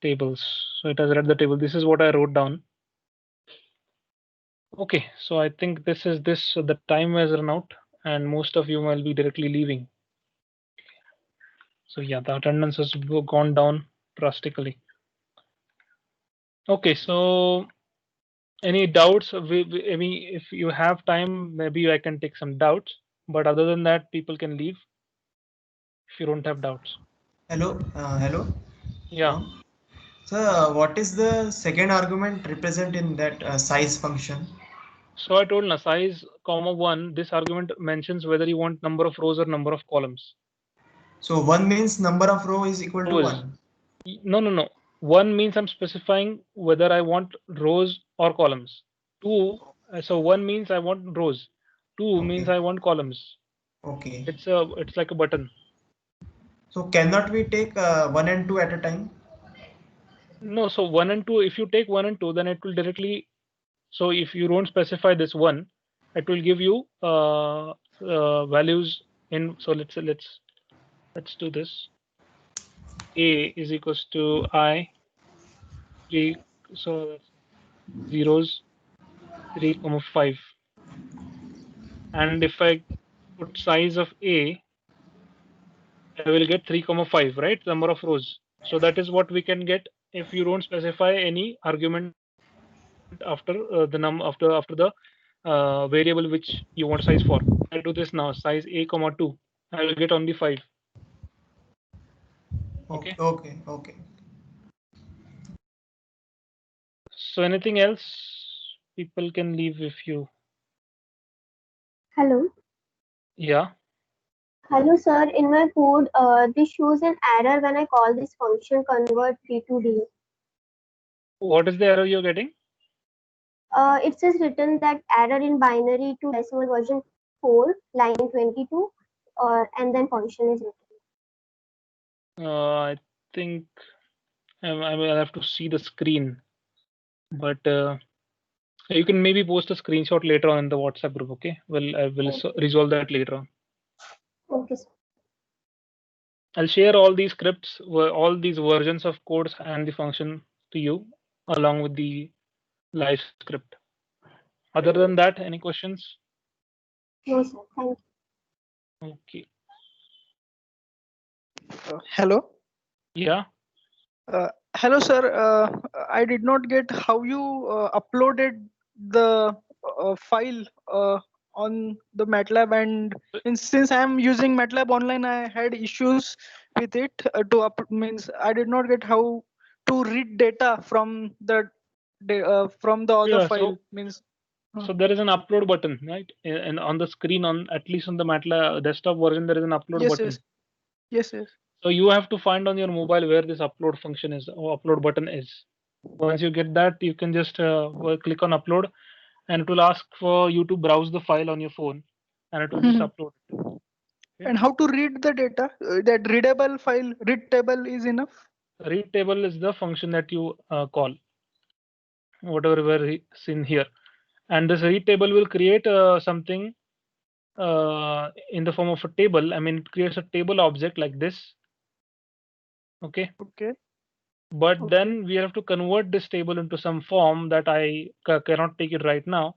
tables. So it has read the table. This is what I wrote down. Okay, so I think this is this. So the time has run out, and most of you will be directly leaving. So yeah, the attendance has gone down drastically. Okay, so any doubts? I mean, if you have time, maybe I can take some doubts. But other than that, people can leave if you don't have doubts. Hello, hello. Yeah. So, what is the second argument represent in that size function? So I told na size comma 1. This argument mentions whether you want number of rows or number of columns. So 1 means number of row is equal to 1. No. 1 means I'm specifying whether I want rows or columns. 2, so 1 means I want rows. 2 means I want columns. Okay. It's like a button. So cannot we take 1 and 2 at a time? No, so 1 and 2. If you take 1 and 2, then it will directly. So if you don't specify this 1, it will give you values in. So let's do this. A is equals to I 3. So that's zeros 3, 5. And if I put size of A, I will get 3, 5, right? Number of rows. So that is what we can get if you don't specify any argument after after the variable which you want size for. I'll do this now. Size a comma 2. I will get only 5. Okay. Okay. So anything else? People can leave if you. Hello. Yeah. Hello, sir. In my code, this shows an error when I call this function convert D to D. What is the error you're getting? It says written that error in binary to decimal version 4, line 22, and then function is written. I think I will have to see the screen, but you can maybe post a screenshot later on in the WhatsApp group. Okay, I will resolve that later on. Okay, sir. I'll share all these scripts, all these versions of codes and the function to you, along with the live script. Other than that, any questions? No, sir. Thank you. Okay. Hello. Yeah. Hello, sir. I did not get how you uploaded the file on the Matlab, and since I am using Matlab online, I had issues with it. Means I did not get how to read data from the other Yeah, file. Means so there is an upload button, right? And on the screen, on at least on the Matlab desktop version, there is an upload button. Yes. So you have to find on your mobile where this upload function is or upload button is. Once you get that, you can just click on upload, and it will ask for you to browse the file on your phone, and it will just upload it. Okay. And how to read the data? That readable file, read table is enough. Read table is the function that you call, whatever were seen here, and this read table will create something in the form of a table. I mean, it creates a table object like this. Okay. But then we have to convert this table into some form that I cannot take it right now.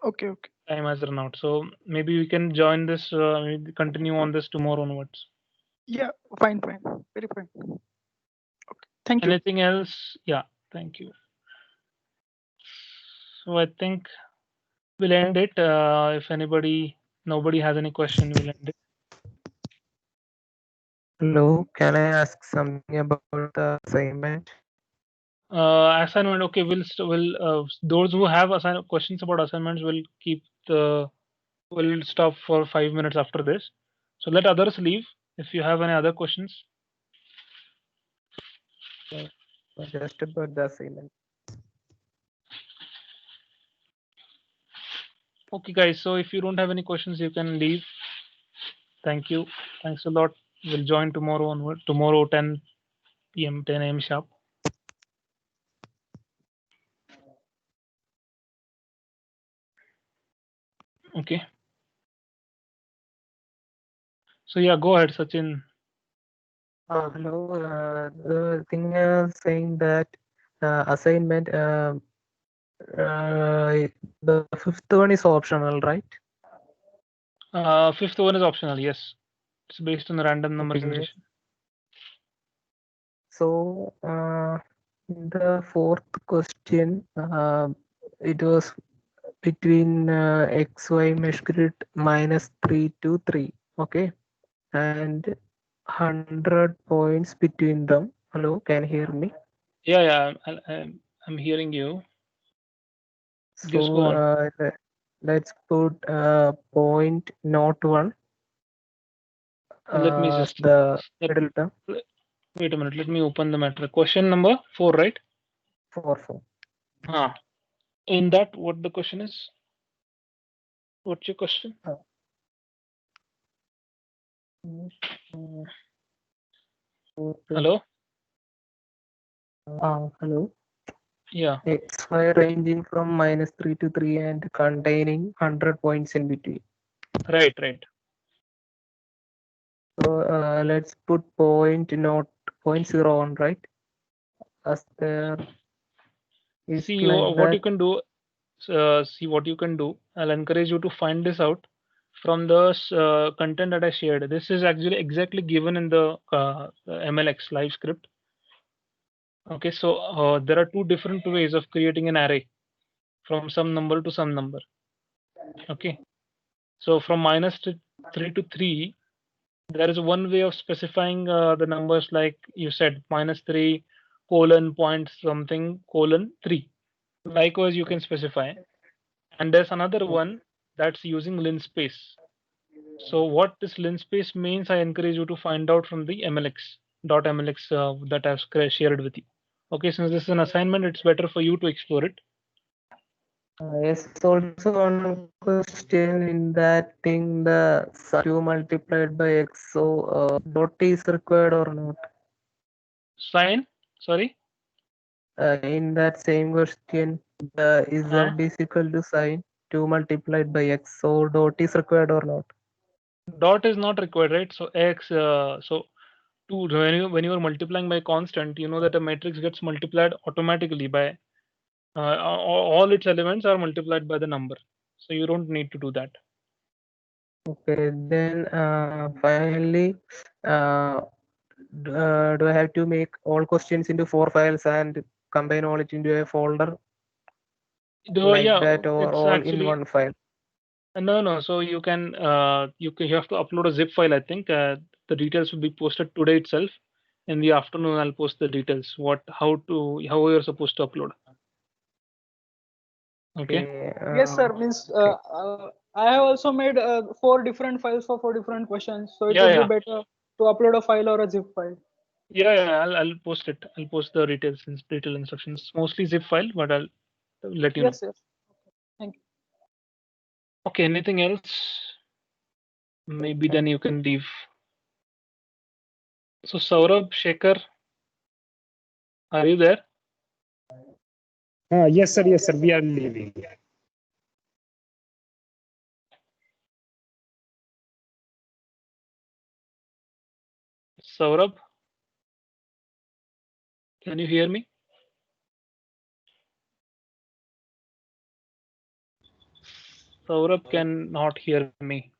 Okay. Time has run out. So maybe we can join this, maybe continue on this tomorrow onwards. Yeah, fine. Very fine. Okay. Thank you. Anything else? Yeah, thank you. So I think we'll end it. If nobody has any question, we'll end it. Hello, can I ask something about the assignment? Assignment. Okay, those who have questions about assignments will stop for 5 minutes after this. So let others leave if you have any other questions. Just about the assignment. Okay, guys. So if you don't have any questions, you can leave. Thank you. Thanks a lot. We'll join tomorrow onward. Tomorrow 10 p.m. 10 a.m. sharp. Okay. So yeah, go ahead, Sachin. Hello. The thing is saying that assignment. The fifth one is optional, right? Fifth one is optional. Yes, it's based on the random number generation. So the fourth question, it was between xy mesh grid -3 to 3. Okay, and 100 points between them. Hello, can you hear me? Yeah, I'm hearing you. Just go on. Let's put point not 1. Let me just middle term. Wait a minute. Let me open the matter. Question number 4, right? 4. In that, what the question is? What's your question? Hello? Hello. Yeah. XY ranging from -3 to 3 and containing 100 points in between. Right. So let's put point 0 on, right? As there is See like what that. you can do. See what you can do. I'll encourage you to find this out from the content that I shared. This is actually exactly given in the MLX live script. Okay, so there are two different ways of creating an array. from some number to some number. Okay, so from minus 3 to 3, there is one way of specifying the numbers, like you said, -3 colon point something colon 3. Likewise, you can specify. And there's another one that's using linspace. So what this linspace means, I encourage you to find out from the .mlx that I've shared with you. Okay, since this is an assignment, it's better for you to explore it. Yes, also one question in that thing, the 2 multiplied by x, so dot is required or not? Sign, sorry? In that same question, the z is equal to sign 2 multiplied by x, so dot is required or not? Dot is not required, right? So x, so when you are multiplying by constant, you know that a matrix gets multiplied automatically by all its elements are multiplied by the number, so you don't need to do that. Okay, then finally, do I have to make all questions into 4 files and combine all it into a folder like Yeah, that, or it's all in actually one file? no. So you have to upload a zip file. I think the details will be posted today itself. In the afternoon, I'll post the details. How you're supposed to upload. Okay. Yes, sir. Means I have also made 4 different files for 4 different questions, so it would be better to upload a file or a zip file. Yeah. I'll post it. I'll post the detail instructions. Mostly zip file, but I'll let you know. Yes. Thank you. Okay. Anything else? Maybe then you can leave. So Saurabh, Shekhar, are you there? Yes, sir. Yes, sir. We are leaving. Saurabh, can you hear me? Saurabh cannot hear me.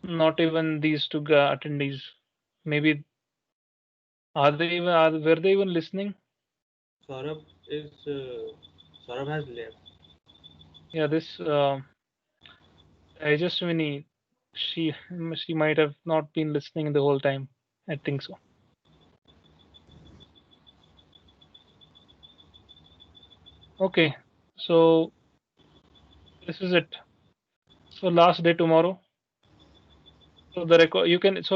Not even these two attendees. Maybe were they even listening? Saurabh has left. Yeah, this Tejaswini, she might have not been listening the whole time. I think so. Okay, so this is it. So last day tomorrow. So the record you can